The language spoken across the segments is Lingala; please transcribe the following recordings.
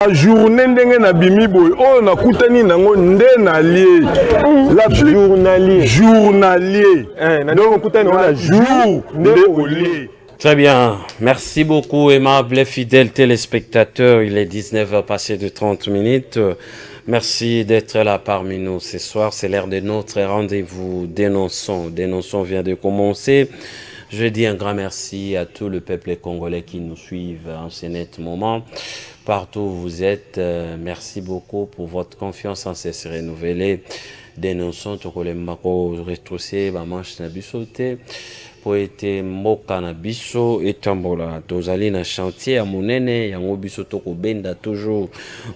La journée ndenge na bimi boy oh na kutani nango nde na lié la journalier donc kutani na jour nde lié. Très bien, merci beaucoup aimables et fidèles téléspectateurs, il est 19h passé de 30 minutes. Merci d'être là parmi nous ce soir, c'est l'heure de notre rendez-vous Dénonçons. Dénonçons vient de commencer. Je dis un grand merci à tout le peuple congolais qui nous suivent en ce net moment. Partout où vous êtes, merci beaucoup pour votre confiance en cesse renouvelée. Dénonçons tout le mako retrousser ba manche na bisoté pour être mboka na biso etambola tozali na chantier ya monene yango biso toko benda toujours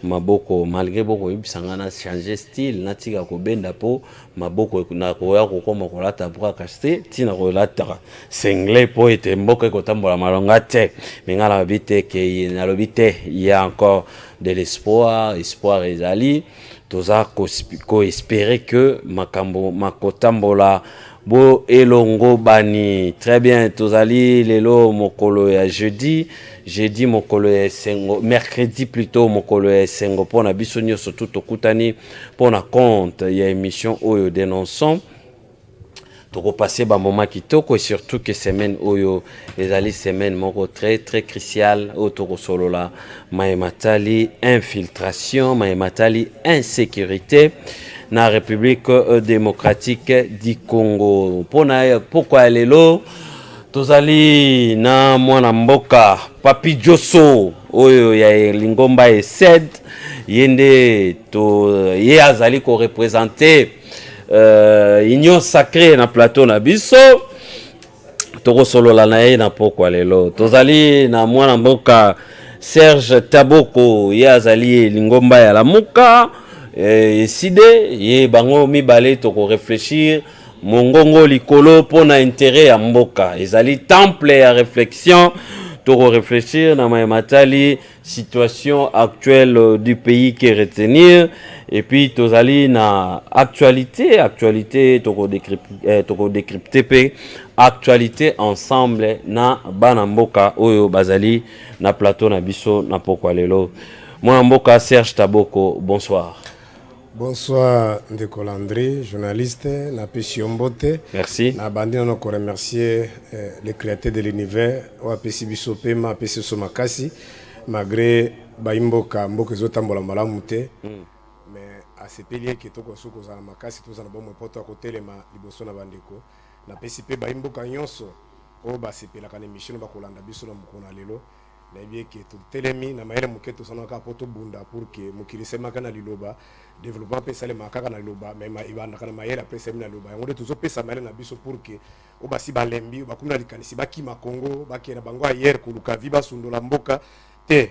maboko malgré boko yebisanga na changer style na tika ko benda po maboko na koya ko koma ko lata bra kaste tina ko lata single po ete mboka ko tambola malonga te mingala bite ke na lobite il y a encore de l'espoir ezali toza ko espérer que makambo makotambola bo elongo bani. Très bien, tozali lelo mokolo ya jeudi mokolo ya sengo, mercredi plutôt mokolo ya sengo pona biso nyonso tout okutani pona compte ya émission oyo Dénonçons. Toko passer ba moment kitoko et surtout que semaine oyo ezali semaine moko très crucial autour solo la maematali infiltration, maematali insécurité na République démocratique du Congo. Pourquoi lelo tozali na mwana mboka Papi Diosso oyo ya Lingomba ESED yende to ye azali ko représenter union sacrée na plateau na biso toko solo la na ye na pourquoi lelo tozali na mwana mboka Serge Taboko ye azali Lingomba ya Lamuka side ye bango mibale toko réfléchir mongongo likolo pona intérêt ya mboka ezali temple ya réflexion toko réfléchir na matali situation actuelle du pays qui retenir et puis tozali na actualité toko décrypter pe actualité ensemble na bana mboka oyo bazali na plateau na biso na pokwa lelo mwana mboka Serge Taboko bonsoir. Bonsoir Ndeko Landry, journaliste, na Pessi Mbote. Merci. Na bandi na ko remercier les créateurs de l'univers, o Pessi Bisope ma Pessi Somakasi, malgré baimboka mboka zotambola malamu te. Mais à ce pilier qui toko suko za makasi to za na bomo poto ko telema liboso na bandeko. Na Pessi pe baimboka nyonso o ba sepela kana mission ba kolanda biso na mukona lelo. Na bien que tout telemi na maire muketo sanaka poto bunda pour que mukilise makana liloba développement pe sale makaka na liloba mais ma ibanda kana maire après semina liloba ngode tuzo pesa maire na biso pour que o basi balembi ba kuna likanisi baki makongo bakera bango hier kuluka viba sundola mboka te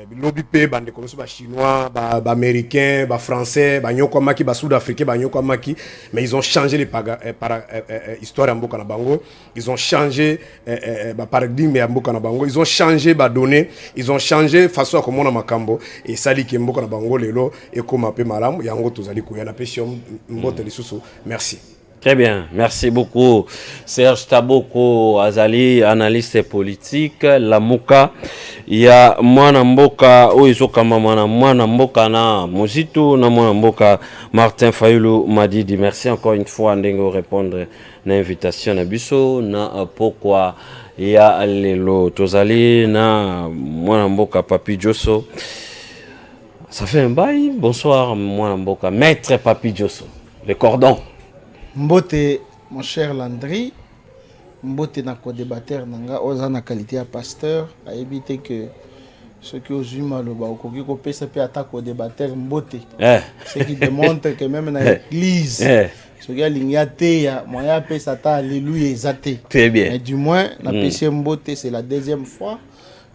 bilobi pe bande comme ba chinois ba américains ba français ba nyoko maki ba sud-africains ba nyoko maki mais ils ont changé les histoire ya mboka na bango ils ont changé ba paradigme ya mboka na bango ils ont changé ba données ils ont changé façon comment na makambo et sali ke mboka na bango lelo et comme pe malamu yango tozali ko yana pession mbote lisusu merci. Très bien, merci beaucoup Serge Taboko Azali, analyste politique, Lamuka. Il y a mwana mboka oizo kama mwana mboka na Mozito na mwana mboka Martin Fayulu Madidi. Merci encore une fois ndengo répondre na invitation na biso na pourquoi il y a lelo tozali na mwana mboka Papi Diosso. Ça fait un bail. Bonsoir mwana mboka Maître Papi Diosso. Le cordon. Mbote, mon cher Landry, Mbote na co-débatteur nanga oza na qualité à pasteur a évité que ceux qui osent maloba au koki ko pesa pe attaque au débatteur Mbote. Ce qui démontre que même dans l'église ce qui a lignaté ya moya pesa ta alléluia exaté. Très bien. Mais du moins na PC Mbote c'est la deuxième fois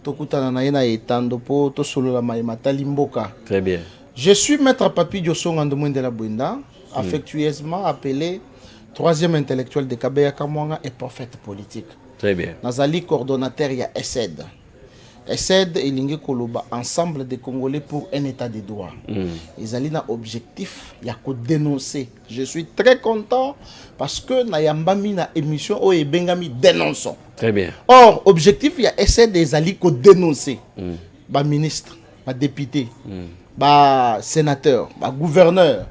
tokutana na yena etando po to solo la matali mboka. Très bien. Je suis maître Papi Diosso Ngandomouin de la Bwenda, affectueusement appelé troisième intellectuel de Kabeya Kamwanga et prophète politique. Très bien. Nazali coordonnateur ya ESED. ESED et Lingue Koloba, ensemble des Congolais pour un état de droit. Ils ont un objectif, il y a qu'à dénoncer. Je suis très content parce que Nayambami na émission où et Bengami dénonçons. Très bien. Or, objectif, il y a ESED des alliés qu'à dénoncer. Ba ministre, ba député, ba sénateur, ba gouverneur,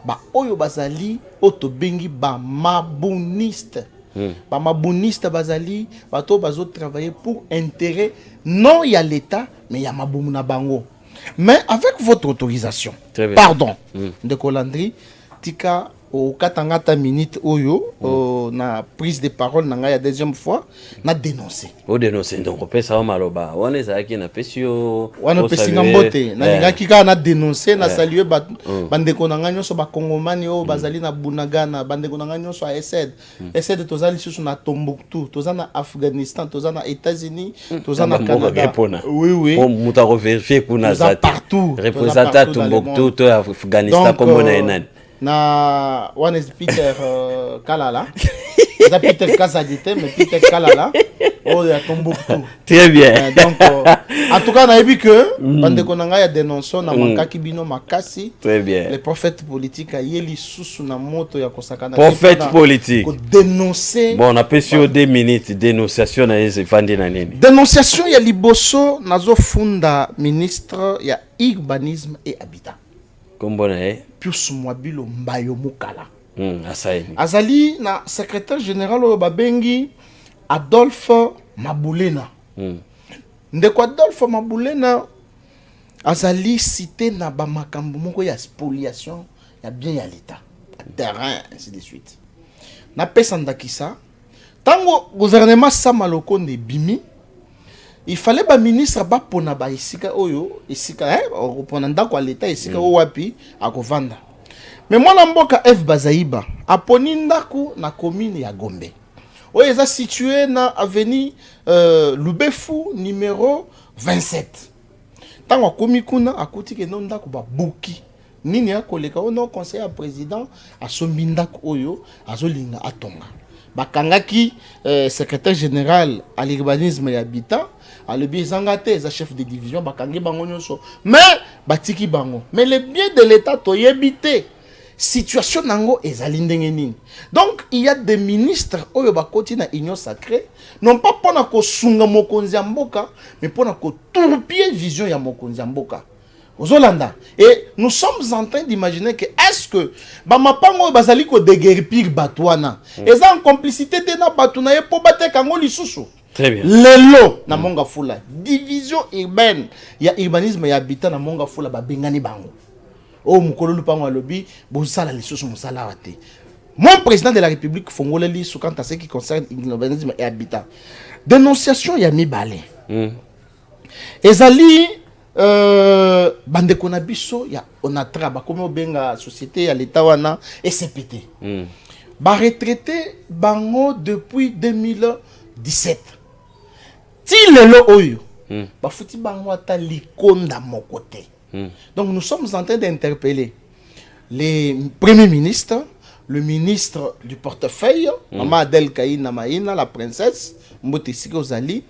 ba oyo bazali oto bengi ba mabuniste. Ba mabuniste bazali bato bazo travailler pour intérêt non il y a l'état mais il y a mabumuna bango. Mais avec votre autorisation, pardon, de Colandry, tika au katangata minute oyo na prise de parole nanga ya deuxième fois na dénoncer. O dénoncer donc pesa o maloba. Wana zaki na pesio. Wana pesi ngambote na ninga kika na dénoncer na saluer bandeko nanga nyoso ba kongomani o bazali na bunagana bandeko nanga nyoso a ESED. ESED tozali susu na Tombouctou, tozana Afghanistan, tozana États-Unis, tozana Canada. Oui oui. Pour muta vérifier kuna zati. Partout. Représenter Tombouctou to Afghanistan comme on est na one is Peter Kalala. C'est Peter Kazadite, mais Peter Kalala. Oh, il y a Tombouctou. Très bien. Donc, en tout cas, on a vu que Bandeko Nanga a dénoncé na Mankaki Bino Makasi. Très bien. Les prophètes politiques a yeli susu na moto ya kosakana. Prophète politique. Dénoncer. Bon, on a fait sur 2 minutes dénonciation na yese fandi na nini. Dénonciation ya liboso nazo funda ministre ya urbanisme et habitat. Kombo na e Pius Mwabilo Mbayo Mukala. Asaini. Azali na secrétaire général oyo babengi Adolphe Mabulena. Ndeko Adolphe Mabulena azali cité na ba makambo moko ya spoliation ya bien ya l'état, terrain ainsi de suite. Na pesa ndakisa tango gouvernement Samaloko ne bimi il fallait ba ministre ba pona ba isika oyo isika pona ndako à l'état isika o wapi akovanda. Mais moi na mboka F Bazaiba aponi ndako na commune ya Gombe. Oyo eza situé na avenue Lubefu numéro 27. Tango akomi kuna akuti ke non ndako ba buki. Nini ya koleka ono conseiller à président asombi ndako oyo azolinga atonga. Bakangaki secrétaire général à l'urbanisme et habitat. Alobi zangate za chef de division bakangi bango nyonso mais batiki bango mais le bien de l'état toyebite situation nango ezali ndenge nini. Donc il y a des ministres oyo bakoti na union sacrée non pas pona ko sunga mokonzi ya mboka mais pona ko turpie vision ya mokonzi ya mboka ozolanda. Et nous sommes en train d'imaginer que est-ce que ba mapango bazali ko déguerpir batwana eza en complicité te na batuna ye po bateka ngo lisusu. Très bien. Lelo na monga fula division urbaine ya urbanisme ya habitat na monga fula ba bengani bango o mukolo lupango alobi bosala lisusu musala wate. Mon président de la République fongoleli sous quant à ce qui concerne l'urbanisme et habitat dénonciation ya mibale ezali bandeko na biso ya onatra ba komi obenga société ya l'état wana SPT ba retraité bango depuis 2017. Si lelo oyo bafuti bango ata likonda mokote. Donc nous sommes en train d'interpeller les premiers ministres, le ministre du portefeuille, Maman Adel Kaïna Maïna, la princesse Mbote Siko Zali,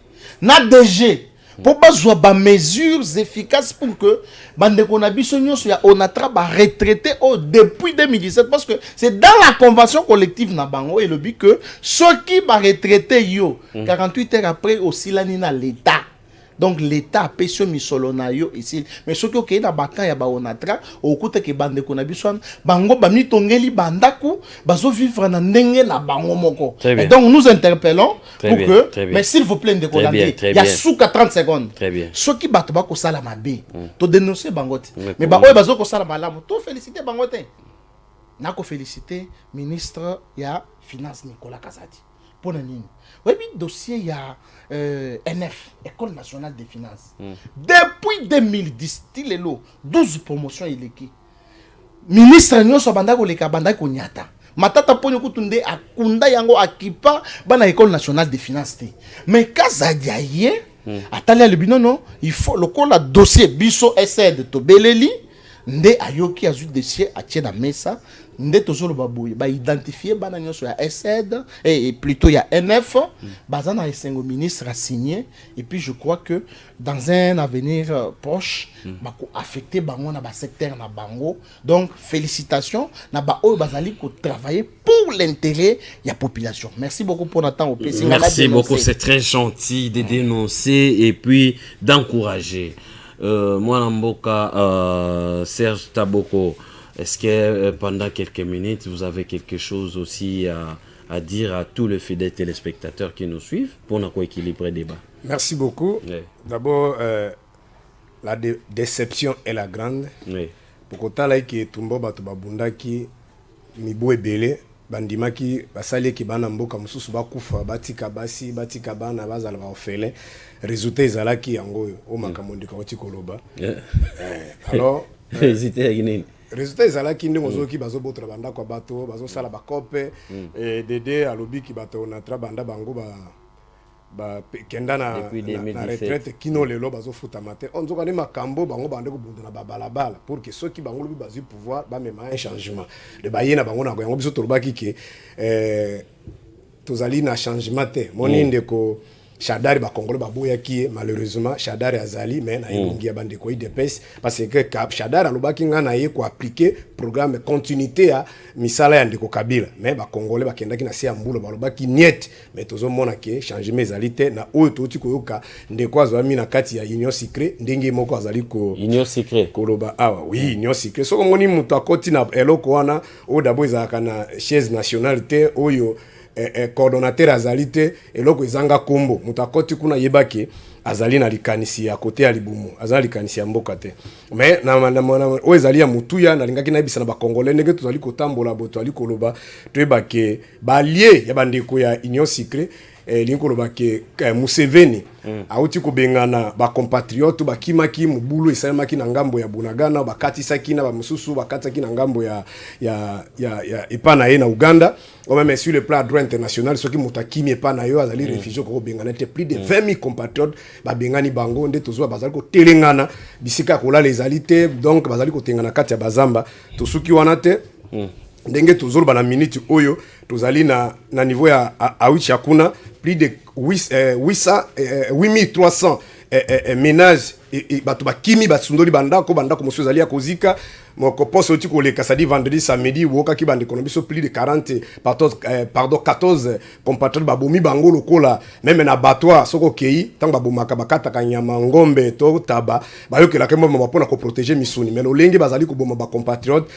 na DG pour bazwa ba mesures efficaces pour que bandeko na biso nyonso ya onatra ba retraité depuis 2017 parce que c'est dans la convention collective na bango et le but que ceux qui ba retraité yo 48 heures après aussi la na l'état. Donc l'état a payé misolo na yo ici mais ceux qui ok na baka ya ba onatra okuta ke bandeko na biso bango ba mitongeli bandaku bazo vivre na ndenge na bango moko. Et donc nous interpellons pour que mais s'il vous plaît ndeko landé il y a souka 30 secondes. Très bien. Ceux qui battent ba ko sala mabe to dénoncer bangote mais ba oyo bazo ko sala malamu to féliciter bangote na ko féliciter ministre ya finance Nicolas Kazadi pour nini. Oui, dossier il y a NF, École nationale des finances. Depuis 2010, il est 12 promotions il est qui. Ministre Nyoso Bandako le Kabanda Konyata. Matata Ponyo Kutunde Akunda Yango Akipa Bana École nationale des finances. Mais Kazadi aye, Atalia le binono, il faut le col la dossier Biso essai de Tobeleli, Nde Ayoki Azu dossier à Tiena Mesa. Nde tozolo baboye ba identifier bana nyoso ya SED et plutôt ya NF bazana esengo ministre a signé et puis je crois que dans un avenir proche bako affecter bango na ba secteur na bango. Donc félicitations na ba oyo bazali ko travailler pour l'intérêt ya population. Merci beaucoup pour notre temps au PC. Merci beaucoup, c'est très gentil de dénoncer et puis d'encourager. Moi, Mboka, Serge Taboko, est-ce que pendant quelques minutes, vous avez quelque chose aussi à dire à tous les fidèles téléspectateurs qui nous suivent pour nous équilibrer le débat? Merci beaucoup. Oui. D'abord, la déception est la grande. Oui. Pour que tu tumbo bato babundaki mibu ebele bandimaki basali ki bana mboka mususu bakufa batika basi batika bana bazala ba ofele résultat ezalaki yango o makamondi ka koloba. Alors hésiter nini? Résultat ezalaki ndenge ozoki bazobotra banda kwa bato bazosala bakope dede alobi ki bato na tra banda bango ba kenda na retraite kino lelo bazofuta mate onzoka ne makambo bango bande ko bunda na babalabala pour que ceux qui bango lobi bazi pouvoir ba mema un changement de bayena bango na yango biso tolobaki ke tozali na changement te moni ndeko Shadari ba Congolais ba boyaki malheureusement Shadari azali mais na ilungi ya bande ko IDPS parce que Shadari alobaki ngana ye ko appliquer programme continuité ya misala ya ndeko Kabila mais ba Congolais ba kendaki na sia mbulo balobaki niet mais tozo mona ke changement ezalité na oyo toti koyoka ndeko azwami na kati ya union secret ndenge moko azali ko union secret koloba awa oui union secret soko moni mutu akoti na eloko wana o dabo ezaka na chaise nationalité oyo coordonnateur azalité eloko ezanga kombo mutakoti kuna yebake azali na likanisi ya kote ya libumu azali likanisi ya mboka te mais na o ezali ya mutuya na lingaki na bisana ba congolais ndenge tozali kotambola boto ali koloba toyebake ba lié ya bandeko ya union secret linkoloba ke Museveni auti kobengana ba compatriote bakimaki mubulu esalemaki na ngambo ya Bunagana bakatisaki na ba mususu bakataki na ngambo ya epana ye na Uganda ou même sur le plan droit international ceux qui mutakimi epana yo azali réfugié ko bengana te plus de 20 000 compatriotes ba bengani bango nde tozwa bazali ko telengana bisika kola les alités donc bazali ko tengana kati ya bazamba tosuki wana te ndenge tozoloba na minute oyo tozali na niveau ya awichi hakuna plus de 8300 ménages bato bakimi basundoli bandako mosu ezali ya kozika moko poso oti koleka sadi vendredi samedi woka ki bande konombiso plus de 40 14 compatriotes babomi bango lokola même na batwa soko kei tango babomaka bakata kanyama ngombe to taba bayokela kemo mapona ko protéger misuni mais lolenge bazali ko boma ba compatriotes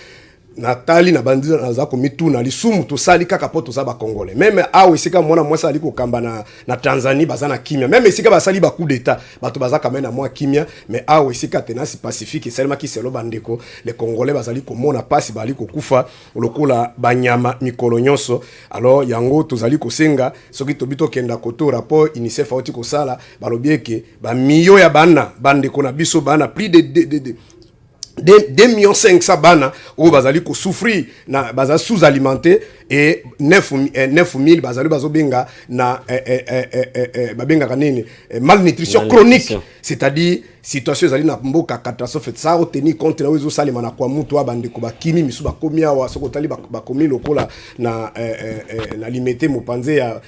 Natali na bandira na zako mituna lisumu to sali kaka poto za ba congolais même awe sika mwana mwasa aliko kamba na Tanzanie bazana kimia même sika basali ba coup d'état bato bazaka mena mwa kimia mais awe sika tenasi pacifique selma ki selo bandeko les congolais bazali ko mona pasi bali ko kufa lokola banyama mikolo nyonso alors yango tozali ko senga soki tobito kenda koto rapport UNICEF oti ko sala balobieke ba miyo ya bana bandeko na biso bana plus de 2,5 millions bana ou bazali ko souffrir na baza sous-alimenté et 9,000 bazali bazobenga na babenga kanini malnutrition chronique c'est-à-dire situation ezali na mboka catastrophe ça retenir compte na wezo salima na kwa mutu wa bande ko bakimi misu bakomi awa soko tali bakomi lokola na limité mopanze ya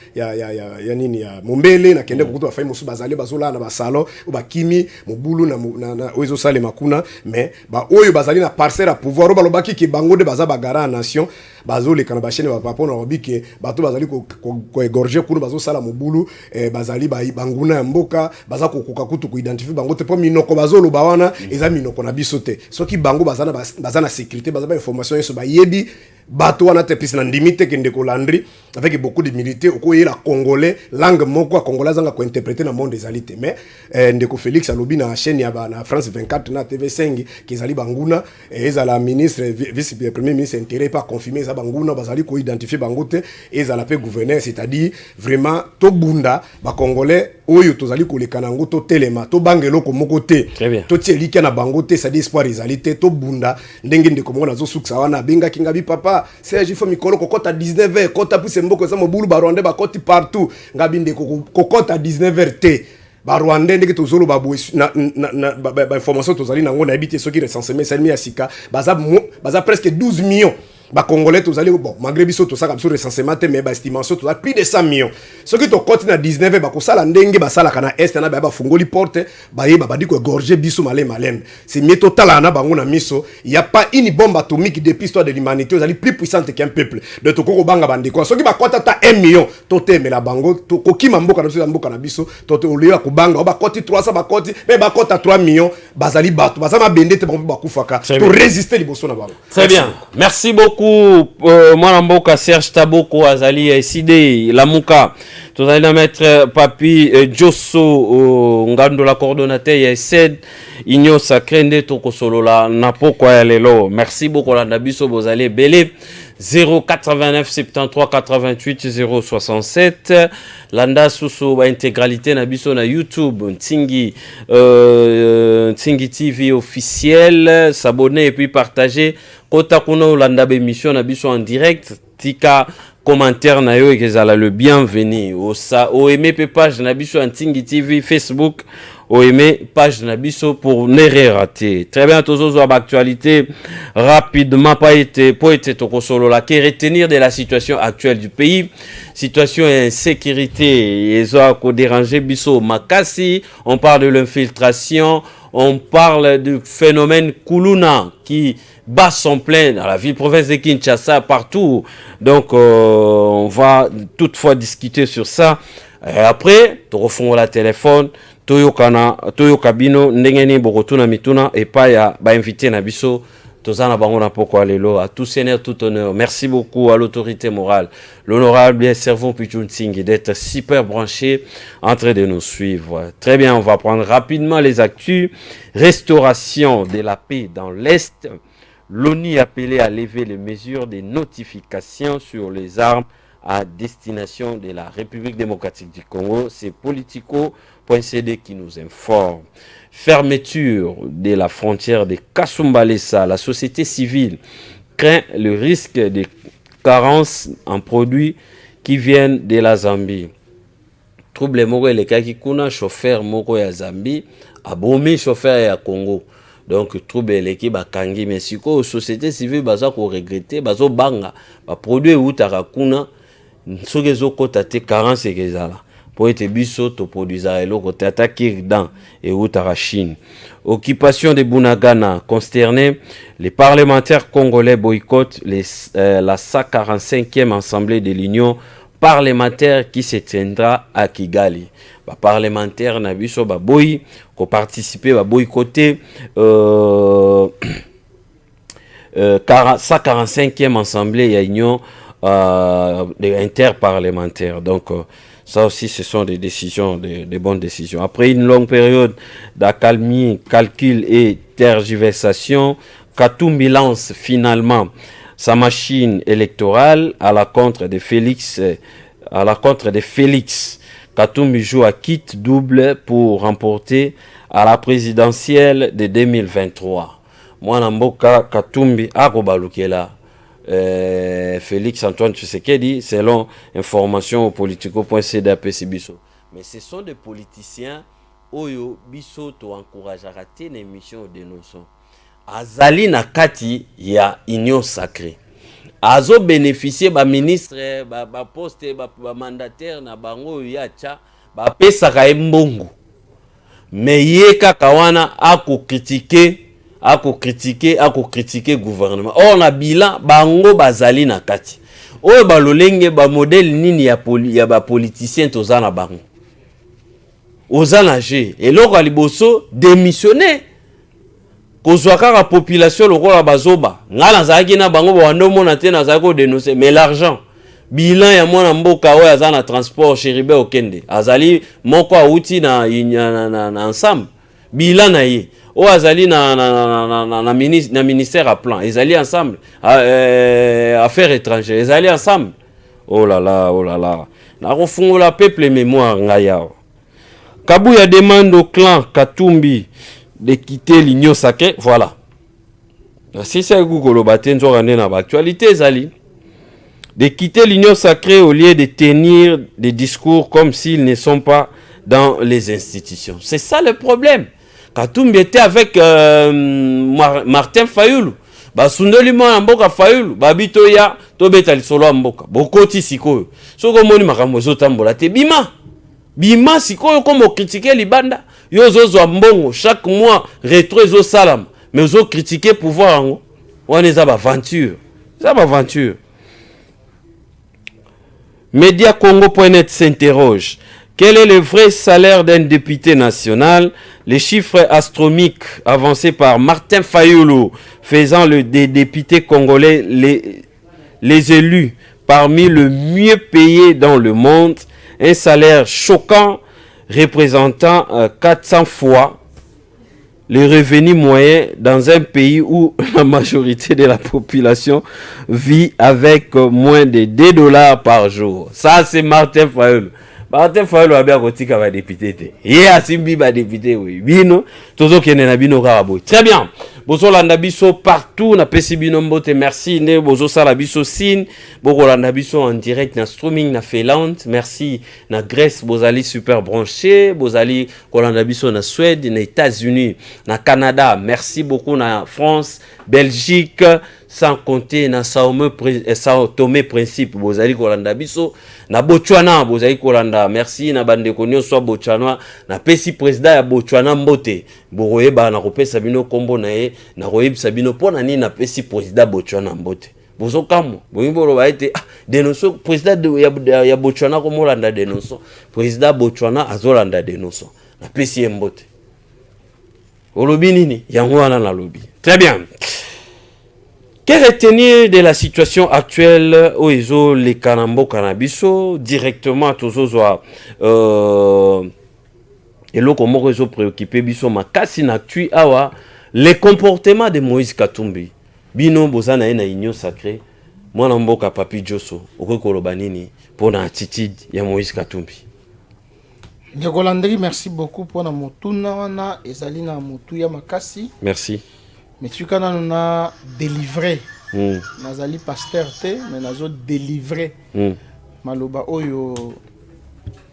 nini ya mombele na kende kukuta bafai musu bazali bazola na basalo bakimi mobulu na wezo salima kuna mais ba oyo bazali na parcelle à pouvoir ba lobaki ki bango de baza bagara nation bazole kana bashene ba papa na obike bato bazali ko égorger kuna bazo sala mobulu bazali ba banguna ya mboka baza ko kutu ko identifier bango te po minoko bazolo bawana eza minoko na biso te soki bango bazana sécurité bazaba information yeso ba yebi bato wana te pisa na ndimite kende ko landri avec beaucoup de militaires ko yela congolais langue moko congolais zanga ko interpréter na monde ezalité mais ndeko Félix alobi na chaîne ya na France 24 na TV5 kizali banguna ezala ministre vice premier ministre intérêt pas confirmer za banguna bazali ko identifier bangote ezala pe gouverneur c'est-à-dire vraiment to bunda ba congolais oyo tozali ko lekana ngo to telema to bangelo ko moko te to tielika na bangote c'est-à-dire espoir ezalité to bunda ndenge ndeko mona zo suksa wana benga kinga bi papa Serge il faut mikolo kokota 19h kota puse mboko za mobulu ba Rwanda ba koti partout ngabi ndeko kokota 19h te ba Rwanda ndeke tozolo ba information tozali nango na habité soki recensement salmi ya sika baza presque 12 millions Ba Congolais tous allez bon malgré biso tout ça comme sur recensement mais ba estimation tout plus de 100 millions. Ce qui to continue à 19 ba ko sala ndenge ba sala kana est na ba fungoli porte ba yeba ba di ko gorger biso malem. C'est mieux total na bango na miso, il y a pas une bombe atomique depuis l'histoire de l'humanité, vous allez plus puissante qu'un peuple. De to ko banga bande quoi. Ce qui ba kota ta 1 million, tote mais la bango to ko ki mamboka na mboka na biso, tote au lieu ko banga ba koti 300 ba koti mais ba kota 3 millions, bazali bato, bazama bende te ba kufaka pour résister liboso na bango. Très bien. Merci beaucoup moi mboka Serge Taboko Azali Side Lamuka. Tout allez mettre Papi Josso ngando la coordonnateur ya SED Inyo Sacré nde tokosolola na poko ya lelo. Merci beaucoup la nabiso bozali belé 089 73 88 067 landa susu ba intégralité na biso na YouTube Ntingi TV officiel, s'abonner et puis partager kota kuna landa ba émission na biso en direct tika commentaire na yo ekezala le bienvenu o aimer page na biso Ntingi TV Facebook o aimer page na biso pour ne rien rater. Très bien, tous à actualité rapidement pas été tokosolo la qui retenir de la situation actuelle du pays, situation insécurité et ça ko déranger biso makasi, on parle de l'infiltration, on parle du phénomène Kuluna qui bat son plein dans la ville province de Kinshasa partout. Donc on va toutefois discuter sur ça. Et après, tu refons la téléphone, Toyo Kabino, Ndengeni Borotuna Mituna, et pas ya ba invité Nabiso, Tozana Bangona Poko Lelo, à tout seigneur, tout honneur. Merci beaucoup à l'autorité morale, l'honorable Servon Pichun Singh, d'être super branché, en train de nous suivre. Très bien, on va prendre rapidement les actus. Restauration de la paix dans l'Est. L'ONU appelé à lever les mesures de notification sur les armes à destination de la République démocratique du Congo. C'est Politico.cd qui nous informe. Fermeture de la frontière de Kasumbalesa. La société civile craint le risque de carence en produits qui viennent de la Zambie. Trouble moko le kakikuna chauffeur moko ya Zambie abomi chauffeur ya Congo. Donc trouble l'équipe bakangi mais siko société civile baza ko regretter bazo banga ba produit utaka kuna soki zo kota te carence ekezala po ete biso to produisa eloko te attaquer dans et utaka Chine. Occupation de Bunagana consterné, les parlementaires congolais boycottent la 145e assemblée de l'Union parlementaire qui se tiendra à Kigali. Ba parlementaire na biso ba boy ko participer ba boycotter 145e assemblée ya Union interparlementaire. Donc ça aussi ce sont des décisions, des bonnes décisions. Après une longue période d'accalmie, calcul et tergiversation, Katumbi lance finalement sa machine électorale à la contre de Félix. Katumbi joue à kit double pour remporter à la présidentielle de 2023. Mwana mboka Katumbi akobalukela Félix Antoine Tshisekedi selon information au politico.cd APC biso. Mais ce sont des politiciens oyo biso to encourage à rater une émission de dénonçant. Azali na kati ya Union Sacrée. Azo bénéficier ba ministre ba poste ba mandataire na bango yacha ba pesa ka mbongo. Mais ye kaka wana ako critiquer gouvernement. Or na bilan bango bazali na kati. Oyo balolenge ba modèle nini ya ba politicien tozana bango. Ozana G et loko liboso démissionner. Kozwaka la population lokola bazoba ngala zaki na bango bando mona te na zako dénoncer mais l'argent bilan ya mwana mboka oyo azana transport Cheribe Okende azali moko auti na ensemble bilan na ye o azali na ministère à plan ezali ensemble affaires étrangères ezali ensemble oh là là na refungola peuple mémoire ngaya Kabuya demande au clan Katumbi de quitter l'Union Sacrée, voilà. Si c'est Google actualité, Zali, de quitter l'Union Sacrée au lieu de tenir des discours comme s'ils ne sont pas dans les institutions. C'est ça le problème. Katumbi était avec Martin Fayoulou. basundeli mwana mboka Fayulu babito ya tobeta lisolo ya mboka bokoti sikoyo soko moni makambo ezotambola te bima sikoyo komo critiquer libanda yo zozwa mbongo chaque mois rétro ezosalama mais ozo critiquer pouvoir yango wana eza baventure Mediacongo.net s'interroge. Quel est le vrai salaire d'un député national? Les chiffres astronomiques avancés par Martin Fayulu faisant des députés congolais les élus parmi les mieux payés dans le monde. Un salaire choquant représentant 400 fois les revenus moyens dans un pays où la majorité de la population vit avec moins de $2 par jour. Ça, c'est Martin Fayulu. Martin Fayulu a bien kotika va député. Il a simbi va député, oui. Bino, tozo kene na bino karabo. Très bien. Bozo landa biso partout na pesi bino mbote. Merci ne bozo sala biso sin. Boko landa biso en direct na streaming na Finlande. Merci na Grèce bozali super branché. Bozali kolanda biso na Suède, na États-Unis, na Canada. Merci beaucoup na France, Belgique, sans compter na Sao Tomé Principe. Bozali kolanda biso na Botswana bozali kolanda. Merci na bande konyo so Botswana na pesi président ya Botswana mbote. Bokoyeba na kopesa bino kombo na ye na koyebisa bino pona nini na pesi président Botswana mbote. Bozo kamo boyibolo ba ete denoso président ya Botswana ko molanda denoso président Botswana azolanda denoso na pesi mbote. Olobi nini yango wana na lobi. Très bien. Que retenir de la situation actuelle au Ezo les Kanambo Canabiso directement à Tozozwa et le comment Ezo préoccupé biso makasi na tui awa les comportements de Moïse Katumbi bino bozana ena union sacrée mwana mboka Papi Joso okokoloba nini pour na attitude ya Moïse Katumbi. Ndeko Landry, merci beaucoup pour na motuna wana ezali na motu ya makasi. Merci. Mais tu quand on a délivré, nazali pasteur te, mais nazo délivré. Maloba oyo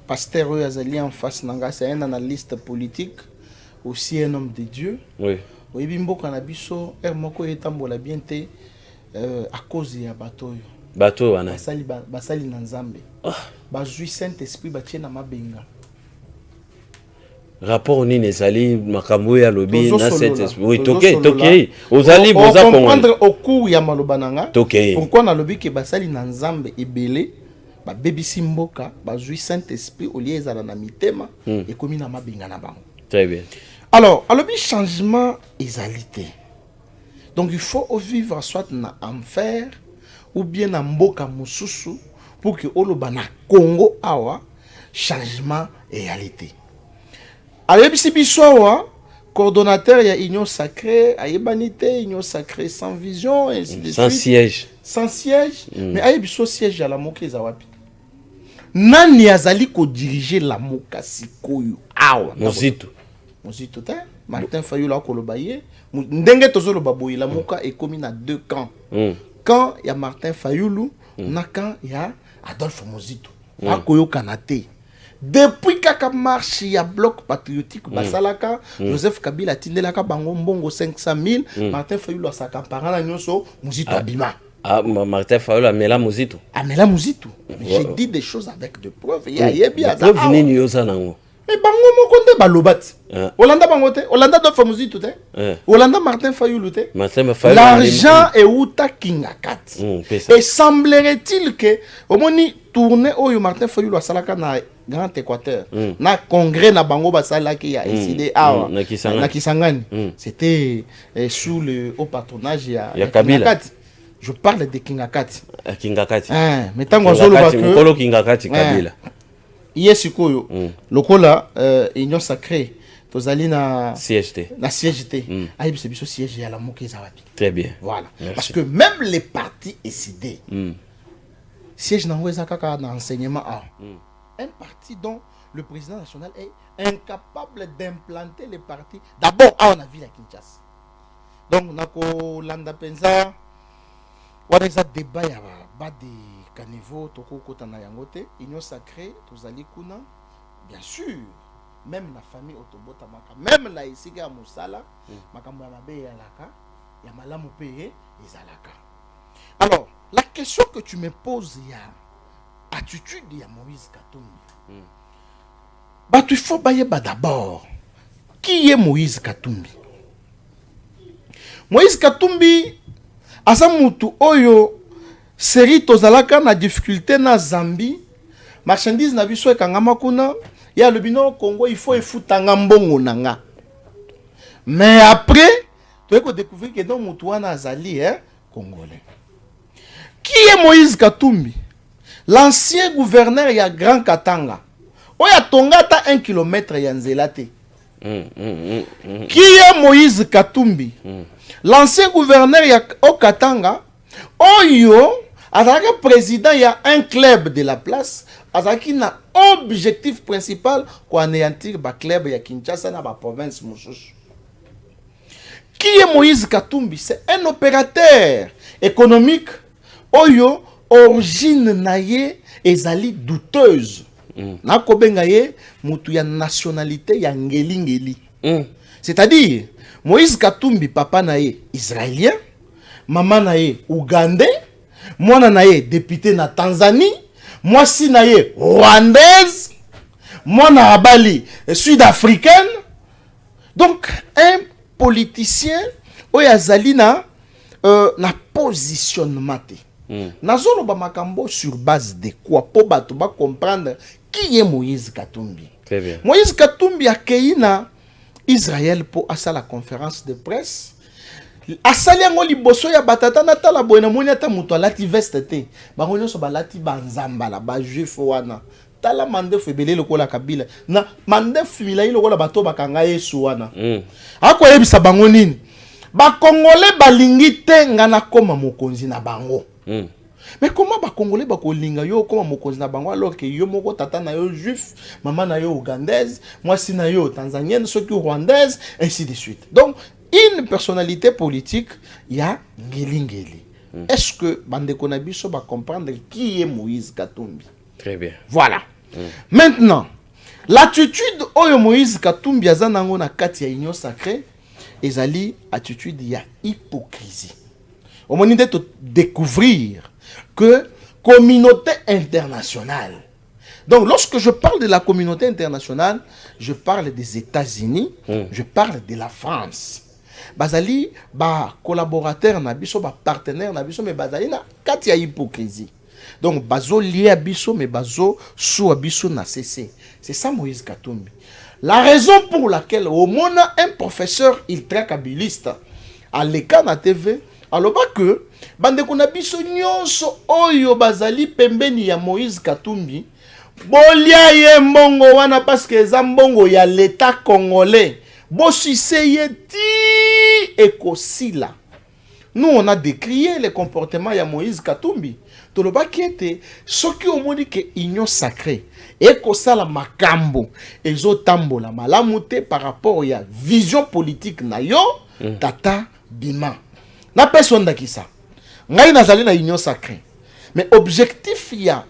pasteur oyo azali en face nanga, c'est un analyste politique, aussi un homme de Dieu. Oui. Oyebi mboka na biso moko etambola bien te à cause ya bato oyo. Bato wana. Basali na Nzambe. Bazui Saint-Esprit batie na mabenga. Rapport ni nezali makambo ya lobi na Saint-Esprit. Oui, toke. Ozali boza comprendre au cours ya maloba nanga. Toke. Pourquoi na lobi ke basali na Nzambe ebele ba bebisi mboka bazui Saint-Esprit au lieu ezala na mitema et komi na mabenga na bango. Très bien. Alors, à lobi changement ezalité. Donc il faut vivre soit na enfer ou bien na mboka mususu pour que oloba na Congo awa changement réalité. Ayebisi bisowa coordonnateur ya union sacrée ayebanité union sacrée sans vision ainsi de sans suite. siège. Sans siège mais ayebiso siège ya la moka ezawapi. Nani azali ko diriger la moka sikoyo awa Mozito te Martin Fayulu akoloba ye ndenge tozolo baboyi la moka ekomi na deux camps. Camp ya Martin Fayulu na camp ya Adolphe Mozito. Akoyo kanate. Depuis kaka marche ya bloc patriotique basalaka Joseph Kabila tindelaka bango mbongo 500,000 Martin Fayulu asaka parana nyonso Mozito abima. Martin Fayulu amela Mozito. Amela Mozito. J'ai dit des choses avec de preuves. Ya yebi aza. Preuve nini yoza nango? Mais bango moko nde balobati. Olanda bango te, Olanda Adolphe Mozito te. Olanda Martin Fayulu te. L'argent est uta kingakati. Et semblerait-il que omoni tourner oyo Martin Fayulu asalaka na Grand Équateur na congrès na bango basalaki ya SID awa na Kisangani. C'était sous le haut patronage ya Kabila. Je parle de Kingakati. Kingakati. Mais tango zoloba que Kingakati Kabila. Yesikoyo lokola union sacrée tozali na CHT. Na CHT. Aïe c'est biso siège ya la moka ezawapi. Très bien. Voilà. Merci. Parce que même les partis SID siège na ngweza kaka na enseignement a. Un parti dont le président national est incapable d'implanter les partis d'abord à la ville à Kinshasa. Donc nako landa penza wana eza débat ya ba de caniveau toko kota na yangote union sacrée tozali kuna bien sûr même la famille otobota maka même la isika ya musala makambo ya mabe ya laka ya malamu pe ezalaka. Alors, la question que tu me poses, il y a attitude de Moïse Katumbi. Bah, il faut bailler d'abord. Qui est Moïse Katumbi? Moïse Katumbi, azamutu oyo, série tozalaka na difficulté na Zambie, marchandise na biso ekangama kuna, ya le bino Congo, il faut efutanga mbongo nanga. Mais après, tu as découvert que dans Moutouana Azali, congolais. Qui est Moïse Katumbi? L'ancien gouverneur ya Grand Katanga. Oya tongata 1 km ya nzelate. Qui est Moïse Katumbi? L'ancien gouverneur ya Okatanga. Oyo, azalaka président ya un club de la place. Azalaki na objectif principal pour anéantir ba club ya Kinshasa na ba province mosusu. Qui est Moïse Katumbi? C'est un opérateur économique. Oyo, origine naye ezali douteuse. Nako bengaye, mutu ya nationalité ya ngeli. C'est-à-dire, Moïse Katumbi, papa naye israélien, maman naye ougandais, mwana naye député na Tanzanie, mwasi naye rwandaise, mwana abali sud-africaine. Donc, un politicien oyazali na positionnement. Nazolo ba makambo sur base de quoi pour bato ba comprendre qui est Moïse Katumbi. Très bien. Moïse Katumbi a accueilli na Israël pour asa la conférence de presse. Asali ngo liboso ya batata na tala boena moni ata muto alati veste te. Ba ngoni so balati banzamba la ba juif wana. Tala mande febele lokola kabila. Na mande fimila lokola bato bakanga Yesu wana. Ako yebisa bango nini? Ba Congolais balingi te ngana koma mokonzi na bango. Mais comment ba Congolais ba kolinga yo koma mokonzi na bango alors que yo moko tata na yo juif, maman na yo ougandaise, moi si na yo tanzanienne, ceux qui rwandaise, ainsi de suite. Donc une personnalité politique, il y a ngeli. Est-ce que bande konabiso va comprendre qui est Moïse Katumbi? Très bien. Voilà. Maintenant, l'attitude oyo Moïse Katumbi azanango na kati ya union sacrée, ezali attitude ya hypocrisie. Au moment de découvrir que communauté internationale. Donc, lorsque je parle de la communauté internationale, je parle des États-Unis, je parle de la France. Bazali, ba collaborateur na biso, ba partenaire na biso, mais bazali na katia hypocrisie. Donc, bazo lié à biso, mais bazo sous à biso na cessé. C'est ça Moïse Katumbi. La raison pour laquelle au monde un professeur ultra-kabiliste à l'écran na TV, alors que bande kuna biso nyonso oyo bazali pembeni ya Moïse Katumbi bolia ye mbongo wana parce que eza mbongo ya l'état congolais bosise ye ti ekosila. Nous on a décrié le comportement ya Moïse Katumbi. Toloba qui était ce qui au monde que union sacrée ekosala makambo ezotambola malamute par rapport ya vision politique na yo tata bima. Na personne qui ça. Ngai nazali na union sacrée. Mais objectif il y a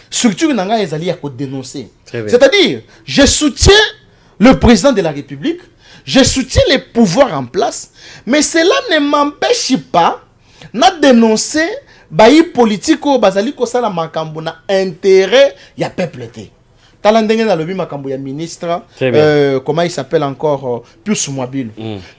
structure nanga ezali ya ko dénoncer. C'est-à-dire je soutiens le président de la République, je soutiens les pouvoirs en place, mais cela ne m'empêche pas de dénoncer bayi politique ou bazali ko sala makambo na intérêt ya peuple té. Talandenge na lobi makambo ya ministre comment il s'appelle encore Pius Mwabilu.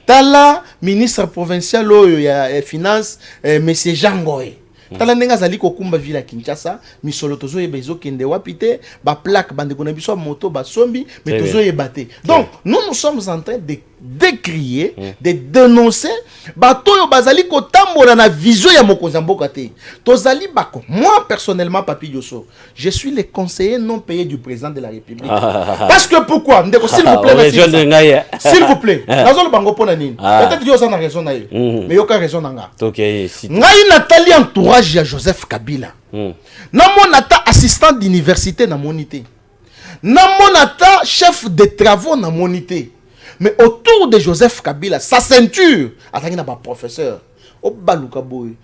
Tala ministre provincial oyo ya finance monsieur Jean Ngoy. Talandenge zali ko kumba villa Kinshasa misolo tozo ye bezo kende wapite ba plaque bande kona biso moto ba sombi mais tozo ye baté. Donc nous sommes en train de décrier, de dénoncer bato yo bazali ko tambola na vision ya mokonzi mboka te. Tozali bako. Moi personnellement Papi Yoso, je suis le conseiller non payé du président de la République. Parce que pourquoi? Ndeko s'il vous plaît. S'il vous plaît. Nazolo bango pona nini? Peut-être yo ça na raison na yo. Mais yo ka raison nga. OK, si. Ngai Nathalie entourage ya Joseph Kabila. Na monata assistant d'université na monité. Na monata chef de travaux na monité. Mais autour de Joseph Kabila, sa ceinture, attendez, pas professeur, au Baloukaboy,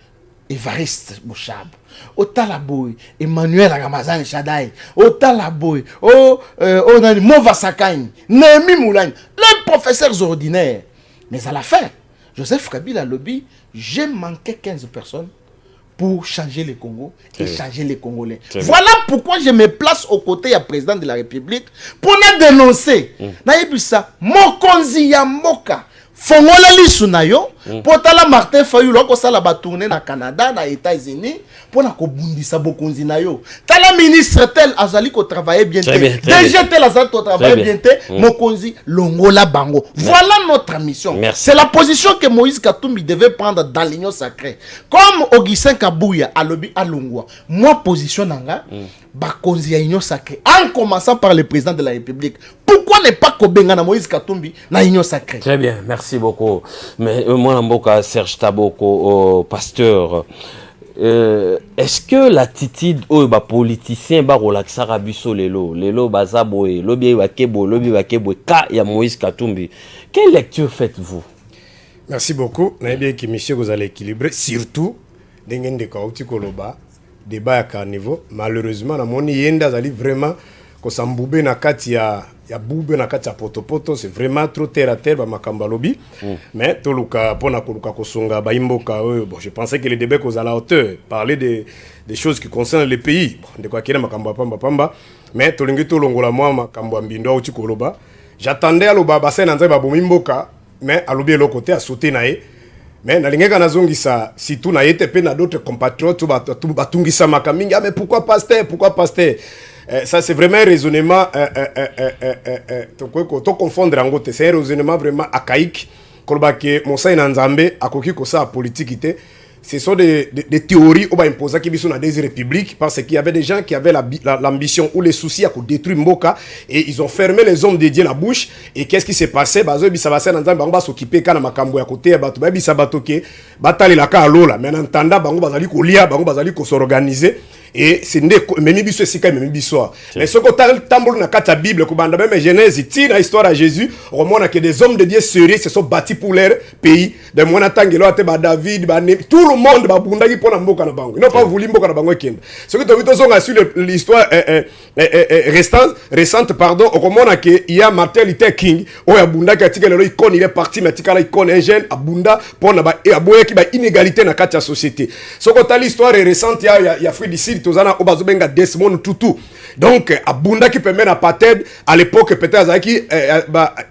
Évariste Bouchab, au Talaboy, Emmanuel Ramazan Chadaï, au Talaboy, au Mova Sakaï, Némi Moulagne, les professeurs ordinaires. Mais à la fin, Joseph Kabila lobby, j'ai manqué 15 personnes pour changer le Congo et changer les Congolais. Voilà pourquoi je me place aux côtés du président de la République pour nous dénoncer. Naïbisa, Mokonzi ya Mboka. Fongola lisu na yo potala Martin Fayulu akosala ba tourner na Canada na États-Unis pour na kobundisa bokonzi na yo tala ministre tel azali ko travailler bien DG tel azali ko travailler bien mokonzi longola bango. Voilà notre mission. C'est la position que Moïse Katumbi devait prendre dans l'union sacrée comme Augustin Kabouya alobi alongwa. Moi position nanga bakonzi ya union sacrée en commençant par le président de la République. Pourquoi ne pas kobenga na Moïse Katumbi na union sacrée? Très bien, merci beaucoup. Mais moi Mboka Serge Taboko pasteur est-ce que l'attitude aux politiciens ba relaxa rabiso lelo bazaboé lobi bakebo ka ya Moïse Katumbi, quelle lecture faites-vous? Merci beaucoup. Na bien que monsieur vous allez équilibrer surtout dengen de kauti koloba débat à carniveau. Malheureusement na moni yenda zali vraiment ko samboube na kati ya boube na kati ya poto c'est vraiment trop terre à terre ba makamba lobi. Mais toluka pona koluka kosonga ba imboka bon je pensais que les débats aux à la hauteur parler des choses qui concernent le pays de quoi kina makamba pamba mais tolingi tolongola moi makambo mbindo uti koloba j'attendais à loba bassin na nzeba bo imboka mais à lobi l'autre côté à sauter nae. Mais nalingeka nazongisa si tout na yete pe na d'autres compatriotes batungisa makaminga mais pourquoi pasteur ça c'est vraiment un raisonnement to confondre en gote c'est un raisonnement vraiment archaïque kolba ke Moussa Nzambe akoki ko sa politique ité. Ce sont des théories où va imposer qui sont dans des républiques parce qu'il y avait des gens qui avaient l'ambition ou les soucis à détruire Mboka et ils ont fermé les hommes dédiés la bouche. Et qu'est-ce qui s'est passé? Bazo bisabase nanza bango s'occuper kana makambo ya côté bato ba bisabatoke batali la ka lola mais en entendant bango bazali ko lia bango bazali ko s'organiser et c'est même biso sika même biso mais ce que tambour na kata Bible ko banda même Genèse tina histoire à Jésus on montre que des hommes de Dieu sérieux se sont bâtis pour leur pays de mona tangelo ate ba David ba tout le monde ba bundaki pona mboka na bango ils n'ont pas voulu mboka na bango kenda ce que tu as vu sur l'histoire récente pardon on montre que il y a Martin Luther King o ya bundaki atika lelo icône il est parti mais tika la icône un jeune abunda pona ba e aboye ki ba inégalité na kati ya société ce que tu as l'histoire récente il y a Free City tozana obazo benga Desmond Tutu donc abunda qui permet na apartheid à l'époque peut-être azaki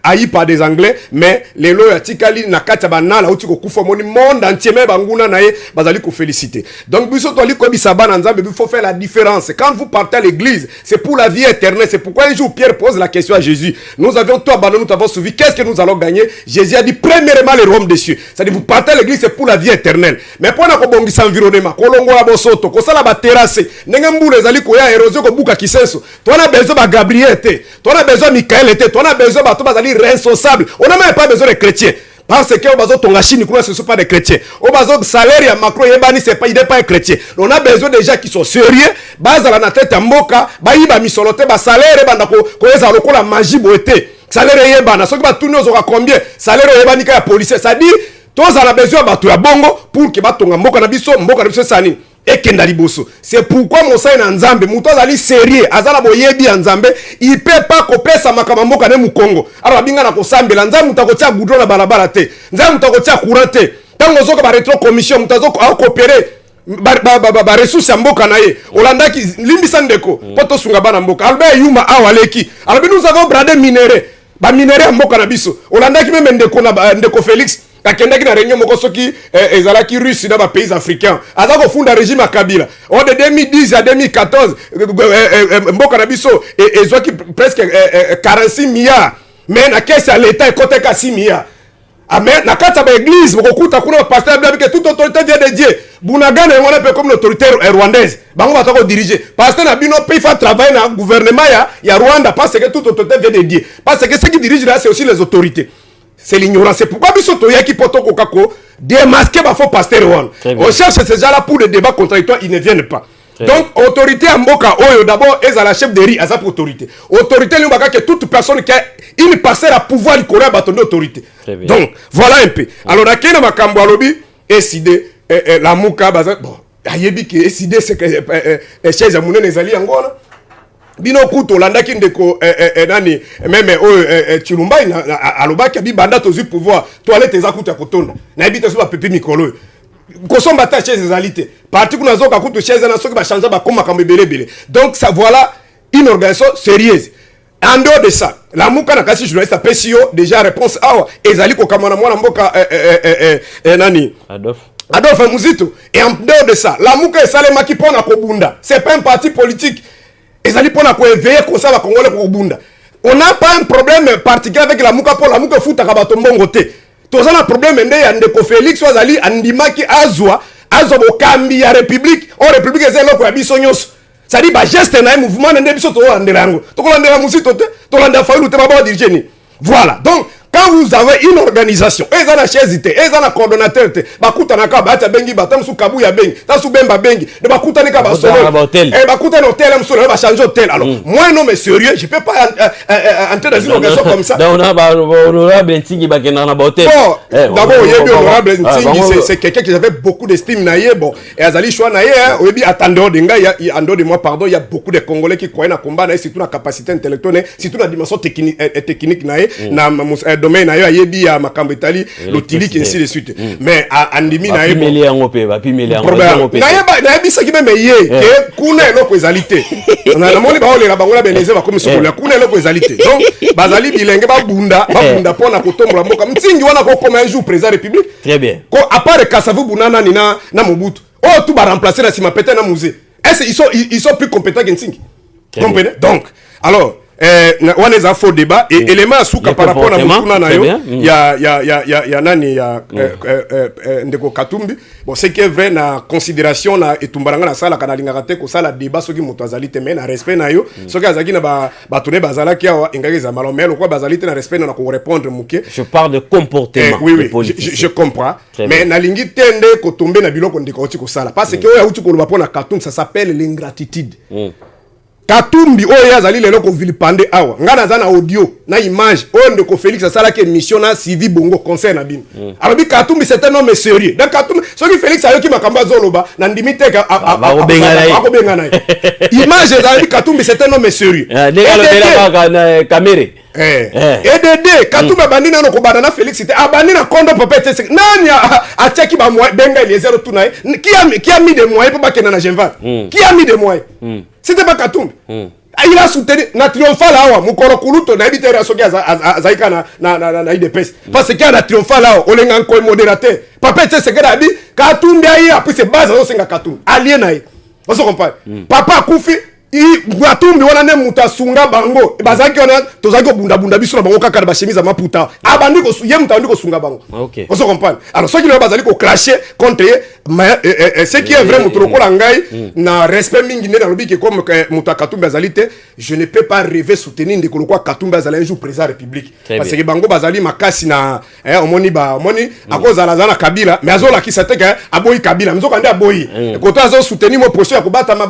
haï par des anglais mais les lois tikali na kati banana uti ko kufa moni monde entier mais banguna nae bazali ko féliciter donc biso to li ko bisaba na nzambe il faut faire la différence quand vous partez à l'église c'est pour la vie éternelle c'est pourquoi un jour Pierre pose la question à Jésus nous avions tout abandonné nous avons suivi qu'est-ce que nous allons gagner Jésus a dit premièrement le royaume des cieux c'est-à-dire vous partez à l'église c'est pour la vie éternelle mais pour na ko bongisa environnement ko longola bosoto ko sala ba terrasse ndenge mbula ezali ko ya érosion ko buka kisenso to na besoin ba Gabriel te to na besoin Michael te to na besoin ba to bazali responsable on n'a même pas besoin de chrétiens parce que au bazo tonga chini kuna ce sont pas des chrétiens au bazo salaire ya Macron yebani c'est pas il n'est pas un chrétien on a besoin de gens qui sont sérieux bazala na tête mboka ba yiba misolote ba salaire banda ko eza lokola magie boete salaire yebana soki ba tourner ozoka combien salaire yebani ka ya policier ça dit tous à la besoin ba to ya bongo pour que ba tonga mboka na biso sani et kenda liboso c'est pourquoi Moussa Nzambe muto azali sérieux azala boyebi ya Nzambe il peut pas kopesa makamamboka ne mukongo alors binga na kosambela Nzambe mutakotia goudron na balabala te Nzambe mutakotia courant te tango zoka ba retro commission mutazoko a coopérer ba ressources ya mboka na ye olandaki limbisa ndeko poto sunga bana mboka Albert Yuma awaleki alors nous avons bradé minéraux ba minéraux mboka na biso olandaki même ndeko Félix akendaki na réunion moko soki ezalaki russe na ba pays africains azako funda régime Kabila de 2010 à 2014 mboka na biso ezwaki presque 46 milliards mais na caisse à l'état ekoteka 6 milliards amen na kata ba église bokokuta kuna pasteur bla que toute autorité vient de Dieu bunagana on appelle comme l'autorité rwandaise bango batako diriger pasteur na bino peut faire travailler na gouvernement ya Rwanda parce que toute autorité vient de Dieu parce que ceux qui dirigent là c'est aussi les autorités. C'est l'ignorance. C'est pourquoi bisoto yaki poto kokako démasquer ba faux pasteur one. On cherche ces gens-là pour des débats contradictoires, ils ne viennent pas. Donc autorité à Mboka oyo d'abord est à la chef de riz à sa autorité. Autorité lui baka que toute personne qui a une parcelle à pouvoir du Coran bâton d'autorité. Donc voilà un peu. Alors na kena makambo alobi décider la muka baza bon ayebi que décider c'est que chez Amunene ezali ngona bino kuto landaki ndeko nani même Chilumba alobaki abi banda tozi pouvoir toilette eza kuta kotonda na ebite so ba pepe mikolo kosomba ta chaise ezalité parti kuna zoka kuto chaise na soki ba changer ba koma kambe belebele donc ça voilà une organisation sérieuse. En dehors de ça, la mouka na kasi journaliste PCO déjà réponse awa ezali ko kamana mwana mboka nani Adolphe Muzito. Et en dehors de ça, la mouka esalema ki pona ko bunda. C'est pas un parti politique. Ezali pona ko éveiller ko ça va congolais ko bunda. On n'a pas un problème particulier avec la mouka pour la mouka futa ka bato mbongo te. Toza na problème nde ya ndeko Félix wazali andimaki azwa bokambi ya république o république ezelo ko ya biso nyonso. Ça dit, bah, geste na mouvement de biso to landerango. To landera musito te, to landera faulu te baba dirigeni. Voilà. Donc, quand vous avez une organisation, eza na chaise te, eza na coordonnateur te, bakuta na ka ba ta bengi ba tam su kabu ya bengi, ta su bemba bengi, de bakuta ne ka ba solo. Bakuta na hôtel am solo ba changer hôtel. Alors, moi non mais sérieux, je peux pas entrer dans une organisation comme ça. Donc on a honorable Ntingi ba kena na hôtel. D'abord, il y a honorable Ntingi, c'est quelqu'un qui avait beaucoup d'estime na ye, bon, et azali choix na ye, oyebi attendant de nga, il y a en dehors de moi pardon, il y a beaucoup de Congolais qui croient na combat na surtout na capacité intellectuelle, surtout na dimension technique na ye, na domaine na yo ayebi ya makambo etali lotiliki ainsi de suite mais andimi na ye pimeli yango pe ba pimeli yango na yebi saki même ye ke kuna eloko ezalité na moni ba olela bangola beneze ba komisoko ya kuna eloko ezalité donc bazali bilenge ba bunda pona kotombola mboka mtingi wana ko comme un jour président république très bien ko à part Kasavu bunana ni na Mobutu oh tout va remplacer na sima pété na musée est-ce ils sont plus compétents que Ntingi comprenez donc alors on est en faux débat et élément à souka par rapport à Mutuna na yo il y a nani ya ndeko Katumbi bon c'est que vrai na considération na etumbaranga na sala kana lingaka te ko sala débat soki moto azali te mais na respect na yo soki azaki na ba tourner bazala ki awa ingakeza malomelo quoi bazali te na respect na ko répondre muke je parle de comportement oui je comprends mais na lingi tende ko tomber na biloko ndeko oti ko sala parce que oya uti ko loba pona Katumbi ça s'appelle l'ingratitude. Katumbi oyo azali lelo ko vilipande awa ngana za na audio na image oyo ndeko Félix asala ke mission na Sylvie Bongo conseil na bino alors bi Katumbi c'est un homme sérieux donc Katumbi soki Félix ayoki makamba zoloba na ndimite ka akobengana image ezali Katumbi c'est un homme sérieux ndela caméra EDD Katumbi bandi na ko bana na Félix te abandi na kondo popete nani ateki ba moyen benga les zéro tout na qui a mis des moyens pour bakena na Genval qui a mis des moyens c'était pas Katumbi il a soutenu na triomphal awa mukoro kuluto na ebite ya soki azaika na IDPS parce que na triomphal awa olenga nko modérateur papa te sekera abi Katumbi ayi après c'est base au senga Katumbi allié na ye on se comprend papa kufi Katumbi wana ne mutasunga bango bazaki wana tozaki bunda biso na bango kaka ba chemise maputa abandi ko ye mutandi ko sunga bango OK on se comprend alors ceux qui le bazali ko clasher contre ce qui est vrai mutro ko langai na respect mingi ne na lobiki comme muta Katumbi azalite je ne peux pas rêver soutenir ndeko ko Katumbi azali un jour président république parce que bango bazali makasi na omoni akoza lazana Kabila mais azola ki sateka aboyi Kabila mzoko ande aboyi ko to azo soutenir mo projet ya kubatama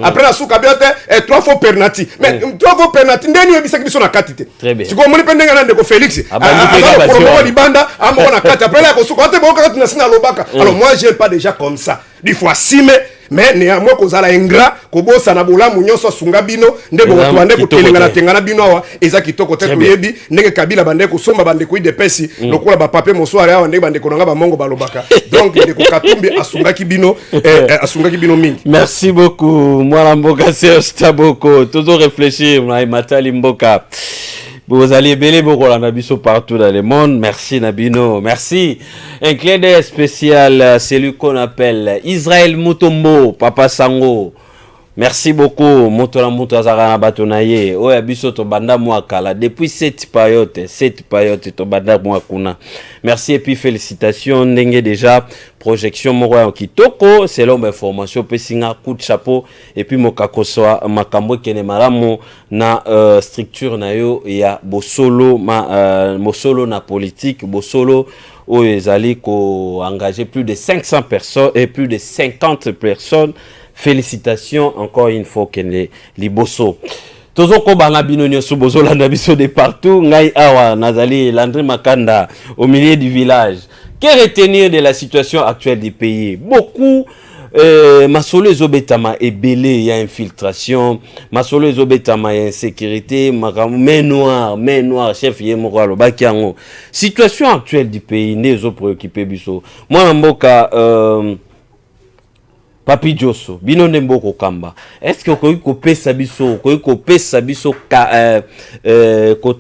après la sou Kabila et 3 fois penalty mais 3 fois penalty ndeni yebisa kibiso na katite siko moni pendenga na ndeko Félix pour libanda amo na kati après la ko suka te boka na sina lobaka alors moi j'ai pas déjà comme ça des fois sime mais néanmoins kozala ingrat kobosa na bolamu nyonso sunga bino ndeko to ande ko telenga na tengana bino awa eza kitoko te yebi ndenge Kabila bande ko somba bande ko idepesi lokola ba papier mosoire awa ndenge bande ko nanga ba mongo balobaka donc ndeko Katumbi asungaki bino mingi. Merci beaucoup moi mboka Serge Taboko toujours réfléchir na Matali Mboka. Vous allez belé beaucoup la nabiso partout dans le monde. Merci Nabino. Merci. Un clin d'œil spécial, celui qu'on appelle Israël Mutombo, Papa Sango. Merci beaucoup. Motola Mutazara Batonaye. Oya biso to banda mwakala. Depuis cette période to banda mwakuna. Merci et puis félicitations. Ndenge déjà projection moro en kitoko selon mes informations pesinga coup de chapeau et puis mokakosoa makambo kene malamu na structure na yo ya bosolo mosolo na politique bosolo où ils allaient engager plus de 500 personnes et plus de 50 personnes. Félicitations encore une fois Kene Liboso. Tozoko bana bino nyoso bozola na biso de partout ngai awa nazali Landry Makanda au milieu du village. Que retenir de la situation actuelle du pays? Beaucoup masolo ezobetama ebele ya infiltration, masolo ezobetama ya insécurité, main noire, chef yemoko alobaki yango. Situation actuelle du pays ne ezo préoccupé biso. Mwana mboka Papi Diosso, bino ndemboko kamba. Est-ce que okoki kopesa biso, okoki kopesa biso ko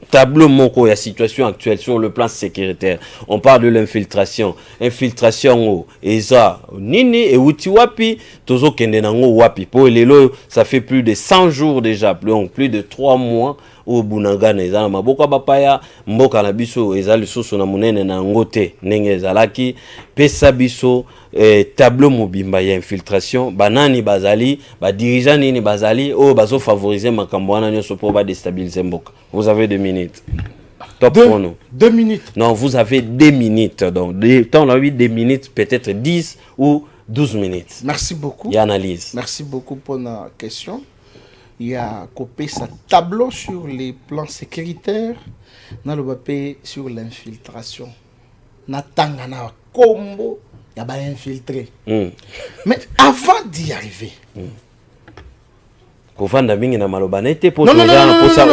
tableau moko ya situation actuelle sur le plan sécuritaire? On parle de l'infiltration. Infiltration eza nini e uti wapi tozo kende nango wapi. Po lelo ça fait plus de 100 jours déjà, plus de 3 mois au bunangana ezala maboka bapaya mboka na biso ezali lisusu na munene na ngote ndenge ezalaki pesa biso tableau mobimba ya infiltration banani bazali ba dirigeant nini bazali o bazo favoriser makambo wana nyonso pour ba déstabiliser mboka. Vous avez 2 minutes. Top chrono. 2 minutes. Non, vous avez 2 minutes. Donc, on a 8 minutes, peut-être 10 ou 12 minutes. Merci beaucoup. Il y a analyse. Merci beaucoup pour la question. Il y a copié sa tableau sur les plans sécuritaires, dans le papier sur l'infiltration. Natanga na combo, il y a infiltré. Mais avant d'y arriver, Kofanda mingi na maloba nete pour non,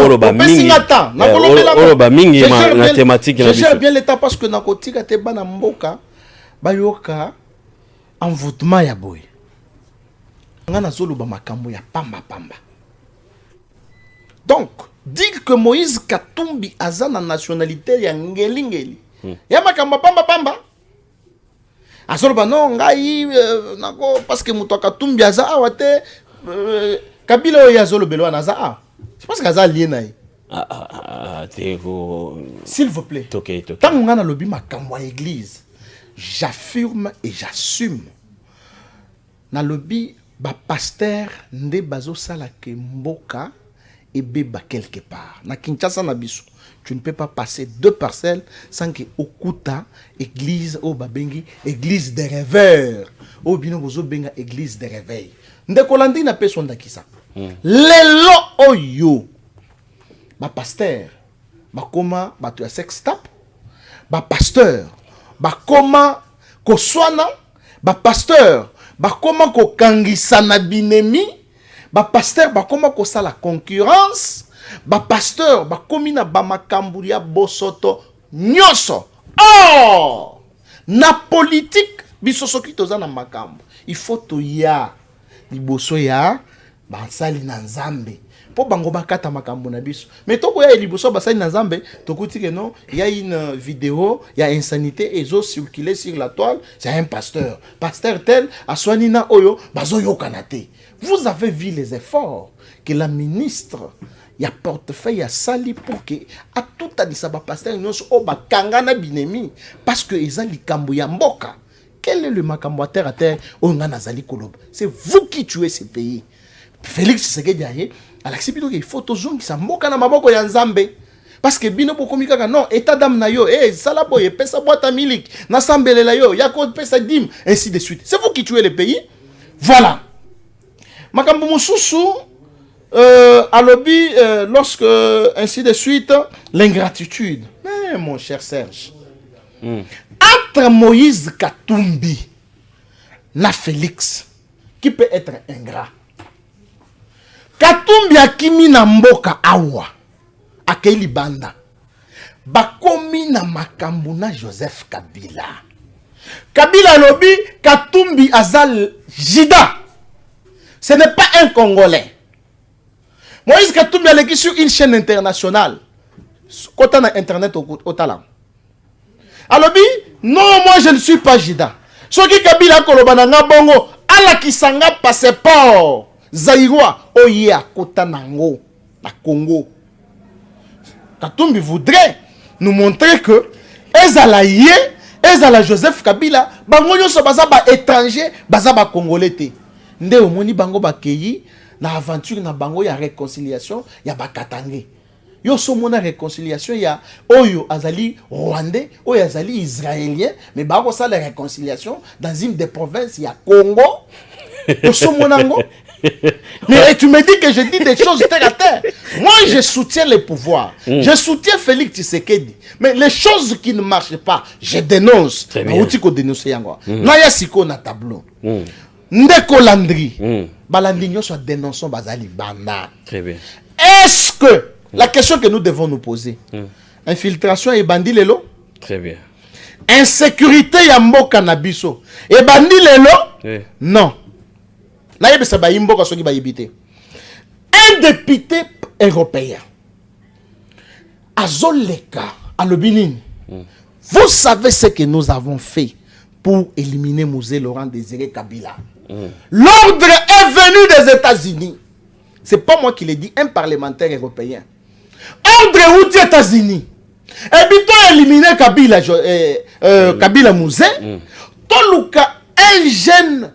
oloba mingi na thématique na biso. Je gère bien l'état parce que na kotika te bana mboka bayoka envoûtement ya boy. Ngana zoloba makambo ya pamba. Donc, dire que Moïse Katumbi a la nationalité ya ngeli. Ya makambo pamba. Azoloba non ngai nako parce que muto Katumbi aza awate Kabila Oyazolo Belo Anaza. Je pense qu'Aza lié naï. S'il vous plaît. Tant qu'on a lobby ma kamwa église, j'affirme et j'assume. Na lobby ba pasteur nde bazo sala ke mboka et beba quelque part. Na Kinshasa na biso, tu ne peux pas passer 2 parcelles sans que okuta église o babengi église des rêveurs. O bino bozo benga église des réveils. Ndekolandi na peso ndakisa. Lelo oyo ba pasteur bakoma bato ya sex tap ba pasteur bakoma ko swana ba pasteur bakoma ko kangisa na binemi ba pasteur bakoma ko sala concurrence ba pasteur bakomi na ba makambu ya bosoto nyoso. Oh na politique biso soki toza na makambu il faut to ya liboso ya basali na nzambe po bango bakata makambo na biso mais toko ya liboso basali na nzambe tokuti que non il y a une vidéo il y a insanité ezo circuler sur la toile, c'est un pasteur tel aswanina oyo bazo yokanate. Vous avez vu les efforts que la ministre ya portefeuille ya sali pour que a tout a dit ça ba pasteur nyonso o bakangana binemi parce que ezali kambo ya mboka. Quel est le makambo à terre au Nganazali Kolob? C'est vous qui tuez ce pays. Félix Tshisekedi aye alaxibino il faut toujours qui sa moka na maboko ya nzambe parce que bino bokomika non état d'âme na yo sala boye pesa boîte milik na sambelela yo ya ko pesa dim ainsi de suite. C'est vous qui tuez le pays. Voilà. Makambo mususu alobi lorsque ainsi de suite l'ingratitude. Mais mon cher Serge. Entre Moïse Katumbi na Félix, qui peut être ingrat? Katumbi akimi na mboka awa, akeli banda, bakomi na makambu na Joseph Kabila. Kabila lobi, Katumbi azal Jida. Ce n'est pas un Congolais. Moïse Katumbi a sur une chaîne internationale. Quand on a internet au talent. Alors, non, moi je ne suis pas Jida. Ce qui Kabila Kolobananga Bongo, ala kisanga passeport, Zaïroa, oye à Kotanango, à Congo. Katumbi voudrait nous montrer que, Ezala Joseph Kabila, Bangonyo so baza ba étranger, baza ba Congolais. Nde omoni bango ba keyi, na aventure na bango ya réconciliation, ya ba Katangé. Yo somona réconciliation ya oyo azali rwandais oyo azali israélien mais bako ça la réconciliation dans une des provinces ya Congo. Yo somona ngo Mais tu me dis que je dis des choses terre à terre. Moi, je soutiens les pouvoirs. Je soutiens Félix Tshisekedi. Mais les choses qui ne marchent pas, je dénonce. Très bien. Naya siko na tableau. Ndeko Landry. Balandi nyonso dénonçons bazali banda. Très bien. Est-ce que la question que nous devons nous poser, infiltration et bandi lelo? Très bien. Insécurité ya mboka na biso. Et bandi lelo? Oui. Non. Naïbisa ba imboka soki ba yibite. Un député européen. Azoleka alobinini. Vous savez ce que nous avons fait pour éliminer Mouzé Laurent Désiré Kabila. L'ordre est venu des États-Unis. C'est pas moi qui l'ai dit, un parlementaire européen. Ordre ou des États-Unis. Et puis toi éliminer Kabila, Kabila Mouzé. Toluka un jeune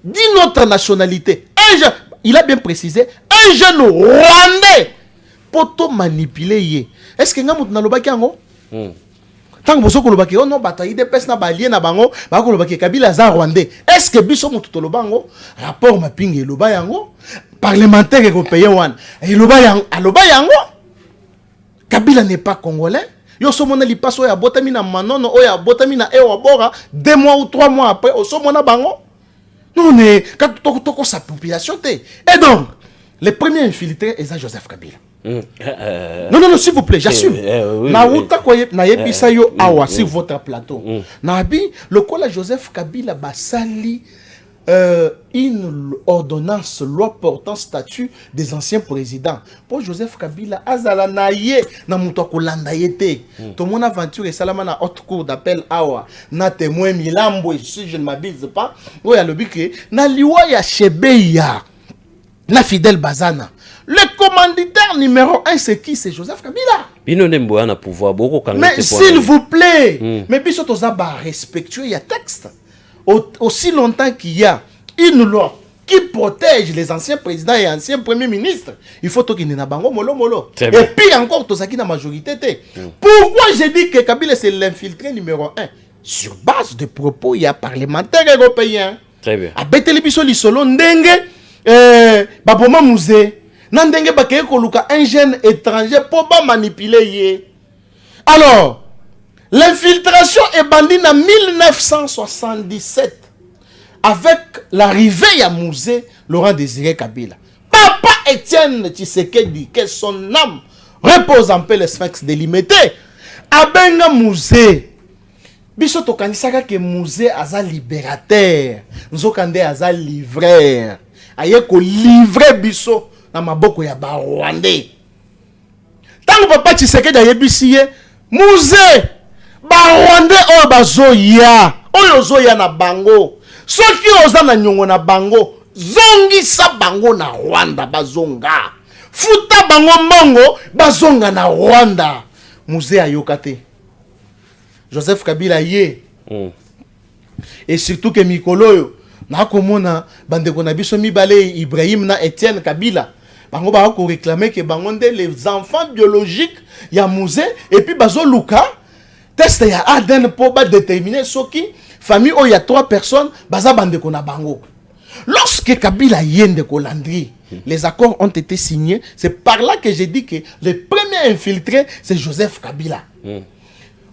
d'une autre nationalité. Un jeune, il a bien précisé, un jeune rwandais. Pour te manipuler. Est-ce que nous avons dit que tant que vous avez dit que bataille de pes na balien na bango ba ko lobaki Kabila za rwandais. Est-ce que biso mutu to lobango rapport mapingi loba yango parlementaire européen wan et loba yango Kabila n'est pas congolais. Yo somona li paso ya botami na manono o ya botami na ewa bora 2 mois ou 3 mois après o somona bango. Non mais quand toko sa population té. Et donc les premiers infiltrés est Joseph Kabila. Non, s'il vous plaît, j'assume. Naouta koye na yebisa yo awa sur votre plateau. Nabi le kola Joseph Kabila basali une ordonnance loi portant statut des anciens présidents. Pour Joseph Kabila azala naye na muto kolanda yete. To mon aventure et salama na haute cour d'appel awa na témoin Milambo si je ne m'abuse pas. Oya lobike na liwa ya Chebeya na Fidel Bazana. Le commanditaire numéro 1, c'est qui? C'est Joseph Kabila. Mais s'il vous plaît, mais puis surtout ça va respectueux, il y a texte. Aussi longtemps qu'il y a une loi qui protège les anciens présidents et anciens premiers ministres, il faut qu'il y ait un bango molo. Et puis encore, tout ça qui est la majorité. Pourquoi j'ai dit que Kabila c'est l'infiltré numéro 1? Sur base de propos, il y a parlementaires européens. Très bien. A Betelibiso Lisolo, Ndenge, Baboma Mouzé. Nandenge bakeye koluka un jeune étranger pour pas manipuler. Alors, l'infiltration est bandie en 1977 avec l'arrivée à Mouzé Laurent Désiré Kabila. Papa Étienne Tshisekedi, que son âme repose en paix, le sphinx délimité. Abenga Mouzé. Biso to kanisaka que Mouzé aza libérateur. Nzokande aza livreur. Aye ko livrer biso. Maboko ya ba Rwandais. Tant papa Tshisekedi ayebisi ye Mouzé ba Rwandais oyo bazoya oyo zoya na bango soki oza na nyongo na bango zongisa bango na Rwanda bazonga futa bango mbongo bazonga na Rwanda. Mouzé ayokate Joseph Kabila ye et surtout que mikolo na komona bandeko na biso mibale Ibrahim na Etienne Kabila bango ba ko réclamer que bango les enfants biologiques ya Mouzé et puis bazo luka test ya ADN pour ba déterminer soki famille où il y a 3 personnes baza bandeko na bango. Lorsque Kabila yende ko Landry, les accords ont été signés, c'est par là que j'ai dit que le premier infiltré c'est Joseph Kabila.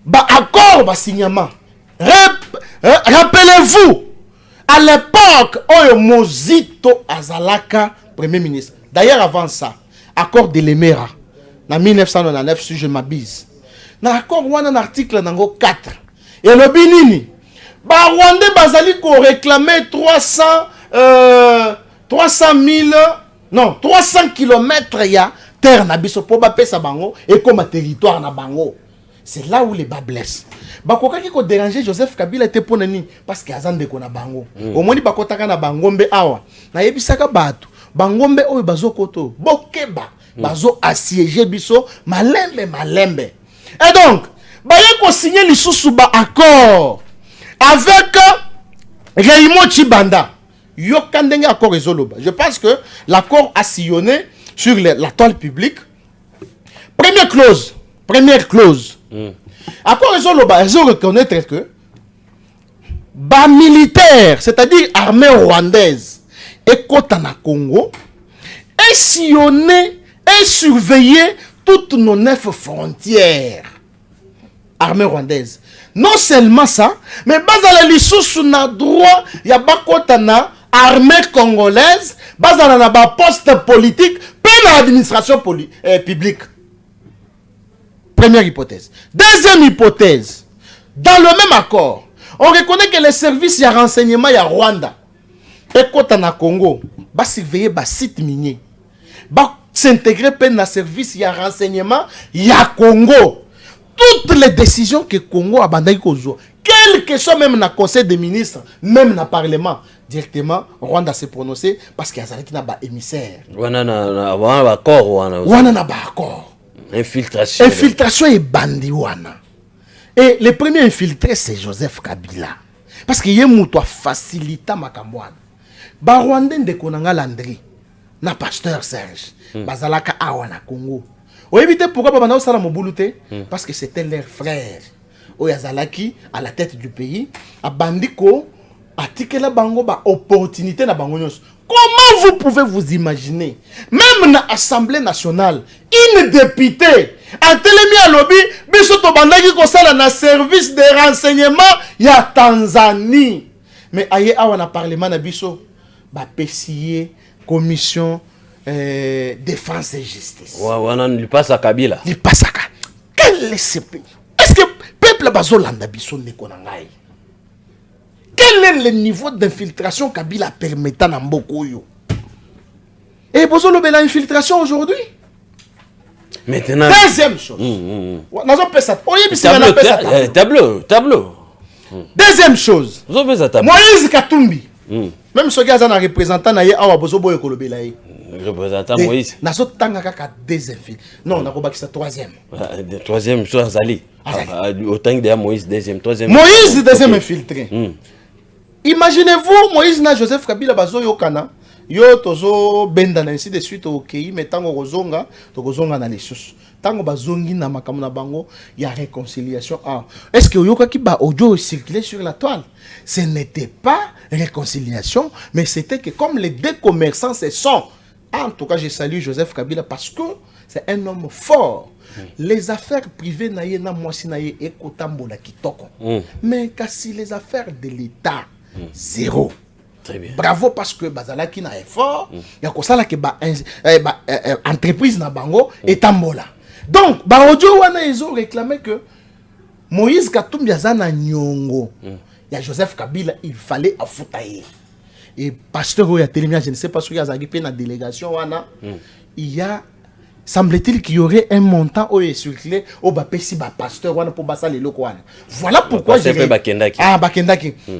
Ba accord ba signement. Rappelez-vous à l'époque où Mozito Azalaka premier ministre. D'ailleurs avant ça, accord de l'Emera en 1999 si je m'abuse. Dans l'accord on a un article nango 4. Et le Binini ba Rwandais bazali ko réclamer 300 km ya terre na biso po ba pesa bango et comme territoire na bango. C'est là où les bas blessent. Bakoka qui ko déranger Joseph Kabila était pour nani parce que azande ko na bango. Au moins bakotaka na bangombe awa. Na yebisaka bato. Bangombe oyo bazokoto bokeba bazo assiéger biso malembe. Et donc baye ko signer lisusu ba accord avec Raymond Chibanda. Yokandenge accord ezoloba. Je pense que l'accord a sillonné sur la toile publique. Première clause. Accord ezoloba, ils reconnaître que bas militaire, c'est-à-dire armée rwandaise, et kota na Congo, et sillonner et surveiller toutes nos 9 frontières. Armée rwandaise. Non seulement ça, mais bazala lisusu na droit ya bakota na armée congolaise, bazala na ba poste politique, pe na administration publique. Première hypothèse. Deuxième hypothèse. Dans le même accord, on reconnaît que les services de renseignement ya Rwanda et kota na Congo va surveiller ba site minier. Va s'intégrer dans le service de renseignement ya Congo. Toutes les décisions que Congo a bandai kozo, quel que soit même dans le conseil des ministres, même dans le parlement, directement Rwanda s'est prononcé parce qu'il y a qui n'a pas émissaire. Wana na accord Wana na ba accord. Infiltration. Infiltration et bandi wana. Et le premier infiltré c'est Joseph Kabila. Parce que yé mouto facilita makambwana. Ba Rwanda ndekonanga Landry na pasteur Serge. Bazalaka awa na Congo. Vous évitez pourquoi Babana Osala Mobulute? Parce que c'était leur frère. Oyazalaki à la tête du pays. A Bandiko, a Tikela Bango, ba opportunité na Bangonyos. Comment vous pouvez vous imaginer, même dans l'Assemblée nationale, une députée, a télémi à lobby, bisoto bandaki kosala na service de renseignement ya Tanzanie. Mais aye awa na parlement na biso, ba PCA, commission défense et justice. Wana lui passe à Kabila. Lui passe à Kabila. Quel est ce pays? Est-ce que le peuple bazolanda biso neko na ngai? Quel est le niveau d'infiltration Kabila permettant à Mbokoyo? Et vous avez l'infiltration aujourd'hui? Maintenant. Deuxième chose. Tableau. Deuxième chose. Moïse Katumbi. Même ce gars a un représentant naïe awa bozo boye kolobelaye. Représentant Moïse. Nazo tanga kaka deuxième fil. Non, na kobaki sa troisième. Troisième chose Azali. Autant que Moïse deuxième, troisième. Moïse deuxième infiltré. Imaginez-vous Moïse na Joseph Kabila bazo yokana. Yo tozo benda na ainsi de suite OK, mais tango kozonga, to kozonga na lesusu. Tango bazongi na makambo na bango, il y a réconciliation. Ah, est-ce que yoka ki ba audio circulait sur la toile? Ce n'était pas réconciliation, mais c'était que comme les deux commerçants se sont. En tout cas, je salue Joseph Kabila parce que c'est un homme fort. Les affaires privées naye na mwasi naye ekotambola kitoko. Mais kasi les affaires de l'État, zéro. Très bien. Bravo parce que bazalaki na effort, ya kosala ke ba entreprise na bango etambola. Donc ba audio wana ils ont réclamé que Moïse Katumbi azana nyongo. Ya Joseph Kabila, il fallait afutaye. Et pasteur Oya Télémia, je ne sais pas si il y a une délégation wana, il y a semble-t-il qu'il y aurait un montant au circulé au bapesi ba pasteur wana pour basa les locaux. Voilà pourquoi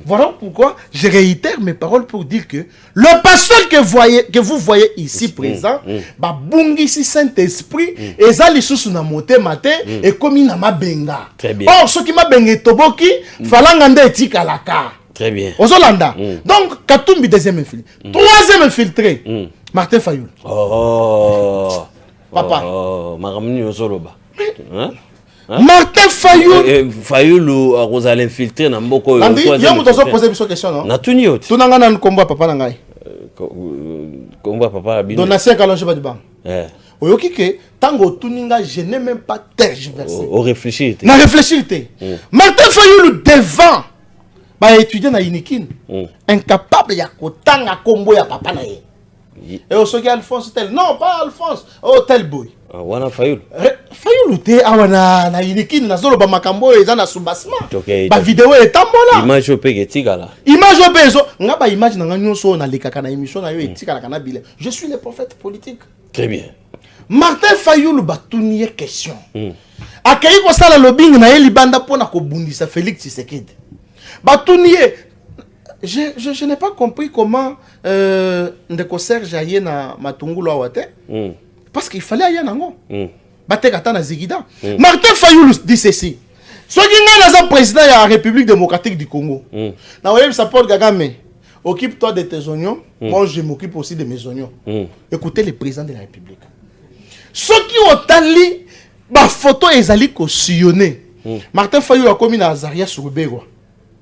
voilà pourquoi je réitère mes paroles pour dire que le pasteur que vous voyez ici présent ba bungi si Saint-Esprit et za lisusu na moté maté et comme na mabenga. Or ce qui m'a benga toboki falanga nde etika la ka. Très bien. Ozolanda. Donc Katumbi deuxième infiltré. Troisième infiltré. Martin Fayoul. Oh. Papa. Oh, Maramni Ozoloba. Martin Fayoul. Fayoul ou Rosal infiltré na mboko. Landry, il y a une question non? Na tunio. Tu n'as pas combat papa nangai. Combat papa bino. Donatien Kalonje Badibang. Oyoki que tango tuninga je n'ai même pas tergiversé. O réfléchir. Na réfléchir. Martin Fayoul devant ba étudiant na Inikin. Incapable ya kotanga kombo ya papa na ye. Et au second Alphonse tel. Non, pas Alphonse. Oh, tel boy. Wana Fayoul. Fayoul te awana na Inikin na zolo ba makambo eza na soubassement. Ba vidéo etambola. Image ope ketika la. Image ope zo. Nga ba image na nyonso na lekaka na émission na yo etika la kana bile. Je suis le prophète politique. Très bien. Martin Fayoul batuniye question. Akayi ko sala lobbying na ye libanda pona ko bundisa Félix Tshisekedi. Batuniye je n'ai pas compris comment Ndeko Serge aye na Matungulu awate. Parce qu'il fallait aye nango. Batekata na Zigida. Martin Fayoul dit ceci. Soit qui est président de la République démocratique du Congo. Na oye sa Paul Kagame. Occupe-toi de tes oignons. Moi je m'occupe aussi de mes oignons. Écoutez le président de la République. Ceux qui ont tali ba photo ezali ko sillonner. Martin Fayoul a commis na Azaria sur Rubero.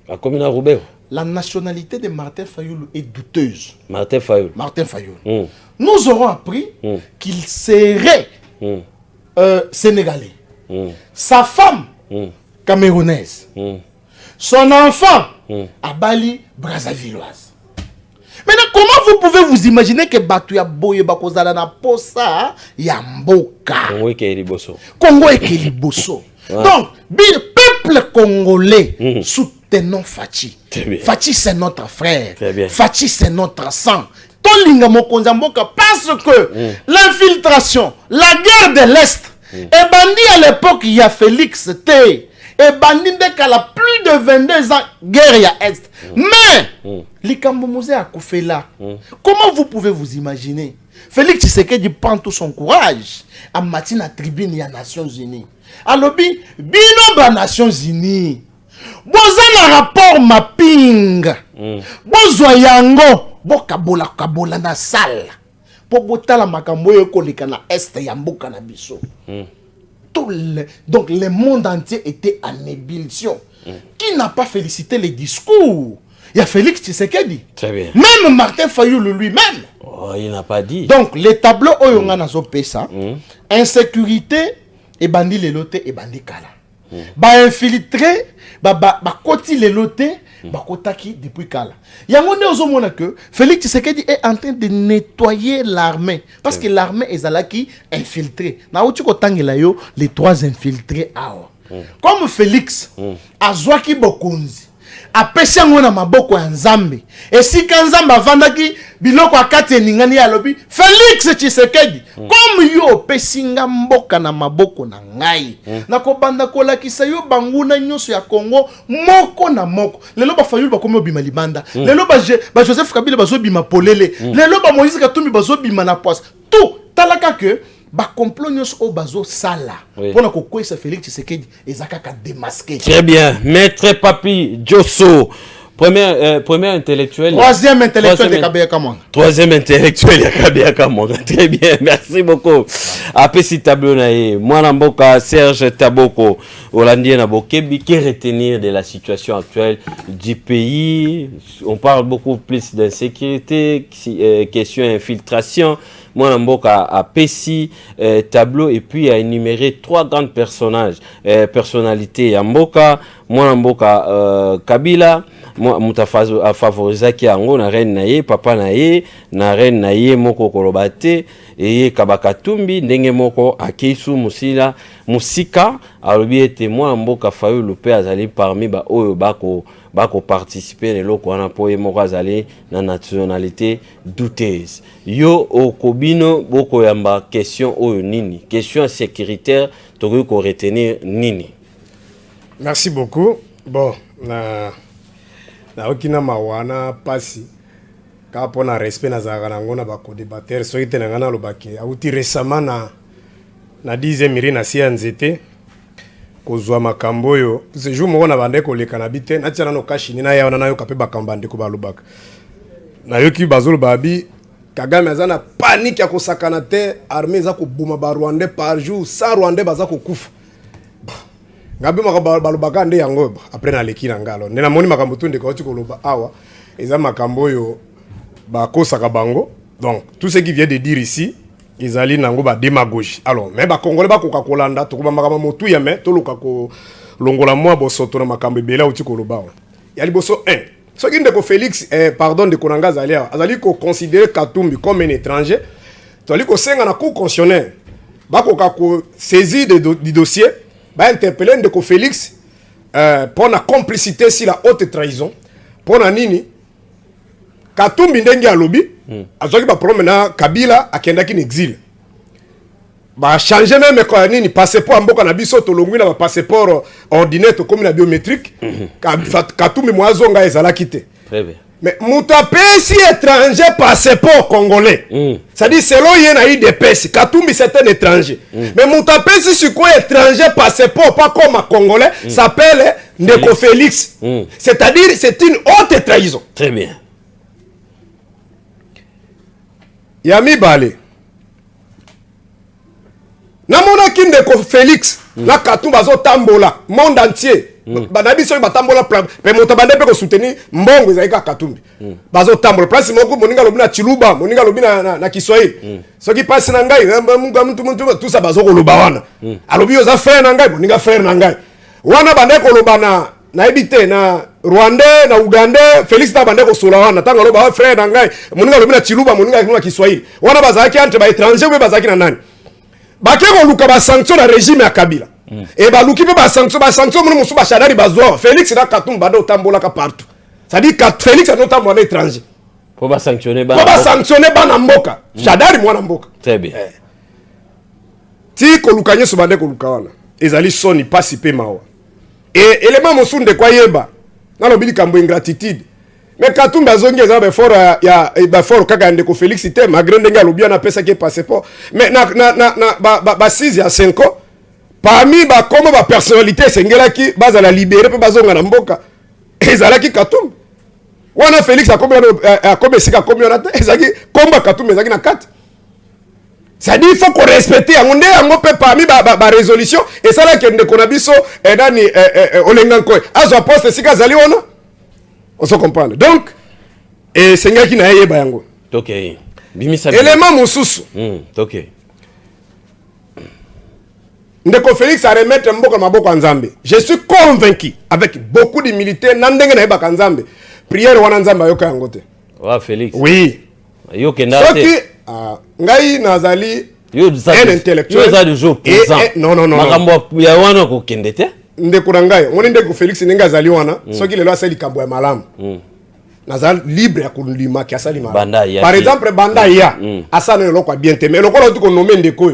A commis na Rubero. la nationalité de Martin Fayoulou est douteuse. Martin Fayoulou. Martin Fayoulou. Nous aurons appris qu'il serait sénégalais. Sa femme, camerounaise. Son enfant, à Bali, Brazzavilloise. Maintenant, comment vous pouvez vous imaginer que Batouya Boye Bakozala na posa Yamboka Congo et Keliboso. Donc, le peuple congolais, soutenons Fachi. Fachi, c'est notre frère. Fachi, c'est notre sang. Tolinga Mokonza Mboka, parce que l'infiltration, la guerre de l'Est, et bandit à l'époque, il y a Félix T. Et bandit dès qu'elle a plus de 22 ans, guerre il y a Est. Mais, Likambo Mose a koufé là. Comment vous pouvez vous imaginer? Félix Tshisekedi prend tout son courage à matin la tribune des Nations Unies. Alors, bino ba Nations Unies. Bozana rapport mapping. Bozwa yango. Kabola na salle. Pour botala makambo yokolika na Est ya mboka na biso. Donc le monde entier était en ébullition. Qui n'a pas félicité les discours? Il y a Félix Tshisekedi. Très bien. Même Martin Fayoulou lui-même. Oh, il n'a pas dit. Donc les tableaux oyonga na zo pesa, insécurité et bandit les lotés et bandit kala. Ba infiltré, ba koti les lotés, ba kotaki depuis kala. Yangonde ozomona que Félix Tshisekedi est en train de nettoyer l'armée parce que l'armée est là qui infiltré. Na uti ko tangela yo les 3 infiltrés awa. Comme Félix azwaki bokonzi apesi yango na maboko ya Nzambe esika Nzambe avandaki biloko akati eningani ya lobi Félix Tshisekedi comme yo pesinga mboka na maboko na ngai na kobanda kolakisa yo banguna nyonso ya Congo moko na moko lelo ba Fayulu bakomi obima libanda lelo ba Joseph Kabila bazobima polele lelo ba Moïse Katumbi bazobima na poisse tout talaka que ba complot nyonso o bazo sala pona ko kwesa Félix Tshisekedi ezakaka démasqué. Très bien, maître Papi Diosso, premier intellectuel. Troisième intellectuel de Kabea Kamon. Troisième intellectuel de Kabea Kamon. Très bien, merci beaucoup. Après si tableau nae, moi Namboka Serge Taboko, Hollandien Nabokebi, qui retenir de la situation actuelle du pays? On parle beaucoup plus d'insécurité, question infiltration. Moi Namboka a Pessi tableau et puis a énuméré 3 grands personnages, personnalités Yamboka, moi Namboka Kabila. Moi mutafazo a favorisé qui ango na reine naye papa naye na reine naye moko kolobate et kabakatumbi ndenge moko akeisu musila musika alobi ete moi mboka Fayoulou pe azali parmi ba oyo bako participer le loko wana po moko azali na nationalité douteuse yo okobino boko yamba question oyo nini question sécuritaire tokoki ko retenir nini. Merci beaucoup. Bon na okina mawana pasi ka pona respect na zaka nango na bako débatteur so ite ngana lobaki auti récemment na 10e miri na sia nzete kozwa makambo yo ce jour mo na bande ko leka na bite na tiana no kashini na yaona na yo kapé bakamba ndeko balobaka na yoki bazolo babi Kagame azana panique ya kosakana te armée za ko buma ba Rwandais par jour sa Rwandais baza ko kufa ngabe makambo nde yango après na leki na ngalo ndena moni makambo tunde ko ti koloba awa eza makambo yo ba kosaka bango. Donc tout ce qui vient de dire ici ezali nango ba démagogie. Alors mais ba congolais ba koka kolanda to ko makambo motu ya mais to luka ko longola mwa bosoto na makambo bela uti koloba ya liboso 1 ce qui ndeko Félix pardon de konanga azali ko considérer Katumbi comme un étranger to ali ko senga na cour constitutionnelle ba koka ko saisir du dossier ba interpeller ndeko Félix pour la complicité si la haute trahison pour na nini Katumbi ndenge alobi azoki ba promena Kabila akendaki en exil ba changer même ko nini passeport mboka na biso to longwi na ba passeport ordinaire to comme la biométrique Katumbi mwazonga ezala kité. Très bien. Mais Moutapesi étranger passeport congolais. C'est-à-dire selon yena IDPS, Katumbi c'est un étranger. Mais Moutapesi c'est quoi étranger passeport pas comme un congolais s'appelle Ndeko Félix. C'est-à-dire c'est une haute trahison. Très bien. Yami Balé. Namona ki Ndeko Félix na Katumbi bazo tambola monde entier. banabi soki batambola pe moto bande pe ko soutenir mbongo ezalika Katumbi bazo tambola place moko moninga lobi na Chiluba moninga lobi na Kiswahili soki passe na ngai muntu tout ça bazo ko loba wana alobi oza frère na ngai moninga frère na ngai wana bande ko loba na ebite na Rwanda na Uganda Felix ta bande ko sola wana tanga loba frère na ngai moninga lobi na Chiluba moninga na Kiswahili wana bazaki entre ba étranger ou bazaki na nani bakeko luka ba sanction na régime ya Kabila et baluki pe ba sanction mon musu ba shadari bazwa Félix na Katumbi bado tambola ka partout ça dit que Félix a notamment à l'étranger pour ba sanctionner bana mboka shadari mwana mboka très bien ti ko lukanye so bande ko lukawana ezali soni pasi pe mawa et élément mosunde kwa yeba na lobili kambo ingratitude mais Katumbi azongi za be fort ya ba fort kaka ndeko Félix te malgré ndenge alobia na pesa ke passeport mais na ba 6 ya 5 ans parmi ba comme ba personnalité sengelaki bazala libérer pe bazonga na mboka ezalaki Katumbi wana Félix akobe sika combien na ezaki komba Katumbi ezaki na 4 ça dit il faut qu'on respecte yango pe parmi ba résolution et ça là que ndeko na biso edani olenganko azo poste sika zali wana on se comprend donc et sengaki na yeba yango OK bimisa élément mosusu OK ndeko Félix a remettre mboka maboko nzambe je suis convaincu avec beaucoup d'humilité na ndenge na yeba nzambe prière wana nzambe ayoka yango te wa Félix oui yoke ndate soki ngai nazali un intellectuel yo za du jour présent non makambo ya wana ko kendete ndeko na ngai ngoni ndeko Félix ndenge azali wana soki lelo asali kambo ya malamu nazali libre ya kulima ki asali malamu par exemple banda ya asana lelo kwa bien te mais loko la tu ko nommer ndeko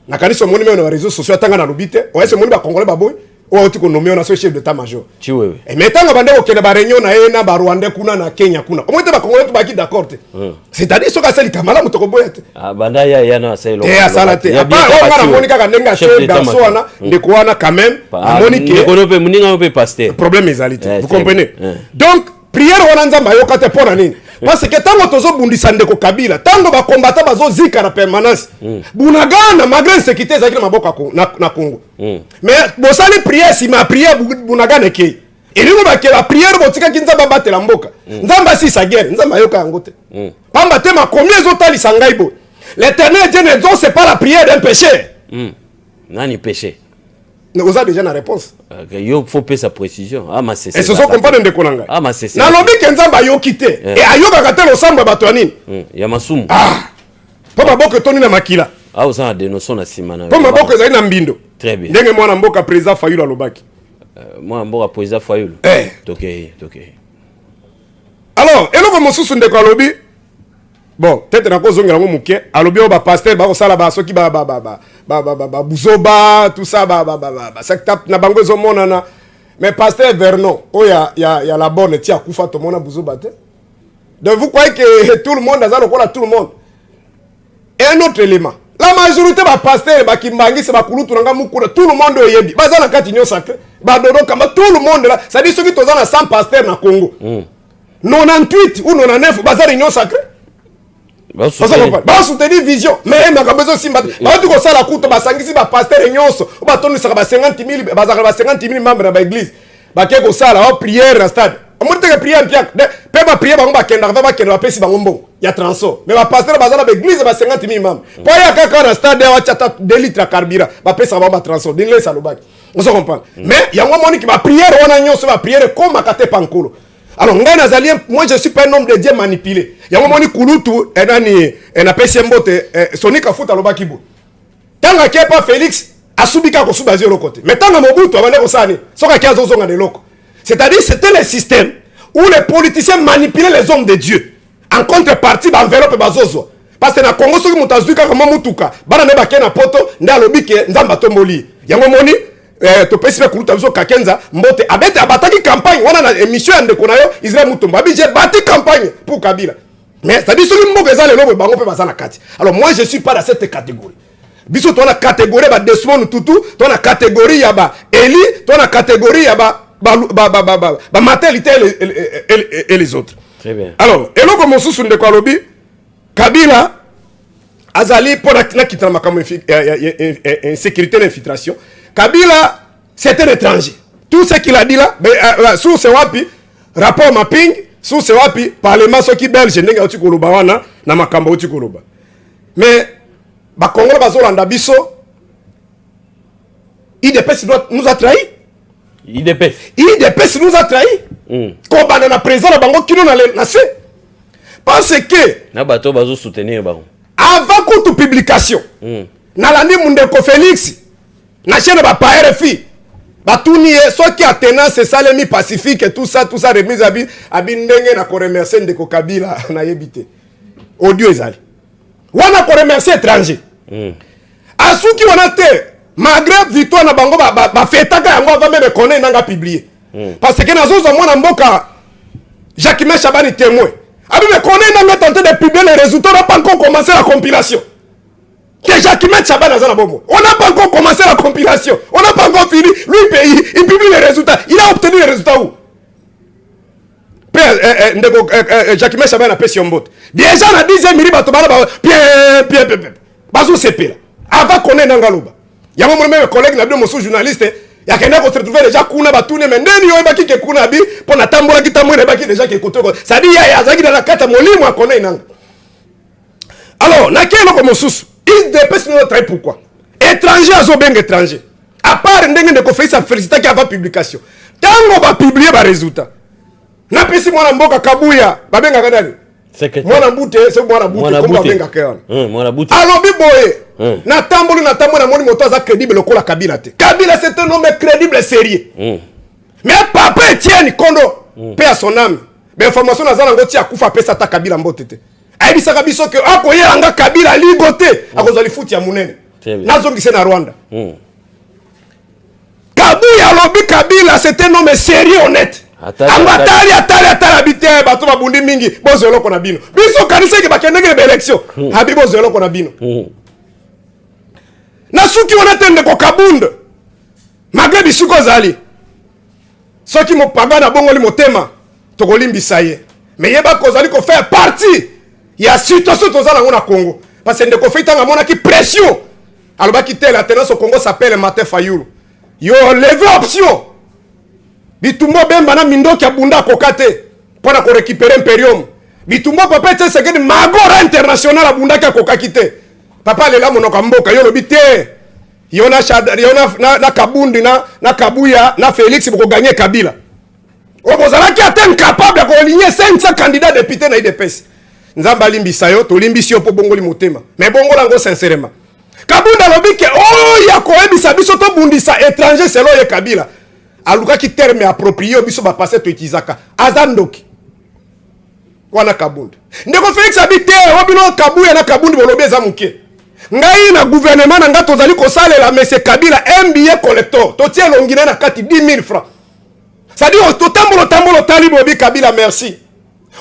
na kanisa moni mena na réseaux sociaux tanga na lobite o ese moni ba congolais baboy o tu ko nommer na so chef d'état major ci wewe et metanga bande ko kende ba réunion na na ba Rwanda kuna na Kenya kuna o moite ba congolais tu ba ki d'accord te c'est-à-dire so ka sali kamala mutoko boyete banda ya na selo asala te ba o ngana moni kaka ndenga chef d'assaut wana ndeko wana quand même moni ke ndeko no pe muninga pe pasteur problème ezalité vous comprenez donc prière wana nzamba yoka te pona nini parce que tango tozo bundisa ndeko Kabila tango ba combattant bazo zika na permanence bunagana malgré insécurité ezaki na maboka na Congo mais bosali prière si ma prière bunagana ke elingo ba ke la prière botika kinzamba batela mboka nzamba si sa guerre nzamba yoka yango te pamba te ma combien ezotali sangai bo l'éternel Dieu ne c'est pas la prière d'un péché nani péché vous avez déjà la réponse. Il faut payer sa précision. Ah, ma c'est. Et ce sont comprendre de Konanga. Ah, ma c'est. Na lobi kenzamba yo quitté. Et ayoka katelo samba batwani. Ya masumu. Ah. Papa boko toni na makila. Ah, vous avez des notions na simana. Papa boko ezali na mbindo. Très bien. Ndenge mwana mboka président Fayulu alobaki. Moi mboka président Fayulu. OK. Alors, eloko mosusu ndeko alobi. Bon, peut-être na kozongela ngo muke, alobi o ba pasteur ba kosala ba soki ba buzoba tout ça ba secteur na bango zo monana. Mais pasteur Vernon, oh ya la bonne ti akufa to mona buzoba te. Donc vous croyez que tout le monde azalo kola tout le monde. Et un autre élément, la majorité ba pasteur ba kimbangi se ba kulutu nga mukura tout le monde oyebi. Ba za na kati nyo sacré. Ba dodo kama tout le monde là, ça dit ceux qui tozana 100 pasteurs na Congo. 98 ou 99 ba za réunion sacrée. Ba soutenir vision mais makabezo simba ba tu ko sala kuto ba sangisi ba pasteur nyonso ba tonu saka ba 50,000 ba zaka ba 50,000 membres na ba église ba ke ko sala o prière na stade amonte que prière piak pe ba prière ba kenda ba kenda ba pesi ba ngombo ya transo mais ba pasteur ba zala ba église ba 50,000 membres po ya kaka na stade wa chata 2 litres carburant ba pesa ba transo dingle salobaki on se comprend mais yango moni ki ba prière wana nyonso ba prière comme akate pankolo. Alors, moi je suis pas un homme de Dieu manipulé. Il y a un moment où Kulutu, et na pesi mbote, Sonic a foutu à l'obakibo. Tant que pas Félix, a subi qu'à kosu basé au côté. Mais tant que Mobutu a venu au sani, soka kia zozonga de loko. C'est-à-dire, c'était le système où les politiciens manipulaient les hommes de Dieu. En contrepartie, ba enveloppe bazozo. Parce que na Congo, ceux qui m'ont azuka comme Momutuka, bana ne baké na poto, nda lobike, nzamba tomoli. Il y a un moment to pesi pe kuluta biso kakenza mbote abete abataki campagne wana na émission ya ndeko na yo Israël Mutomba bi j'ai bâti campagne pour Kabila mais ça dit sur une mboka ezale lobo bango pe bazana kati. Alors moi je suis pas dans cette catégorie biso to na catégorie ba Desmond Tutu to na catégorie ya ba Eli to na catégorie ya ba maternité et les autres. Très bien. Alors eloko mosusu ndeko alobi Kabila azali pour la kitana makambo insécurité d'infiltration. Kabila, c'est un étranger. tout ce qu'il a dit là, source wapi, rapport mapping, source wapi, parlement ceux qui belge, n'enga uti koloba wana, na makamba uti koloba. Mais, ba Congo bazolanda biso, IDPS nous a trahi. IDPS nous a trahi. Comme na président na bango kino na se. Parce que na bato bazo soutenir bango. Avant toute publication, na landi Mundeko Félix, na chaîne ba RFI, ba tuni ceux qui attenant c'est ça les pacifique et tout ça remise abi ndenge na ko remercier Ndeko Kabila na yebité. Audio ezali. Wana ko remercier étranger. Asuki wana te malgré victoire na bango ba fetaka yango avant même connaître nanga publier. Parce que nazo zo mwana mboka Jacques Chabani témoin. Abi me connaît nanga tenté de publier les résultats, on n'a pas encore commencé la compilation. Que Jacques Chabani a bomo. On n'a pas encore commencé la compilation. On n'a pas encore fini. Lui il publie les résultats. Il a obtenu les résultats où? Jacques Chabani a payé son bot. Déjà na 10e minute bato bala bien bazo sepela. Avant connaît nanga loba. Il y a même collègue na bien mon journaliste. Il y a quelqu'un qui se retrouve déjà kuna batune mais ndeni yo baki ke kuna bi pour na tambola kitamwe baki déjà ke koto. Ça dit ya zaki dans la carte molimo a connaît nanga. Alors, na kelo ko mosusu. Il dépêche nous très pourquoi? Étranger azo beng étranger. À part ndenge de ko faire sa féliciter qui avant publication. Tango ba publier ba résultat. Na pesi mwana mboka Kabuya ba benga kadani. Mwana mbute c'est mwana mbute comme ba benga kwana. Mwana mbute. Alors biboye. Na tamboli na moni moto aza crédible lokola Kabila te. Kabila c'est un homme crédible et sérieux. Mais papa Etienne Kondo, paix à son âme. Mais information nazala ngoti akufa pesa ta Kabila mbote te. Aibisaka biso ke akoye anga Kabila ligote akozali futi ya munene. Nazo ngise na Rwanda. Kabuya lobi Kabila c'est un homme sérieux honnête. Atali habité bato babundi mingi bozo loko na bino. Biso kanisa ke bakendenge be election. Habi bozo loko na bino. Na suki wana tende ko kabunda. Magre bisuko zali. Soki mo pagana bongoli motema tokolimbisa ye. Mais yeba kozali ko faire partie ya situation tozala ngona Congo parce que ndeko feitanga mona ki pression. Alors ki telle la tendance au Congo s'appelle Martin Fayulu. Yo levé option. Bitumbo bemba na mindoki abunda kokate pour ko récupérer imperium. Bitumbo papa tse c'est que magora international abunda ka kokakite. Papa lela monoko mboka yo lobi te. Yo na Kabundi na Kabuya na Félix boko gagner Kabila. Obozala ki atteindre capable de aligner 500 candidats députés na IDPS. Nzamba limbisa yo to limbisi yo po bongoli motema. Mais bongola ngo sincèrement. Kabunda lobi ke ya ko ebisa biso to bundisa étranger selon ye Kabila. Aluka ki terme approprié biso ba passer to itizaka. Azandoki. Wana Kabunda. Ndeko Félix habite obino Kabuya na Kabundi bolobi eza muke. Ngai na gouvernement na nga tozali ko salela monsieur Kabila MBA collector. To tie longina na kati 10 000 francs. Ça dit au tambolo tali bobi Kabila merci.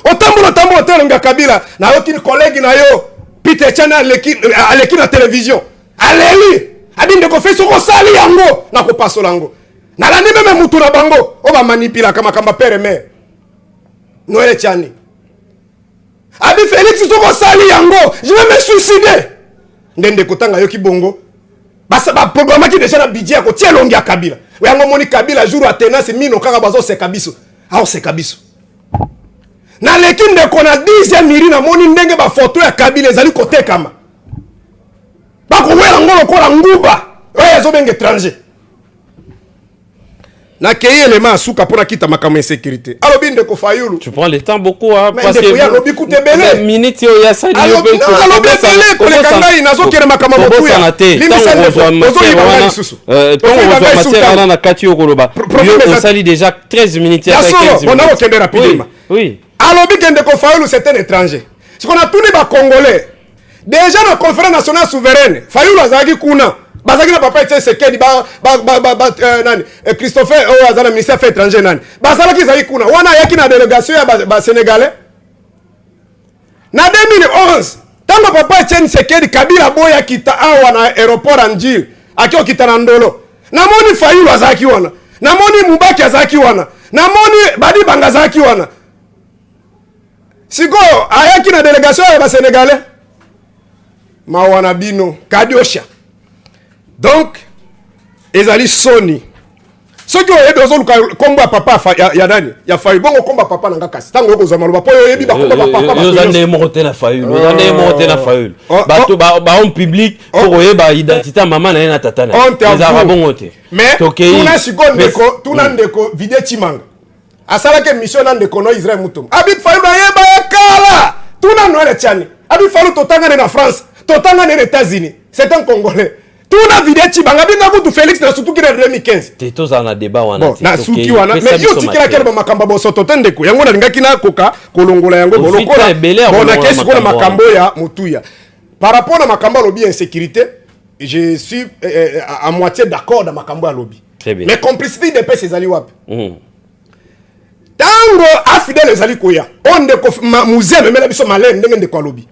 Au tambolo tali Kabila na yo kin collègue na yo Peter Chana aleki na télévision. Aleli. Adi ndeko feso ko sali yango na ko pasolango. Na landi meme mutu na bango o ba manipula kama père mère. Noël Chani. Adi Félix so ko sali yango, je vais me suicider. Ndende kotanga yo ki bongo. Basa ba programme ki déjà na budget ko tie longi ya Kabila. Yango moni Kabila jour atena c'est mino kaka bazo se kabiso. Ah se kabiso. Na leki ndeko na 10e miri na moni ndenge ba photo ya Kabila ezali kote kama. Ba ko wela ngolo ko la nguba. Oya zo benge étranger. Na keye élément asuka pour kita makama insécurité. Alors binde ko Fayulu. Tu prends le temps beaucoup hein parce que ya lobi kutebele. Minute yo ya sali yo be ko. Alors bele ko le kangai nazo kere makama beaucoup ya. Limisa matière na kati yo koloba. On sali déjà 13 minutes ya 15 minutes. On a okende rapidement. Oui. Alors binde ko Fayulu c'est un étranger. Ce qu'on a tous les congolais. Déjà la conférence nationale souveraine, Fayulu azaki kuna. Bazaki na papa ete sekedi nani Christopher azana ministère affaires étrangères nani bazala ki zaki kuna wana yaki na délégation ya ba sénégalais na 2011 tango papa Etienne Sekedi Kabila boya kita awa na aéroport Anjil akio kita na ndolo na moni Fayulu azaki wana na moni Mubaki azaki wana na moni Badi Banga azaki wana siko ayaki na délégation ya ba sénégalais mawana bino kadiosha. Donc, ezali Sony. ceux qui ont besoin de combat papa ya nani ya failli bon combat papa nanga kasi tango ko zama loba po yebi ba combat papa yo zande monter na failli yo zande monter na failli bato ba en public pour yeba identité maman na tata na les arabes ngote mais tuna seconde ko tuna ndeko vidé chimanga asala ke mission na ndeko no Israël mutum abit failli ba yeba kala tuna no le tiani abit failli totanga na France totanga na États-Unis c'est un Congolais. Tout na vidéo Chibanga binga kutu Félix na Sutuki na 2015. Tetos na débat wana. Bon, na Suki wana mais yo tikela kele makamba boso totende ko. Yango na lingaki na koka kolongola yango bolokola. Bon na kesi ko na makambo ya mutuya. Par rapport à makambo lobby insécurité, je suis à moitié d'accord dans makambo ya lobby. Très bien. Mais complicité de pèse ezali wapi? Tango afidèle ezali koya. On de ko musée mais la biso malin ndenge de ko lobby.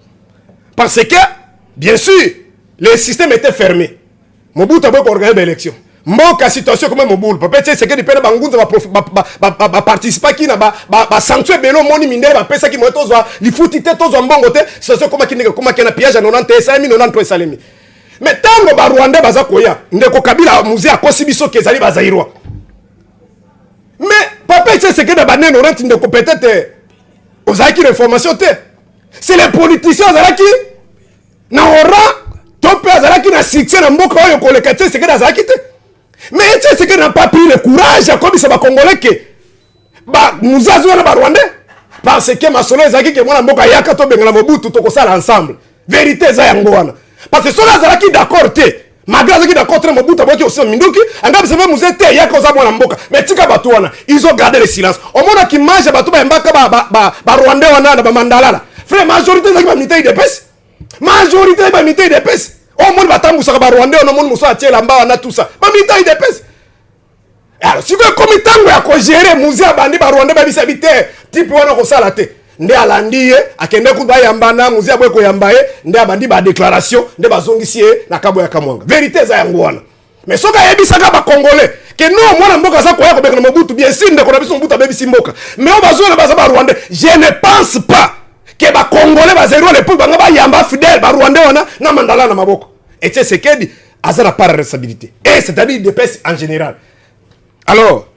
Parce que bien sûr, le système était fermé. Mobutu a organisé l'élection. Mboka situation comme Mobutu. Peut-être c'est que les peines bangunza va participer qui na ba sanctuaire belo moni mindele ba pesa ki moto zo li futite to zo mbongo te situation comme qui na piège 90 5 93 salemi. Mais tango ba Rwanda baza koya ndeko Kabila musée a kosibiso kezali bazairwa. Mais papa c'est que na banene orenti ndeko peut-être ozaki information te. C'est les politiciens ozaki na ora Topé Azalaki n'a succès dans Mboka Oyo Kolekate, c'est que Azalaki te. Mais c'est que n'a pas pris le courage comme ça va Congolais que nous avons na Rwandais parce que ma solo Azalaki que moi Mboka Yaka to bengala Mobutu to ko sala ensemble. Vérité za yango wana. Parce que solo Azalaki d'accord te. Malgré Azalaki d'accord te Mobutu aboki aussi Minduki, anga bisema muze te Yaka za mwana Mboka. Mais tika batu wana, ils ont gardé le silence. Au moment qui mange batu ba mbaka ba Rwandais wana na ba Mandalala. Frère majorité za militaire de pèse. Majorité ba militaire de pèse. Au monde va tambusa ba Rwandais on monde musa tiela mba na tout ça. Ba militaire de pèse. Alors si que comme tango ya ko gérer musée bandi ba Rwandais ba bisabité type wana ko sala te. Nde alandi akende ku ba yamba na musée abwe ko yamba nde abandi ba déclaration nde bazongisi na kabo ya Kamwanga. Vérité za yango wana. Mais soka yebisaka ba Congolais que non mwana mboka za ko ya ko beka na Mobutu bien sûr nde ko na biso Mobutu abebi simboka. Mais on bazona ba Rwandais, je ne pense pas que ba Congolais ba zéro le pour banga ba yamba fidèle ba Rwandais wana na Mandala na maboko. Et c'est ce qu'elle dit, Azara pas de responsabilité. Et c'est-à-dire des pèses en général. Alors,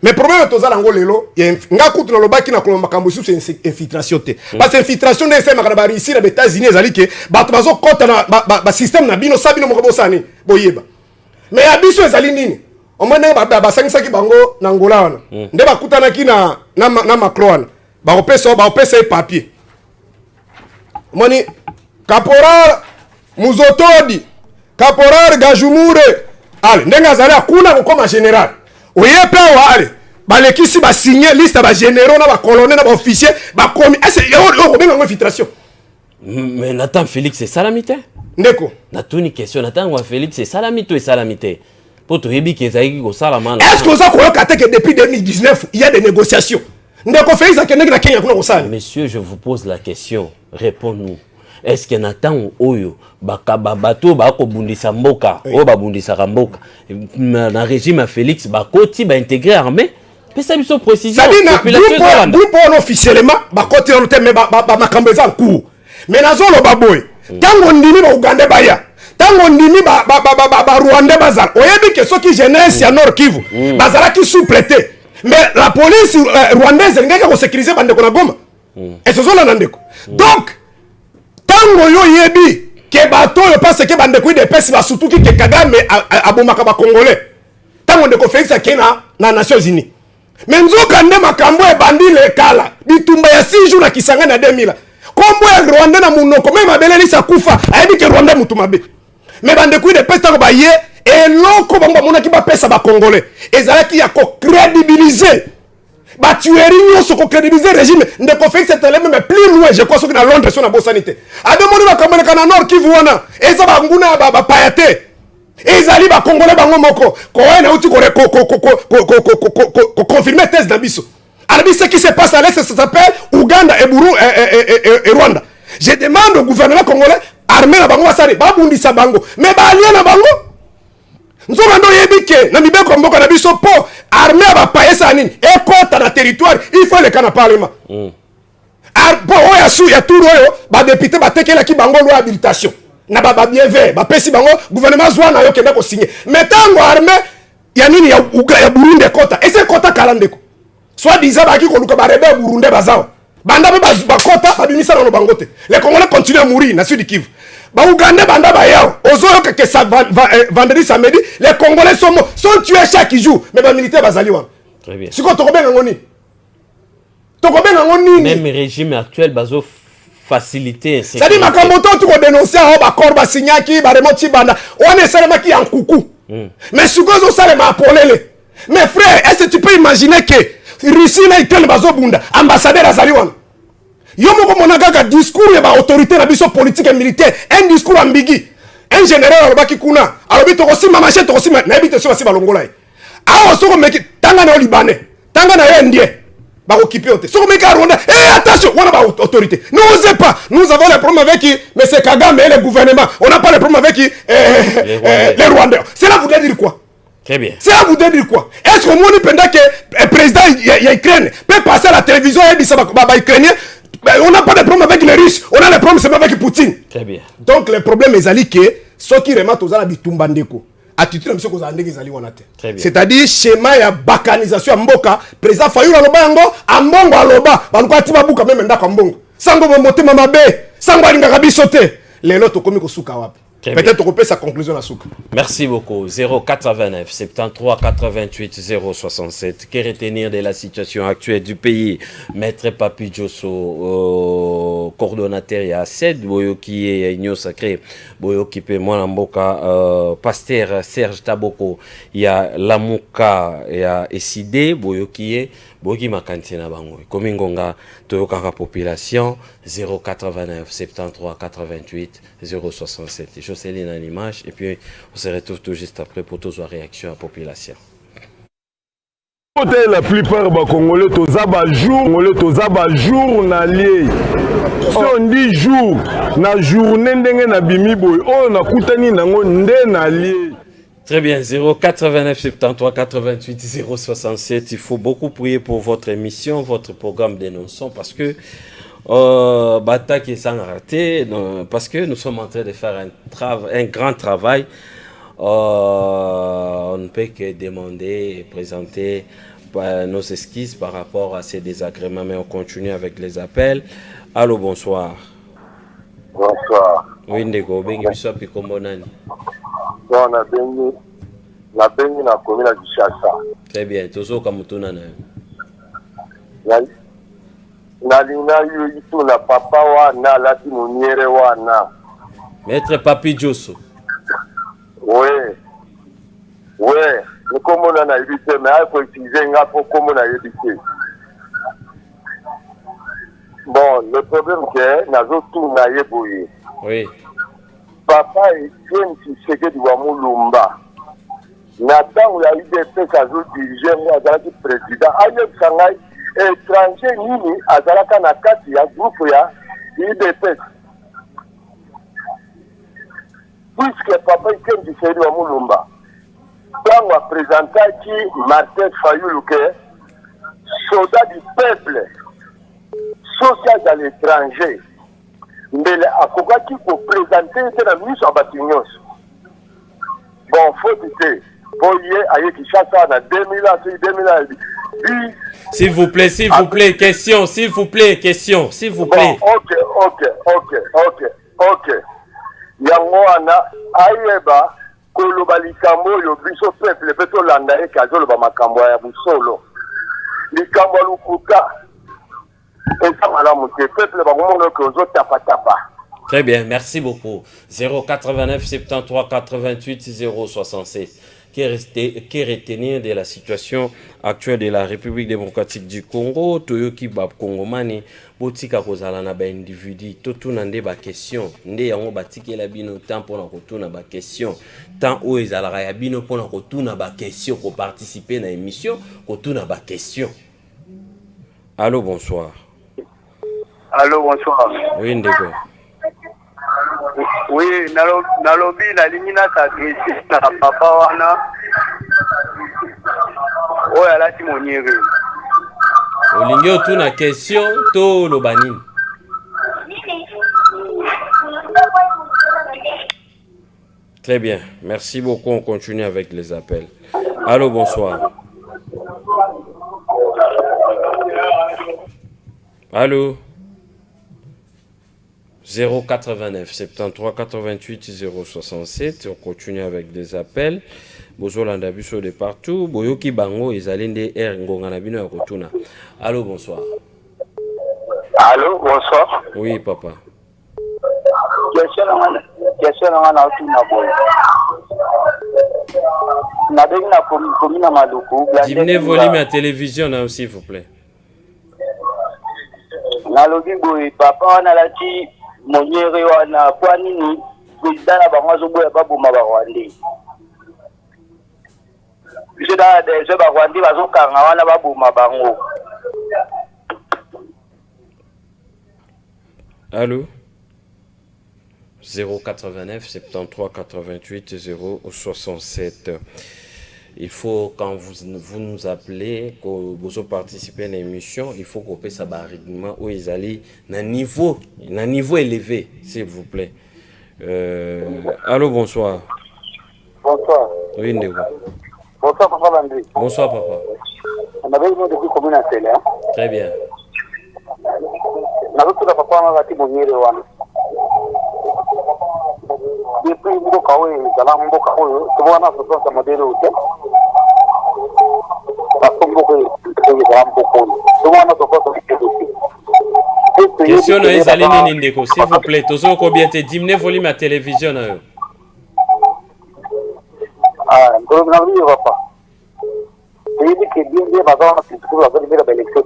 mais problème est aux Angolelo, il y a un coup de l'obaki na kolomba kambosu c'est une infiltration te. Parce que infiltration n'est pas makaba ici les États-Unis zali que batubazo kota na ba système na bino sabino moko bosani boyeba. Mais abiso ezali nini? Au moins ba sangisa ki bango na Angola wana. Nde ba kutana ki na Macron wana. Ba opesa papier. Moni caporal Muzotodi, Caporal Gajumure, allez, ndenga zali akuna comme général. Oye pe wa allez, ba lekisi ba signer liste ba généraux na ba colonel na ba officier, ba commis. Est-ce que benga infiltration? Mais Nathan Félix c'est salamité. Ndeko. Natuni question Nathan wa Félix c'est salamité et salamité. Pour to yebi kezaki ko salamana. Est-ce que ça koyoka te que depuis 2019 il y a des négociations? Ndeko Félix akendeki na Kenya kuna ko sala. Monsieur, je vous pose la question, réponds-nous. Est-ce que Nathan Oyo bato bako bundisa mboka o babundisa mboka na régime à Félix bakoti ba intégrer armée pesa biso précision groupe officiellement bakoti on te mais ba makambeza en cours mais nazolo baboy tango ndimi ba Uganda baya tango ndimi ba Rwanda bazal oyebi que ceux qui jeunesse ya Nord Kivu bazala qui sous-traité mais la police rwandaise ngeka ko sécuriser bande ko na Goma et ce sont là ndeko donc tango yo yebi ke bato yo parce que bande ko de pesi ba surtout que Kagame abomaka ba Congolais tango ndeko Félix akena na Nations Unies mais nzoka nde makambo e bandi le kala bitumba ya 6 jours na Kisanga na 2000 kombo ya Rwanda na munoko même abeleli sa kufa ayebi ke Rwanda mutumabe mais bande ko de pesi tango ba ye eloko bango mona ki ba pesa ba Congolais ezalaki ya ko crédibiliser ba tuerie nyonso ko crédibiliser régime ndeko Félix c'était même plus loin je crois que dans Londres sur la bosanité ademoni ba kamana kana Nord Kivu wana eza ba nguna ba payate ezali ba Congolais bango moko ko wana uti ko confirmer thèse d'Abisso alors ce qui se passe à l'est ça s'appelle Ouganda et Rwanda je demande au gouvernement congolais armée na bango basari ba bundisa bango mais ba allié na bango nzoka ndo yebike na mibeko mboka na biso po armée ba paesa nini e kota na territoire il faut le kana parlement po oya su ya tour oyo ba député ba tekela ki bango loi habilitation na ba bien vert ba pesi bango gouvernement zwa na yo kenda ko signer mais tango armée ya nini ya Burundi kota ese kota kalandeko soit disant baki ko luka ba rebelle Burundi bazao banda ba kota babimisa na bangote les Congolais continuent à mourir na Sud Kivu ba Ougandais banda ba yao ozoyo que ça vendredi samedi les Congolais sont tués chaque jour mais ba militaires bazali wa très bien siko tokobenga ngoni même régime actuel bazo faciliter c'est-à-dire makambo to tu ko dénoncer au ba korba signaki ba remoti banda on est seulement qui en coucou mais sikozo ça les mapolele mais frère est-ce que tu peux imaginer que Russie na Ukraine bazo bunda ambassadeur azali wana yo moko monaka discours ya ba autorité na biso politique et militaire un discours ambigu un général alobaki kuna alobi to kosima marché to kosima na bito so basiba longola yi awo soko meki tanga na libanais tanga na ye ndie ba occuper ote soko meki Rwanda attention wana ba autorité n'osez pas nous avons les problèmes avec M. Kagame et le gouvernement on n'a pas les problèmes avec les Rwandais cela voudrait dire quoi? Très bien. Ça vous dire quoi? Est-ce que mon pendant que le président Ukraine peut passer à la télévision et dire ça va ukrainien? On n'a pas de problème avec les Russes, on a des problèmes seulement avec Poutine. Très bien. Donc le problème est que ceux qui remettent aux ala bitumbandeko attitude monsieur ko zandeki zali wonate. C'est-à-dire schéma ya bakanisation ya mboka président Fayulu aloba yango ambongo aloba baluka tiba buka même ndaka mbongo. Sango motema mabe, sango alingaka biso te. Lelo tokomi kosuka wapi? Peut-être qu'on peut sa conclusion à souk. Merci beaucoup. 089 73 88 067. Que retenir de la situation actuelle du pays? Maître Papi Djosso, coordonnateur, il y a 7 Boyo qui est Union Sacrée, Boyo qui peut Mwanamboka, Pasteur Serge Taboko, il y a Lamouka, il y a Eside, Boyo qui est Bogi Makantina Bango. Komingonga, Toyokaka population 089 73 88 067. Jocelyne à l'image et puis on se retrouve tout juste après pour tous les réactions à la population. La plupart des Congolais, tous journalier. Si on dit jour, na journée na bimi boy, on a koutani nango ndenalier. Très bien, 089 73 88 067. Il faut beaucoup prier pour votre émission, votre programme Dénonçons, parce que Bata qui s'en raté, parce que nous sommes en train de faire un grand travail. On ne peut que demander et présenter nos esquisses par rapport à ces désagréments, mais on continue avec les appels. Allô, bonsoir. Bonsoir. Oui, Ndego, bengi biso pikombonani. On a béni la commune de Chassa. Très bien, tozo kamutuna na. Nalina yu na papa wana lati muniere wana. Maître Papi Djosso. Oui. Oui, nous comme on a évité, mais il faut utiliser un peu comme on a évité. Bon, le problème c'est que tout n'a ébouillé. Oui. Papa est bien qui du Wamulumba. Nathan, il a eu des faits à diriger, moi, le président. Aïe, Shanghai, étranger, Nini, Azalaka Nakati, il y a groupe, il y a eu des faits. Puisque papa est bien qui du Wamulumba. Quand on a présenté qui Martin Fayulu, soldat du peuple, social à l'étranger, mais à quoi qui faut présenter la mise en bâtiment. Bon, faut dire, voyez, aïe, qui chasse en 2000, s'il vous plaît, question, s'il vous plaît, question, s'il vous plaît. Bon, ok. Yangoana, aïeba, koloba likambo yo biso peuple beto landa e kazoloba makambo ya busolo likambo lukuka esa malamu te peuple bakomono ke ozotapa tapa. Très bien, merci beaucoup. 089 73 88 067. Que retenir de la situation actuelle de la République démocratique du Congo? Toyoki bab Congomani botika kozala na ba individu totuna nde ba question nde yango batikela bino temps pour na kotuna ba question temps o ezalaka ya bino pour na kotuna ba question ko participer na émission kotuna ba question. Allô, bonsoir. Allô, bonsoir. Oui, Ndeko. Oui, nalobi la ligne na t'adresser na papa wana. Oh, elle a timoniere. Olingi otuna question to lobani. Très bien, merci beaucoup. On continue avec les appels. Allô, bonsoir. Allô. 089 73 88 067. On continue avec des appels. Bozolanda biso de partout. Boyoki bango izalinde er ngonga na bino ya kotuna. Allô, bonsoir. Allô, bonsoir. Oui, papa. Question na otuna boy. Na bengi na komi na maluku. Diminuez volume à télévision, hein, s'il vous plaît. Na lobi boy, papa wana lati monyere wana kwa nini président na bango azoboya baboma barwandais. Je da des barwandais bazokanga wana baboma bango. Allô? 089 73 88 067. Il faut, quand vous nous appelez, que vous participez à l'émission, il faut qu'on passe un rythme où ils allaient d'un niveau élevé, s'il vous plaît. Allô, bonsoir. Bonsoir. Oui, Ndego. Bonsoir, papa Landry. Bonsoir, papa. On avait une depuis commune à Sélé. Très bien. Na route de papa on a bâti monyere wana. Depuis mboka oyo ezala mboka oyo tobona soso sa modele ote. Parce mboka ezala mboka oyo tobona soso sa Question na ezali nini Ndeko, s'il vous plaît. Tozo ko bien te diminuer volume à télévision na yo. Ah, donc na oui papa. C'est dit que bien bazana plutôt bazana de la élection.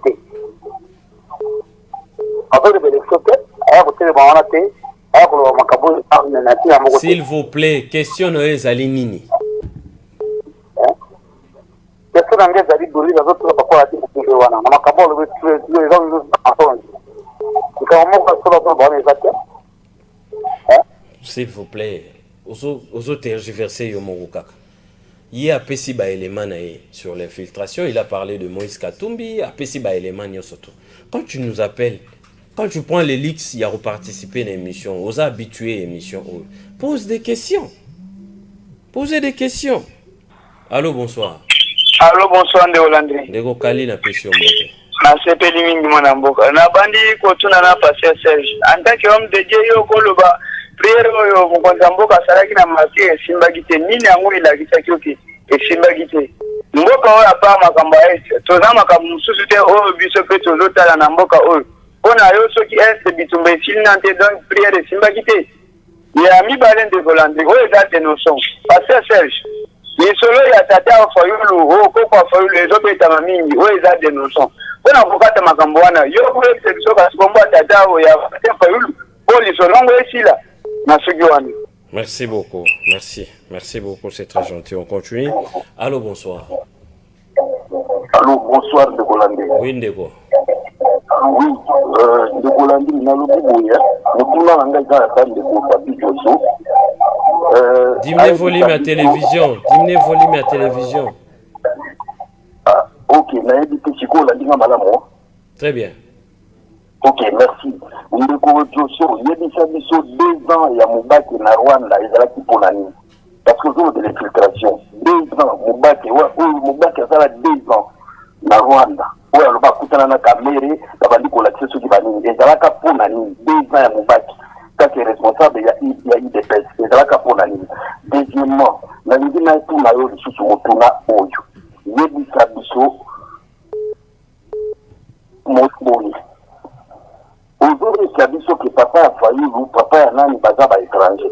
S'il vous plaît, question no ezali nini? S'il vous plaît, ozo tergiverser yo mongokaka. Il y a pesi ba élément sur l'infiltration, il a parlé de Moïse Katumbi, a pesi ba élément nyosoto. Quand tu nous appelles, quand tu prends l'élix, il y a reparticipé à l'émission, aux habitués à l'émission, pose des questions. Posez des questions. Allô, bonsoir. Allô, bonsoir, Ndeko Landry. Ndeko Kali na question mote. Na sepeli mingi mwana mboka. Na bandi kotuna na passer Serge. En tant qu'homme de Dieu yo koloba prière oyo mukonza mboka salaki na maki esimbaki te nini yango ilakisaki oki esimbaki te. Mboka oyo apa makambo ese. Toza makambo mususu te oyo biso pe tozotala na mboka oyo. Pona yo soki este bitumba esili nante donc prière esimbaki te. Ya mibale Ndeko Landry oyo eza te noson. Passer Serge. Lisolo ya tata Fayulu okoko Fayulu ezobetama mingi oyo eza de noson. Pona kokata makambo wana yo ko exception kasi bombo tata ya tata Fayulu o lisolo ngo esila na sugi wana. Merci beaucoup. Merci beaucoup, c'est très gentil. On continue. Allô, bonsoir. Allô, bonsoir Ndeko Landry. Oui, Ndeko. Oui, Ndeko Landry na lobi boya. Mutuna nanga za tande ko papi joso. Diminuez volume à télévision. Diminuez volume à télévision. Ah, ok. Na ebite chiko la dinga malamo. Très bien. Ok, merci. Ndeko Joso, yebisa biso 2 ans ya Mubaki na Rwanda ezalaki pona nini? Parce que zone de l'infiltration. 2 ans Mubaki, Mubaki azala 2 ans na Rwanda. Ouais, on va kutana na kamere, la bandi ko la tseso ki banini. Ezalaka pona nini? 2 ans ya Mubaki. Ça qui est responsable, il y a IDPS. Ezalaka pona nini? Deuxièmement, na ngi na tout na yo lisusu motuna oyo. Yebisa biso motboni. Aujourd'hui, il y a des gens qui papa a failli, ou papa a nani bazaba étranger.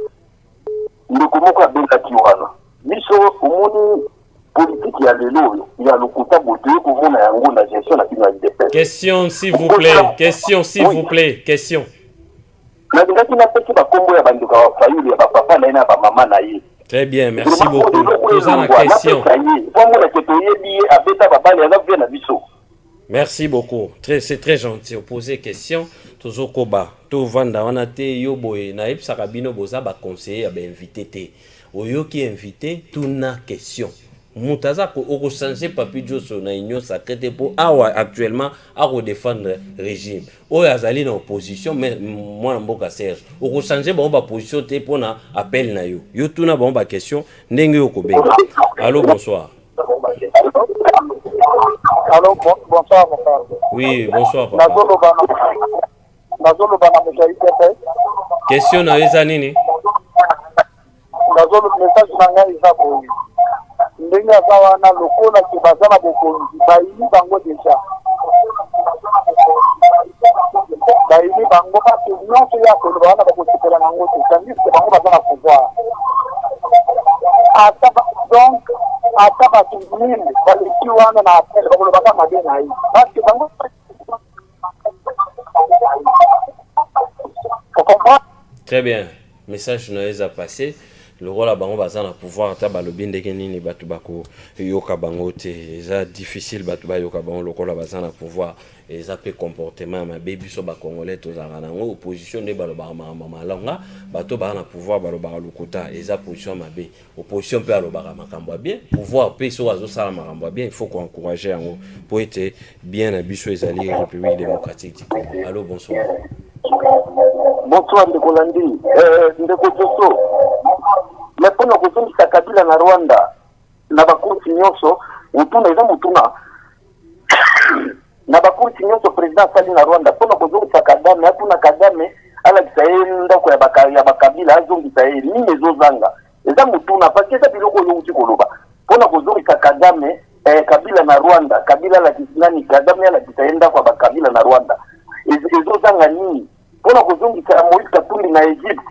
Il est comme quoi benga kiwana. Biso, au monde politique, il y a le lot, il y a le quota beauté, au monde a un la gestion de la finalité. Question, s'il vous plaît. Question, s'il vous plaît. Question. La vérité n'a pas été ma combo à banduka wa failli, il y a papa na ina ba maman na ye. Très bien, merci beaucoup. Posons la question. Merci beaucoup. C'est très gentil. Poser question. Toujours koba. To vanda wana te yo boy na ip sakabino boza ba conseiller ba invité te. Oyo ki invité tuna question. Mutaza ko oko changer papi joso na union sacrée pour awa actuellement à redéfendre régime. Oyo azali na opposition mais moi mboka Serge. Oko changer ba position te pour na appel na yo. Yo tuna ba question ndenge yo ko benga. Allô, bonsoir. Allô, bonsoir, mon frère. Oui, bonsoir, papa. Nazolo bana mojaïque. Question na eza nini? Nazolo message na ngai eza boye. Ndenge aza wana lokola ke baza na bokonzi bayini bango deja. Bayini bango kasi nyonso ya koloba wana bakosepela nango te. Tandis ke bango baza na pouvoir. Donc, ata bato mingi baleki wana na apele bakolobaka mabe na ye. Parce que bango Très bien. Message nous a passé. Le rôle à bango baza na pouvoir ta balobi ndenge nini batu bako yoka bango te. Eza difficile batu ba yoka bango lokola baza na pouvoir. Eza pe comportement ma baby so ba congolais to zanga nango opposition de baloba mama longa bato ba na pouvoir baloba lokuta eza position mabe. Opposition pe aloba makambo bien. Pouvoir pe so azo sala makambo bien, il faut qu'on encourager yango pour être bien na biso ezali République démocratique du Congo. Allô, bonsoir. Bonsoir ndeko Landi, ndeko Joso. Mais pour nous kozongisa Kabila na Rwanda na bakursi nyonso mutuna eza mutuna na bakursi nyonso president sali na Rwanda pour nous kozongisa Kagame hatuna Kagame ala kisaenda kwa ya bakabila azongisa yeye nini ezozanga eza mutuna parce que eza biloko yongi koloba pour nous kozongisa Kagame Kabila na Rwanda Kabila la kisinani Kagame ala kisaenda kwa bakabila na Rwanda ezozanga nini pour nous kozongisa Moïse Katumbi na Egypte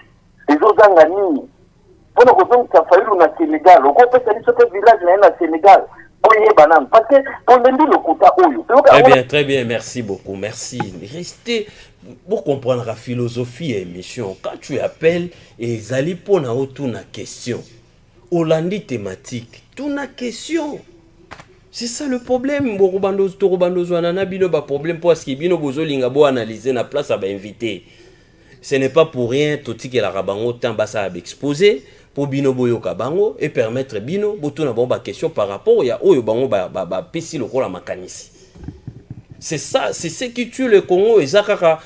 ezozanga nini pour nous Fayulu na Sénégal, on peut faire ce village na Sénégal. Parce que pour le quota oyo. Très bien, merci beaucoup, merci. Restez pour comprendre la philosophie et mission. Quand tu appelles et zali pour na autour na question, Hollandi thématique, tout na question. C'est ça le problème. Borobando zwana bino ba problème parce que bino bozo linga bo analyser na place à ba inviter. Ce n'est pas pour rien toti que la rabango tant basa a exposé. Pour bino boyoka bango et permettre bino botuna bomba question par rapport ya oyo bango ba pesi lokola makanisi. C'est ça, c'est ce qui tue le Congo et zakaka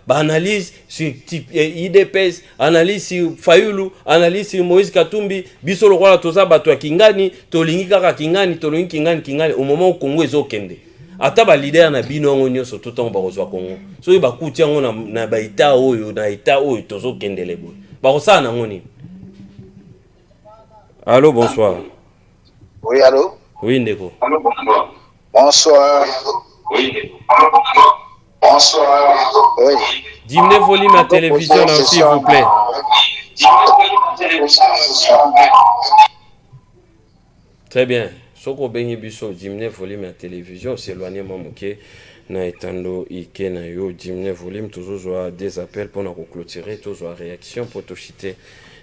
analyse sur IDPS, analyse sur Fayulu, analyse sur Moïse Katumbi, biso lokola toza bato ya Kingani, tolingi kaka Kingani, tolingi Kingani au moment où Congo ezokende. Ata ba leader na bino ngonyo so tout temps ba kozwa Congo. So ba kuti yango na ba ita oyo na ita oyo tozokende lebo. Allô, bonsoir. Oui, allô? Oui, Ndeko. Allô, bonsoir. Bonsoir. Oui. Bonsoir. Oui. Diminuez volume à télévision, s'il vous plaît. Très bien. Soko bengi biso diminuez volume à télévision, s'éloigner mamuke na etando ike na yo diminuez volume toujours des appels pour nous clôturer toujours réaction pour tout chiter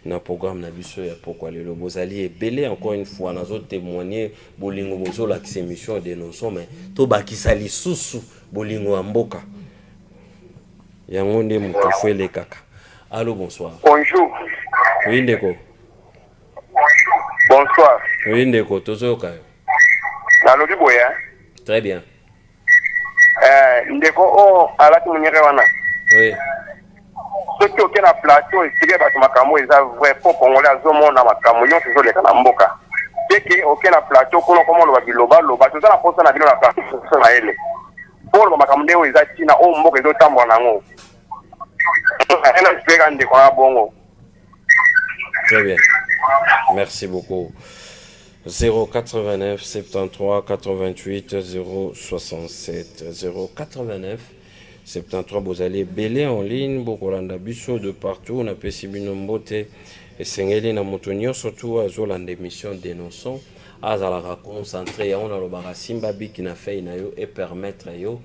na programme na biso ya pourquoi le bozali est belé encore une fois nazo témoigner bolingo bozo la émission dénonçons mais to bakisa lisusu bolingo amboka yango nde mutu fwele kaka. Allô, bonsoir. Bonjour. Oui, Ndeko. Bonsoir. Oui, Ndeko, tozoka. Nalobi boya. Très bien. Ndeko o alati munyere wana. Oui. Ce qui est na plateau expliquer ba makambo eza vrai pour congolais azomona makambo nyonso ezoleka na mboka. Ce qui est na plateau kono komo lo biloba loba toza na posa na bino na plateau na ele. Pour lo makambo ndeo eza tina o mboka ezotambola nango. Très bien. Merci beaucoup. 089 73 88 067 089 73 vous allez belé en ligne bokolanda biso de partout on a pesi bino mbote esengeli na motonio surtout azolanda émission dénonçons azalaka concentré on a le barasimba biki na fei na yo et permettre yo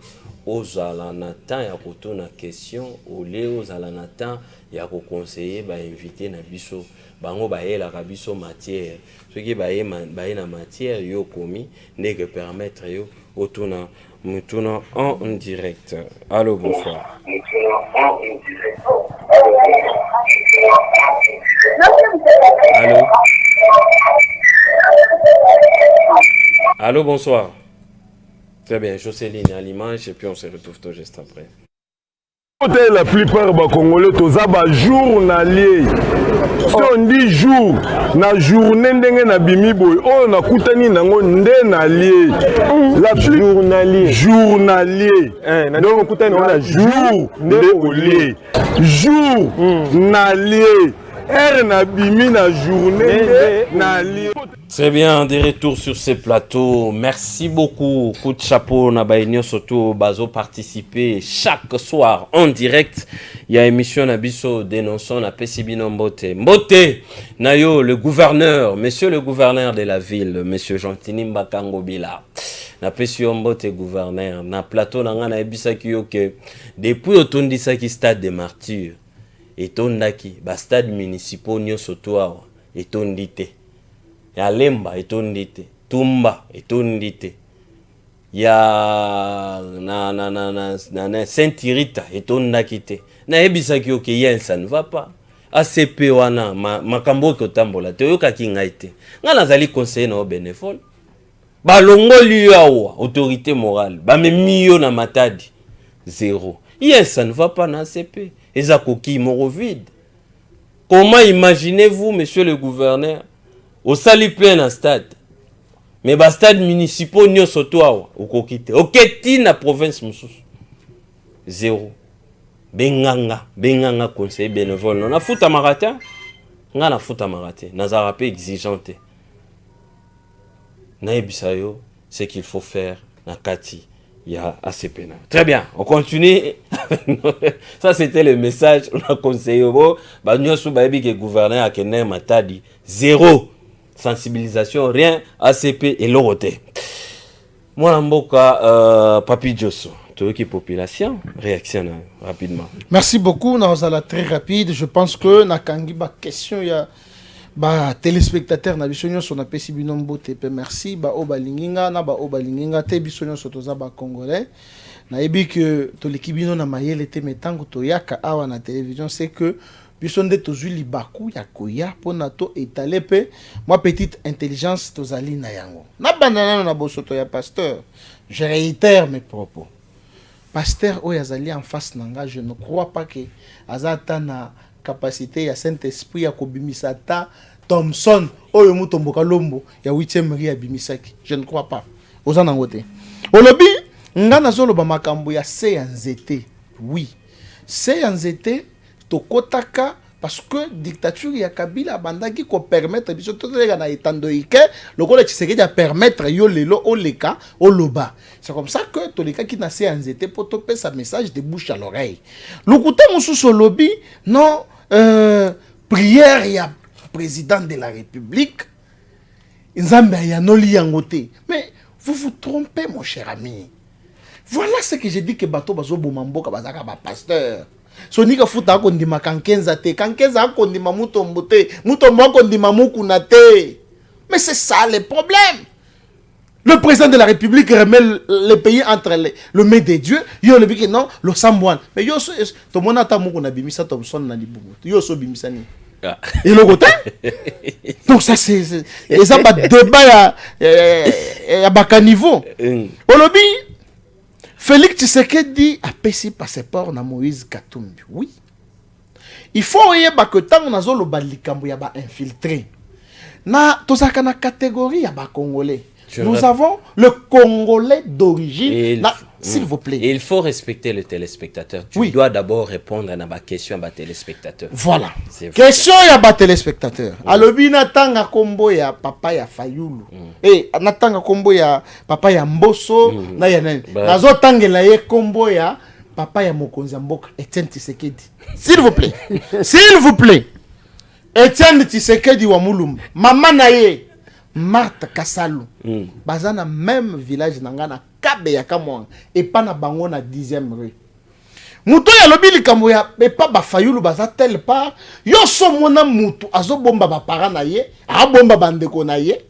ozala na temps ya kotuna question ole ozala na temps ya ko conseiller ba inviter na biso bango bayelaka biso matière soki baye na matière yo komi ndeke permettre yo otuna mutuna en direct. Allô, bonsoir. Allô. Allô, bonsoir. Très bien, Jocelyne à l'image et puis on se retrouve tout juste après. La plupart des Congolais, tous les journaliers. Si on dit jour, na journée ndenge na bimi boy, on a koutani nango ndenalier. La journalier. Journalier. Donc koutani on a jour ndéolier. Jour nalier. Na bimi na journée nalier. Très bien, des retours sur ces plateaux. Merci beaucoup. Coup de chapeau, Nabaïnio Soto, Bazo participer chaque soir en direct. Il y a émission Nabiso dénonçant la PCB Mbote. Mbote, Nayo, le gouverneur, monsieur le gouverneur de la ville, monsieur Jean-Tini Mbakango Bila. Na PCB Mbote gouverneur. Na plateau, na ebisa kiyoke. Depuis otondisa ki stade de martyrs. Et tondaki, ba stade municipal Nyo Soto, et tondite. Ya Lemba etondite, Tumba etondite, ya na Saint-Irita etondakite. Na ebisaki oke yel ça ne va pas. ACP wana makambo ko tambola te yoka kingaite. Nga nazali conseiller na bénévole. Ba longoli yawa autorité morale, ba memiyo na matadi zéro. Yel ça ne va pas na ACP. Eza koki moro vide. Comment imaginez-vous monsieur le gouverneur au sali plein stade mais ba stade municipal nyo soto awa okokite oketi na province mususu zéro benganga conseil bénévole na futa marata nga na futa marate nazara pe exigeante na ebisayo ce qu'il faut faire na kati ya ACP. Très bien, on continue. Ça c'était le message on a conseillé ba nyo so ba ebi ke gouverneur akene matadi zéro sensibilisation, rien, ACP et l'oroté. Moi, Mboka, Papi Djosso, toute la population, réaction rapidement. Merci beaucoup, Naozala, très rapide. Je pense que Nakangi, question, il y a téléspectateurs, na bisonyo son appel si binombo TP, merci, Obalinginga, na Obalinginga, te bisonyo sotoza Congolais. Na ebi que to l'équibino na mayele te metango to yaka awa na télévision, c'est que bisonde tozuli baku ya koya pona to étaler pe moi petite intelligence tozali na yango na banana na bosoto ya pasteur. Je réitère mes propos. Pasteur oyazali en face nanga, je ne crois pas que azata na capacité ya Saint-Esprit ya kobimisa ta Thompson oyo mutomboka lombo ya 8e ri ya bimisaki. Je ne crois pas. Ozana ngote. Olobi ngana zolo ba makambo ya se ya nzete. Oui. Se ya nzete tokotaka parce que dictature ya Kabila bandaki ko permettre biso totelega na etandoike lokola Tshisekedi a permettre yo lelo oleka oloba. C'est comme ça que toleka ki na se anzete pour toper sa message de bouche à l'oreille. Lokuta mususu lobby non prière ya président de la République nzambe ya noli yangote. Mais vous vous trompez mon cher ami. Voilà ce que j'ai dit que bato bazo bomamboka bazaka ba pasteur. Sonika futa akondima kankenza te, kankenza akondima mutombo te, mutombo akondima mukuna te. Mais c'est ça le problème. Le président de la République remet le pays entre le main des dieux. Yo le biki non, le sambouane. Mais yo to mona ta mukuna bimisa Thompson na libugu. Yo so bimisa ni. Et le côté. Donc ça c'est et ça ba débat ya baka niveau. Olobi Félix Tshisekedi a payé passeport na Moïse Katumbi. Oui. Il faut que tant on a zolo balikambo ya ba infiltré. Na tozaka na catégorie ya ba Congolais. Nous avons le Congolais d'origine. S'il vous plaît. Et il faut respecter le téléspectateur. Tu dois d'abord répondre à ma question à ma téléspectateur. Voilà. Question ya ba téléspectateur. Alobi natanga kombo ya papa ya Fayulu. Et natanga kombo ya papa ya Mboso na ya nani. Nazo tangela ye kombo ya papa ya Mokonzi Mboka Etienne Tshisekedi. S'il vous plaît. S'il vous plaît. Etienne Tshisekedi wa Mulumba. Mama na ye Marthe Kassalu. Bazana même village nangana Kabe ya Kamwanga et pas na bango na 10e rue. Muto ya lobi likambo ya pas ba Fayulu baza tel part yo so mona mutu azo bomba ba para na ye, a bomba bandeko na ye.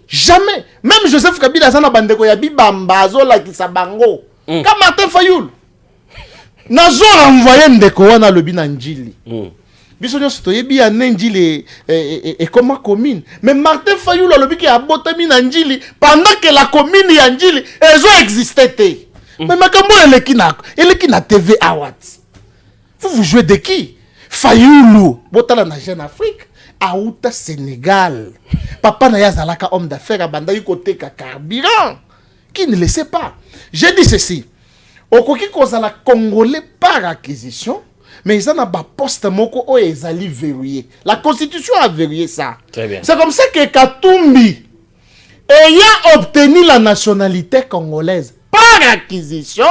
Jamais. Même Joseph Kabila zana bandeko ya bibamba azo la kisa bango. Comme Martin Fayulu. Nazo envoyer ndeko wana lobi na njili. Biso nyonso toyebi ya njili et comment commune. Mais Martin Fayulu lobi ki abotami na njili pendant que la commune ya njili ezo existait. Mais makambo eleki na TV Awards. Vous jouez de qui? Fayoulou, botala na Jeune Afrique, Aouta Sénégal. Papa na yazalaka homme d'affaires, abanda yu côté ka carburant. Qui ne le sait pas? J'ai dit ceci. Okoki kozala congolais par acquisition, mais ils ont un poste moko o ezali verrouillé. La constitution a verrouillé ça. Très bien. C'est comme ça que Katumbi ayant obtenu la nationalité congolaise par acquisition,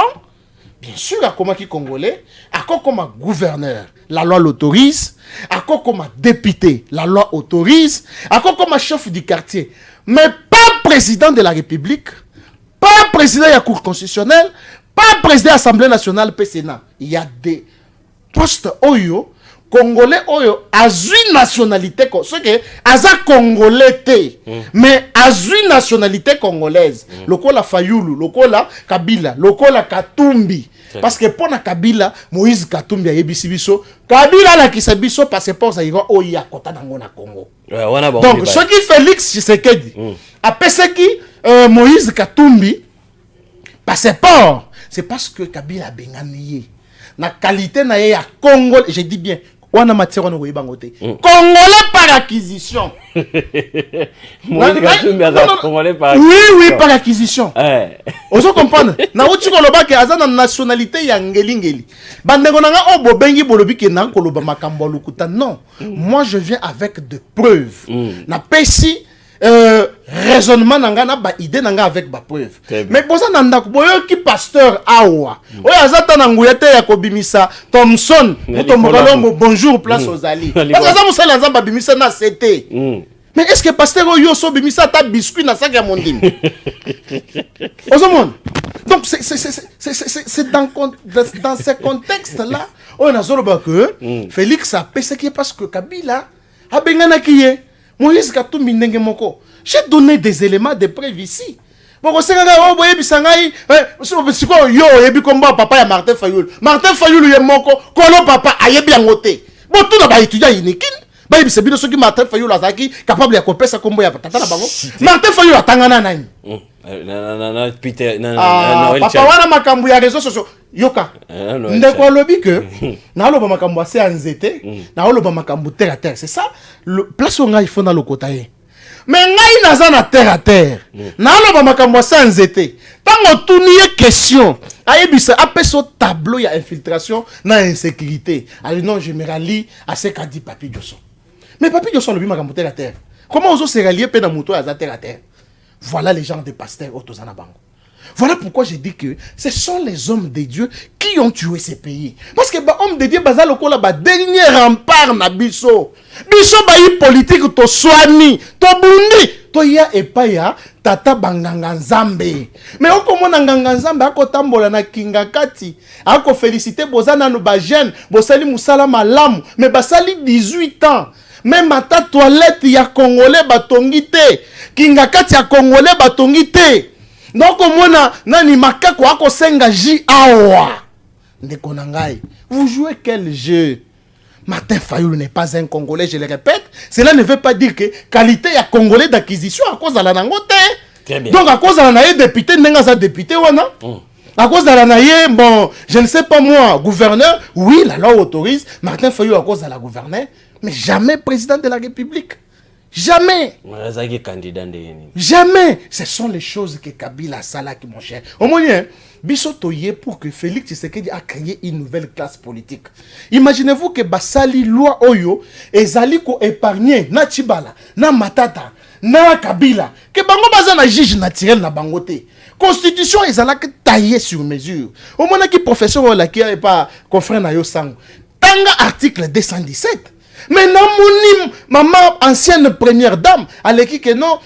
bien sûr, à comment qui congolais, à quoi comme gouverneur, la loi l'autorise, à quoi comme député, la loi autorise, à quoi comme chef du quartier, mais pas président de la République, pas président de la Cour constitutionnelle, pas président de l'Assemblée nationale, Sénat. Il y a des postes Oyo, Congolais Oyo, azui nationalité, ce que aza Congolais te, mais azui nationalité congolaise. Lokola Fayoulou, Lokola Kabila, Lokola Katumbi. Parce que pour Kabila, Moïse Katumbi a yebisi biso, Kabila la ki biso passeport ça ira oya kota nango na Congo. Donc ce qui Félix Tshisekedi a pensé qui Moïse Katumbi passeport, c'est parce que Kabila bengani na qualité na ya Congo, je dis bien wana matière wana oyi bangote. Congolais par acquisition. Congolais par acquisition. Oui, par acquisition. Ozo comprendre. Na uti koloba ke aza na nationalité ya ngeli. Bandengo nanga obo bengi bolobi ke na koloba makambo lukuta. Non. Moi je viens avec des preuves. Na pesi raisonnement nanga na ba idée nanga avec ba preuve. Mais boza nanda ko boyo ki pasteur awa. Oyo azata na nguyete ya kobimisa Thomson. Mutombolombo bonjour place aux alliés. Parce que ça za bimisa na CT. Mais est-ce que pasteur oyo so bimisa ta biscuit na sac ya mondimi? Ozomon. Donc c'est dans ce contexte là on a zoloba que Félix a pensé que parce que Kabila a bengana kiye Moïse Katumbi ndenge moko. J'ai donné des éléments de preuve ici. Bon, c'est nga oboye bisangai, siko yo yebi komba papa ya Martin Fayoulou. Martin Fayoulou ye moko, kono papa ayebi angote. Bon tout na ba étudiant inikin. Ba yebi sebino soki Martin Fayoulou azaki capable ya kopesa kombo ya tata na bango. Martin Fayoulou atangana nani? Peter papa wana makambo ya réseaux sociaux. Yoka. Ndeko lobi que na loba makambo ase anzete, na loba makambo terre à terre. C'est ça le place où il faut dans le côté. Mais ngai naza na terre à terre. Na loba makambo ase anzete. Tango tuniye question, ayebisa apeso tableau ya infiltration na insécurité. Alors non, je me rallie à ce qu'a dit Papi Diosso. Mais Papi Diosso lobi makambo terre à terre. Comment oso se rallier pe na muto ya terre à terre? Voilà les gens des pasteurs autozana bango. Voilà pourquoi j'ai dit que ce sont les hommes de Dieu qui ont tué ces pays. Parce que les hommes de Dieu, c'est le dernier rempart na biso. Biso bayi politique to soigni, to bundi, to ya epaya tata banganga nzambe. Mais okomona nganga nzambe akotambola na kingakati, ako féliciter bozana no ba jeune, bosali musala malamu, mais basali 18 ans. Même à ta toilette ya congolais batongi te, kingakati ya congolais batongi te. Donc mona nani makako ako senga ji awa. Ndeko nangai, vous jouez quel jeu? Martin Fayoulou n'est pas un Congolais, je le répète. Cela ne veut pas dire que qualité ya Congolais d'acquisition à cause de la nangote. Donc à cause de la naïe député, n'est-ce pas député wana? À cause de la naïe, bon, je ne sais pas moi, gouverneur, oui, la loi autorise. Martin Fayoulou à cause de la gouverneure, mais jamais président de la République. Jamais. Jamais. Ce sont les choses que Kabila Salaki, mon cher. Au moins, Bissotoye pour que Félix Tshisekedi a créé une nouvelle classe politique. Imaginez-vous que Basali loi Oyo et Zaliko épargné na Chibala, na Matata, na Kabila, que Bango Baza na juge naturel na Bangote. Constitution est taillée sur mesure. Au moins, qui professeur ou la qui n'est pas confrère na yo sang. Tanga article 217. Mais non, mon maman, ancienne première dame, aleki que non,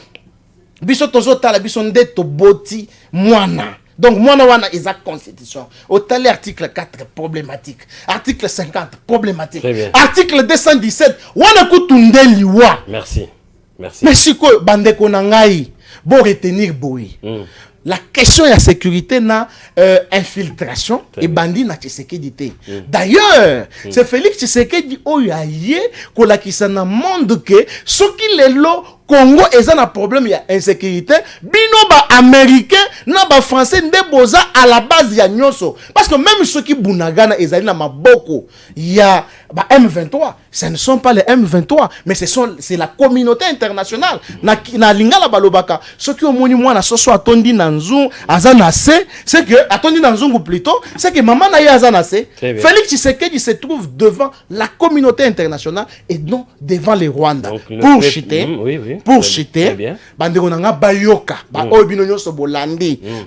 biso tozo tala biso ndeto boti mwana. Donc mwana wana is a constitution. Au tali article 4 problématique, article 50 problématique, article 217 wana kutundeli wa. Merci. Merci. Mais si ko bandeko nangai bo retenir boy. La question de la sécurité na infiltration et bandit na Tshisekedi te. D'ailleurs, c'est Félix Tshisekedi oyaye ko la kisana monde que ce qui les lo Congo est un problème, il y a insécurité. Bino ba américain, na ba français nde boza à la base ya nyoso. Parce que même ceux qui bunagana ezali na maboko, il y a ba M23, ce ne sont pas les M23, mais c'est la communauté internationale. Na lingala balobaka, ceux qui ont moni moi na soso atondi nanzung azanase, c'est que atondi nanzungu plutôt, c'est que maman na ya azanase. Félix Tshisekedi se trouve devant la communauté internationale et non devant les Rwandais. Pour chiter. Pour citer, Bayoka,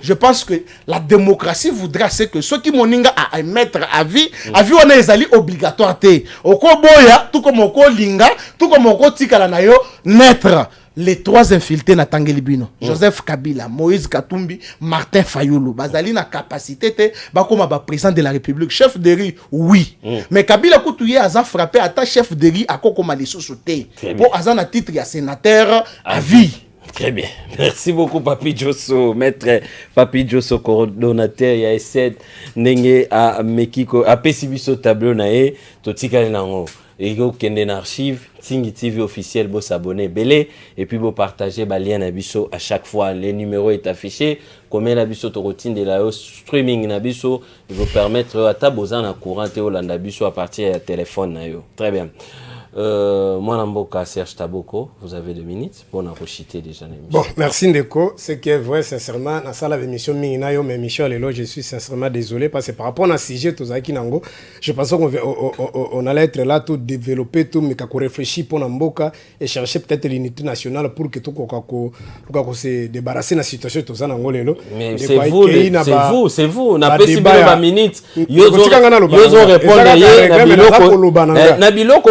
je pense que la démocratie voudra c'est que ceux qui moninga à mettre à vie on est obligatoire. Okoboya, tout comme Okolinga, tout comme Okotikala nayo, naître. Les trois infiltrés na Tangelibino, Joseph Kabila, Moïse Katumbi, Martin Fayulu, bazali na capacité te bakoma ba président de la République, chef de riz, oui. Mais Kabila Koutouye a frappé à ta chef de riz à kokoma les sous-sautés. Pour azan à titre ya sénateur à vie. Très bien. Merci beaucoup, Papi Josso, maître Papi Josso, coordonnateur, il y a essayé Nenge à Mekiko, à Pessibiso tableau nae, Totika Nango. Et vous avez une archive, Tingi TV officiel, vous s'abonner, belé, et puis vous partagez les liens à chaque fois. Le numéro est affiché. Comme la biso to routine de la streaming na biso, il vous permettre à tabozan à courant et au landa biso à partir du téléphone na yo. Très bien. Moi Namboka Serge Taboko, vous avez 2 minutes pour en rechiter déjà l'émission. Bon, merci Ndeko. Ce qui est vrai, sincèrement, dans la émission Minginayo, mais Michel Lelo, je suis sincèrement désolé parce que par rapport à ce sujet, je pensais qu'on allait être là, tout développer, tout, mais qu'on réfléchit pour Namboka et chercher peut-être l'unité nationale pour que tout se débarrasser de la situation tout ça Lelo. Mais c'est vous. On a pas si bien 2 minutes. Ils ont répondu Nabiloko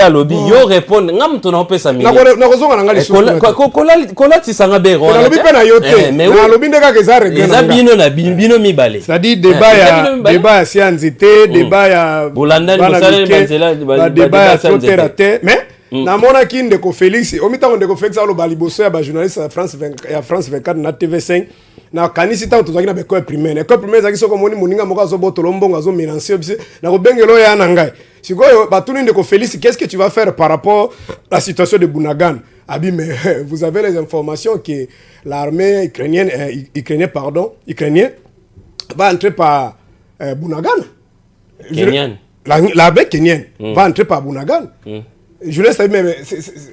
lobby yo répondre ngam to na pesa minute na kozonga na ngali kola tisanga be na lobby pe na yote na lobby ndeka ke za règle na bino na bino mibale c'est-à-dire débat ya scienceté débat ya bolanda ni mosala banzela débat ya terre mais na mona ki ndeko Félix omita ndeko Félix alo baliboso ya ba journaliste ya France 24 na TV5 na kanisi ta tozaki na beko primaire zaki soko moni moninga moko azo botolo mbongo azo mélanger bise na ko bengelo ya na ngai sikoyo batuni ndeko Félix, qu'est-ce que tu vas faire par rapport à la situation de Bunagana? Abi, mais vous avez les informations que l'armée ukrainienne va entrer par Bunagana. L'armée kenyenne va entrer par Bunagana. Je laisse mais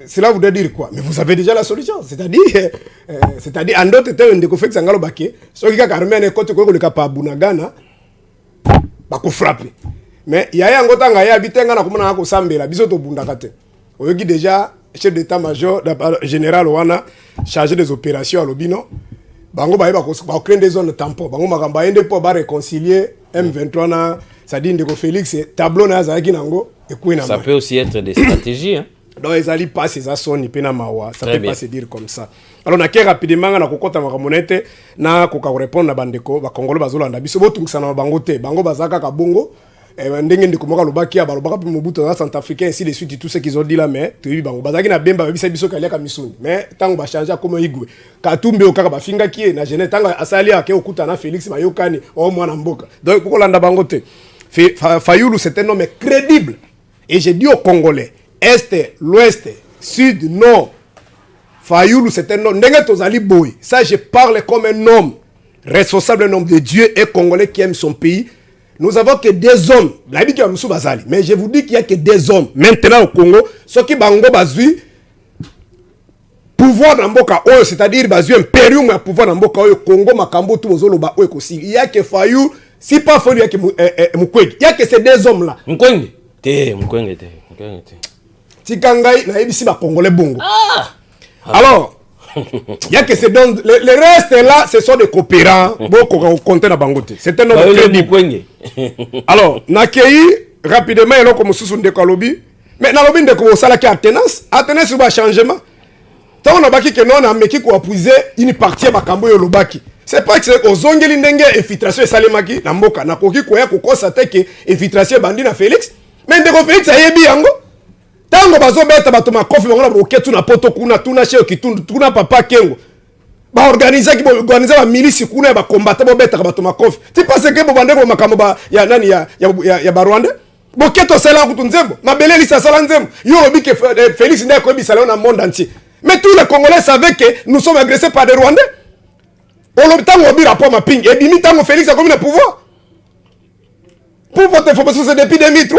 cela voudrait dire quoi? Mais vous avez déjà la solution. C'est-à-dire en d'autres termes, ndeko Félix angalo baké, so ki ka armée ne kote ko le ka par Bunagana, ba ko frapper. Mais il y a un autre qui a habité dans le Sambela, bisoto bundakate. Oyogi déjà chef d'état-major général Wana chargé des opérations à Lobino. Bango ba créer des zones tampons. Bango makamba ende pour ba réconcilier M23 na ça dit ndeko Félix tableau na za kinango et ça peut aussi être des stratégies hein. Donc ils allaient pas ces assons ni pena mawa, ça peut pas se dire comme ça. Alors na ke rapidement na kokota makamonete na koka répondre na bandeko ba Congolais bazolanda biso botungisa na bango te. Bango bazaka ka bongo ndenge ndeko moka lobaki ya balobaka pe Mobutu na Centrafricain ainsi de suite tout ce qu'ils ont dit là mais tu bango bazaki na bemba bisa biso kalia ka misuni mais tango ba changer comme igwe katumbe okaka ba finga ki na jeune tango asali ake okuta na Félix Mayokani au mwana mboka donc pour landa bango te Fayulu c'est un homme crédible et j'ai dit aux Congolais est l'ouest sud nord Fayulu c'est un homme ndenge tozali boy ça je parle comme un homme responsable un homme de Dieu et Congolais qui aime son pays. Nous avons que des hommes. Mais je vous dis qu'il n'y a que des hommes. Maintenant au Congo, ceux qui bango bazui pouvoir dans Mboka, c'est-à-dire bazui impérium à pouvoir dans Mboka au Congo, makambo tout bozolo ba aussi. Il y a que Fayou, si pas Fayou, il y a que Mukwege. Il y a que ces deux hommes là. Mukwege. Tikangai na ebisi ba Congolais bongo. Alors il y a que c'est donc le reste là ce sont des coopérants beaucoup compter na bangote c'est un homme crédible. Alors nakei rapidement elo comme susu ndeko lobby mais na lobby ndeko sala ki Athénas va changement tant on a baki que non na meki ko appuyer une partie makambo yo lobaki c'est pas que c'est ozongeli ndenge infiltration salemaki na mboka na koki ko ya ko constate que infiltration bandi na Félix mais ndeko Félix ayebi yango tango bazo beta bato makofi bango na roketu na poto kuna tuna cheo kitundu tuna papa kengo ba organiser ba milice kuna ba combattre bo beta bato makofi ti parce que bo bandeko makambo ba ya nani ya Barwanda boketo sala kutunzembo mabeleli sa sala nzembo yo obi ke Félix ndeko bisala na monde entier Mais tous les Congolais savaient que nous sommes agressés par des Rwandais. On l'a tant au rapport ma ping. Et bimi tant Félix a combien de pouvoir? Pour votre information, c'est depuis 2003.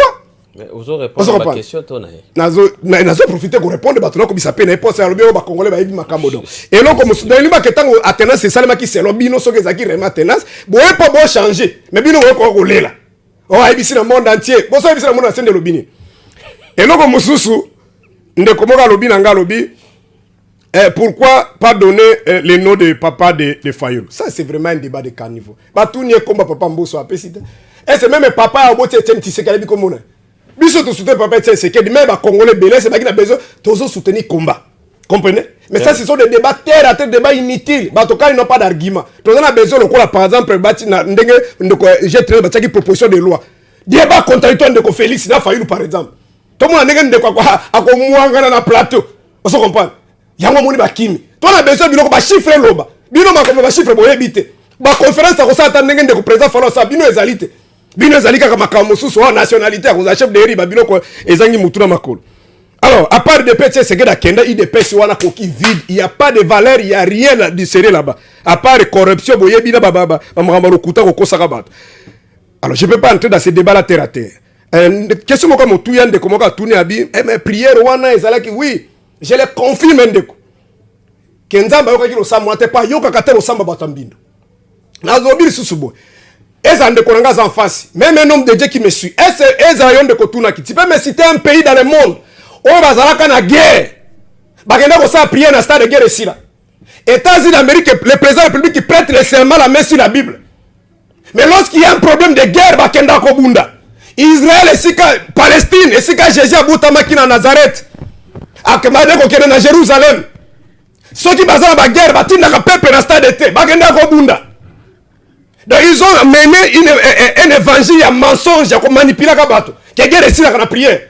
Mais vous aurez répondu à la question, Nazo profité pour répondre à tout comme ça peine pour ça le bien Congolais ba yibima kambodo. Et donc comme dans lima que tant Athénas c'est ça qui c'est lobby non so que zaki rema Athénas, bon pas bon changer. Mais bino ko ko lela. Oh ibisi na monde entier. Bon so ibisi na monde entier de lobby. Et donc comme susu ndeko moka lobby na nga lobby. Pourquoi pas donner les noms de papa de Fayoulou? Ça c'est vraiment un débat de carnivore. Ba tout nie comme papa Mbosso a pesite. Et c'est même papa a boté Etienne Tshisekedi comme on. Biso to soutenir papa Etienne Tshisekedi, même les Congolais belé, c'est pas qu'il a besoin de soutenir combat. Comprenez? Mais ça, ce sont des débats terre à terre, des débats inutiles. En tout cas, ils n'ont pas d'argument. Tout le monde a besoin de par exemple, j'ai traité une proposition de loi. Débat contradictoire de Félix, n'a Fayoulou par exemple. Tout le monde a de quoi à quoi na plateau. On se comprend. Yango moni ba kimi. Toi on a besoin de ba chiffrer loba. Bino ma comme ba chiffrer boye bité. Ba conférence ko ça attendre ngende ko président falo ça bino ezalite. Bino ezalika kama kamusu so nationalité ko za chef de riba bino ko ezangi mutuna makolo. Alors, à part de petit c'est que la kenda il dépêche wana coquille vide, il y a pas de valeur, il y a rien de sérieux là-bas. À part corruption boye bina baba ba lokuta ko kosaka bat. Alors, je peux pas entrer dans ces débats là terre à terre. Question mo comme tout yande ko mo ka tourner abi, mais prière wana ezalaki oui. Je le confirme ndeko. Kenzamba yoka kilo sa mwate pa yoka katelo samba batambindo. Nazobiri susubo. Eza ndeko nanga en face. Même un homme de Dieu qui me suit. Eza yon ndeko tuna ki. Tu peux me citer un pays dans le monde où bazalaka na guerre. Bagenda ko sa prier na stade de guerre ici là. États-Unis d'Amérique, le président de la République qui prête le serment la main sur la Bible. Mais lorsqu'il y a un problème de guerre, bakenda ko bunda. Israël et sika Palestine et sika Jésus abutama ki na Nazareth. Akemade ko kene na Jérusalem. Ceux qui basent la guerre, batinda ka peuple na stade d'été, bagenda ko bunda. Donc ils ont mené un évangile à mensonge, à manipuler ka bato. Que guerre ici la prière.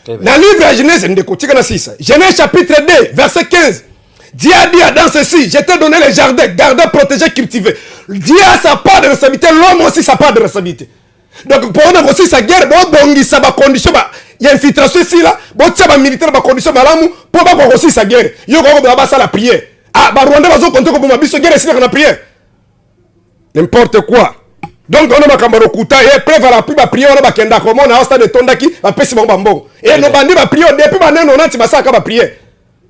Dans le livre de Genèse ndeko tika na 6. Genèse chapitre 2, verset 15. Dieu a dit dans ceci, je t'ai donné les jardins, garder, protéger, cultiver. Dieu a sa part de responsabilité, l'homme aussi sa part de responsabilité. Donc pour on aussi sa guerre, bon bongi sa ba condition ba il y a infiltration ici là, bon tsa militaire ba condition malamu pour ba ko aussi sa guerre. Yo ko ba sa la prière. Ah ba Rwanda bazo compter ko ba biso guerre ici na prière. N'importe quoi. Donc on a makambaro kuta et preuve la plus ba prière on ba kenda ko mona stade de tondaki ba pesi ba mbongo. Et no bandi ba prière depuis ba neno nanti ba saka ba prière.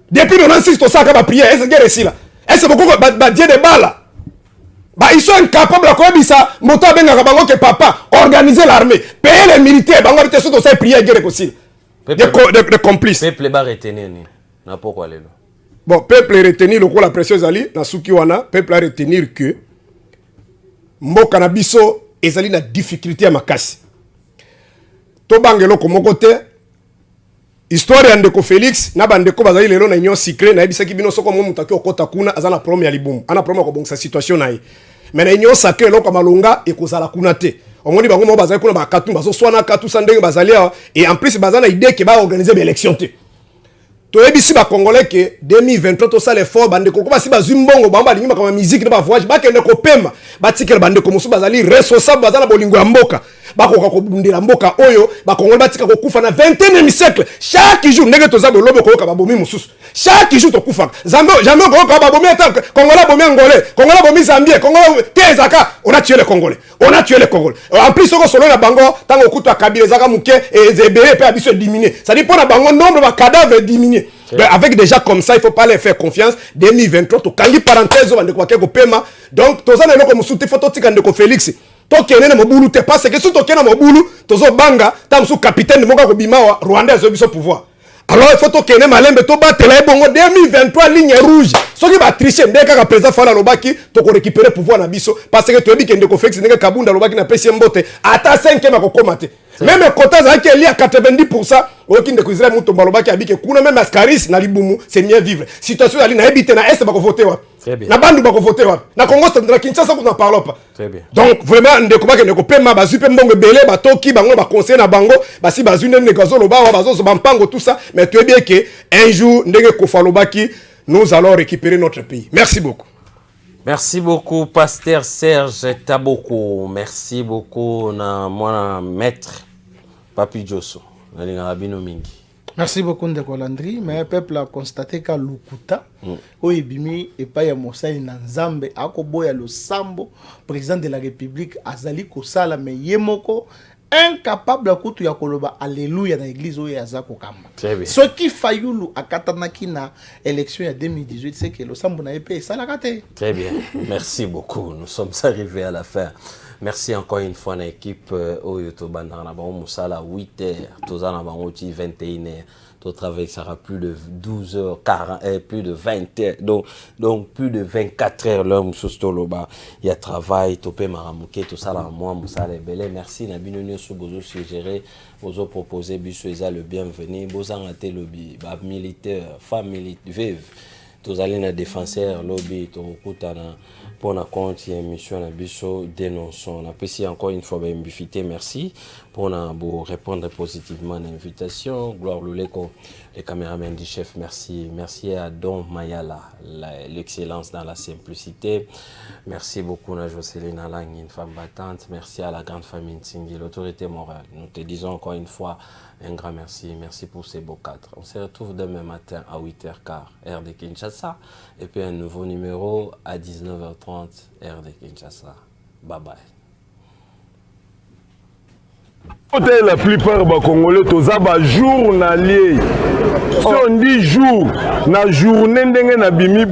Depuis 96 to saka ba prière, est-ce guerre ici là. Est-ce beaucoup ba Dieu de bala. Bah, ils sont incapables de ça. Moto benga bango que papa organiser l'armée, payer les militaires, bango bité surtout ça prier guerre aussi. Des complices. Peuple ba retenir ni. Na pourquoi lelo. Bon, peuple retenir le la pression zali na suki wana, peuple a retenir que mboka na biso ezali na difficulté à makasi. To bangelo ko mokote histoire ya ndeko Félix na bandeko bazali lelo na union secret na ebisaki bino soko mo mutaki okota kuna azana problème ya libumu ana problème ko bongisa situation na ye mais na union sacré loko malonga ekozala kuna te omoni bango mo bazali kuna ba katu bazo swana katu sandenge bazali et en plus bazana idée que ba organiser des élections te to ebisi ba congolais que 2023 to sale fort bandeko ko basi bazumbongo bamba lingi makama musique ba voyage ba kende ko pema ba tikela bandeko musu bazali responsable bazala bolingo ya mboka bakoka kobundela mboka oyo bakongoli batika kokufa na 21e siècle chaque jour ndenge toza bolobo koyoka babomi mususu chaque jour tokufa jamais koyoka babomi ata kongola bomi angolais kongola bomi zambien kongola tezaka on a tué les congolais en plus soko solo na bango tango kutu akabile zaka muke ezebele pe abiso diminuer ça dit pour na bango nombre ba cadavres diminuer. Avec des gens comme ça, il ne faut pas les faire confiance. 2023, to kangi parenthèse on ko pema. Donc toza na eloko musuti photo tika ndeko Félix. To kene na mobulu te parce que si to kene na mobulu tozo banga tamsu capitaine de moka ko bima wa Rwanda zo biso pouvoir. Alors il faut to kene malembe to batela bongo 2023 ligne rouge. Soki ba tricher ndeka ka président Fala Lobaki to ko récupérer pouvoir na biso parce que to yebi kende ko Félix ndeka Kabunda Lobaki na pesi mbote ata 5e ma ko komate. Même quota za qui est lié à 90%, aucun de Israël muto balobaki abike kuna même Ascaris na libumu c'est mieux vivre. Situation ali na ebite na est ba ko voter wa. Na bandu ba ko voter wa. Na Congo na Kinshasa ko na parle pas. Très bien. Donc vraiment ndeko ba ke ndeko pema ba zupe mbongo belé ba toki bango ba conseiller na bango ba si ba zune ndeko lo ba wa bazo ba mpango tout ça mais tu es bien que un jour ndenge ko falobaki nous allons récupérer notre pays. Merci beaucoup. Merci beaucoup, Pasteur Serge Taboko. Merci beaucoup, na moi, maître Papi Josso. Merci beaucoup Ndeko Landry, mais le peuple a constaté qu'à Lukuta, où Ebimi et pas Mosai Nanzambe, Akoboya le Sambo, président de la République, Azali Kosala, mais Yemoko, incapable à kutu ya koloba alléluia dans l'église où Yazako Kamba. Ce qui Fayoulou a katanaki na élection en 2018, c'est que le Sambo n'a pas ça la raté. Très bien, merci beaucoup. Nous sommes arrivés à la fin. Merci encore une fois à l'équipe au YouTube. On a 8h, tous en avons 21h. Tout travail sera plus de 12h40, plus de 20h, donc plus de 24 heures l'homme Sostoloba. Il y a travail, topé maramouké, tout ça là, moi, Moussa Lebele. Merci, Nabino sous Bozo suggéré, Bozo proposé, Bissoisa le bienvenu, Bozan Ate lobby, militaire, femme militaire, vive. Tous allez na défenseur lobby to kutana pour na compte émission na biso dénonçons. On apprécie encore une fois invité, merci pour na répondre positivement à l'invitation. Gloire Luleko, les caméramans du chef, merci. Merci à Don Mayala, l'excellence dans la simplicité. Merci beaucoup à Jocelyne Alang, une femme battante. Merci à la grande famille Ntingi, l'autorité morale. Nous te disons encore une fois un grand merci. Merci pour ces beaux cadres. On se retrouve demain matin à 8h15, heure de Kinshasa. Et puis un nouveau numéro à 19h30, heure de Kinshasa. Bye bye. La plupart des Congolais, tous les journaliers. Si on dit jour, na journée, na bimi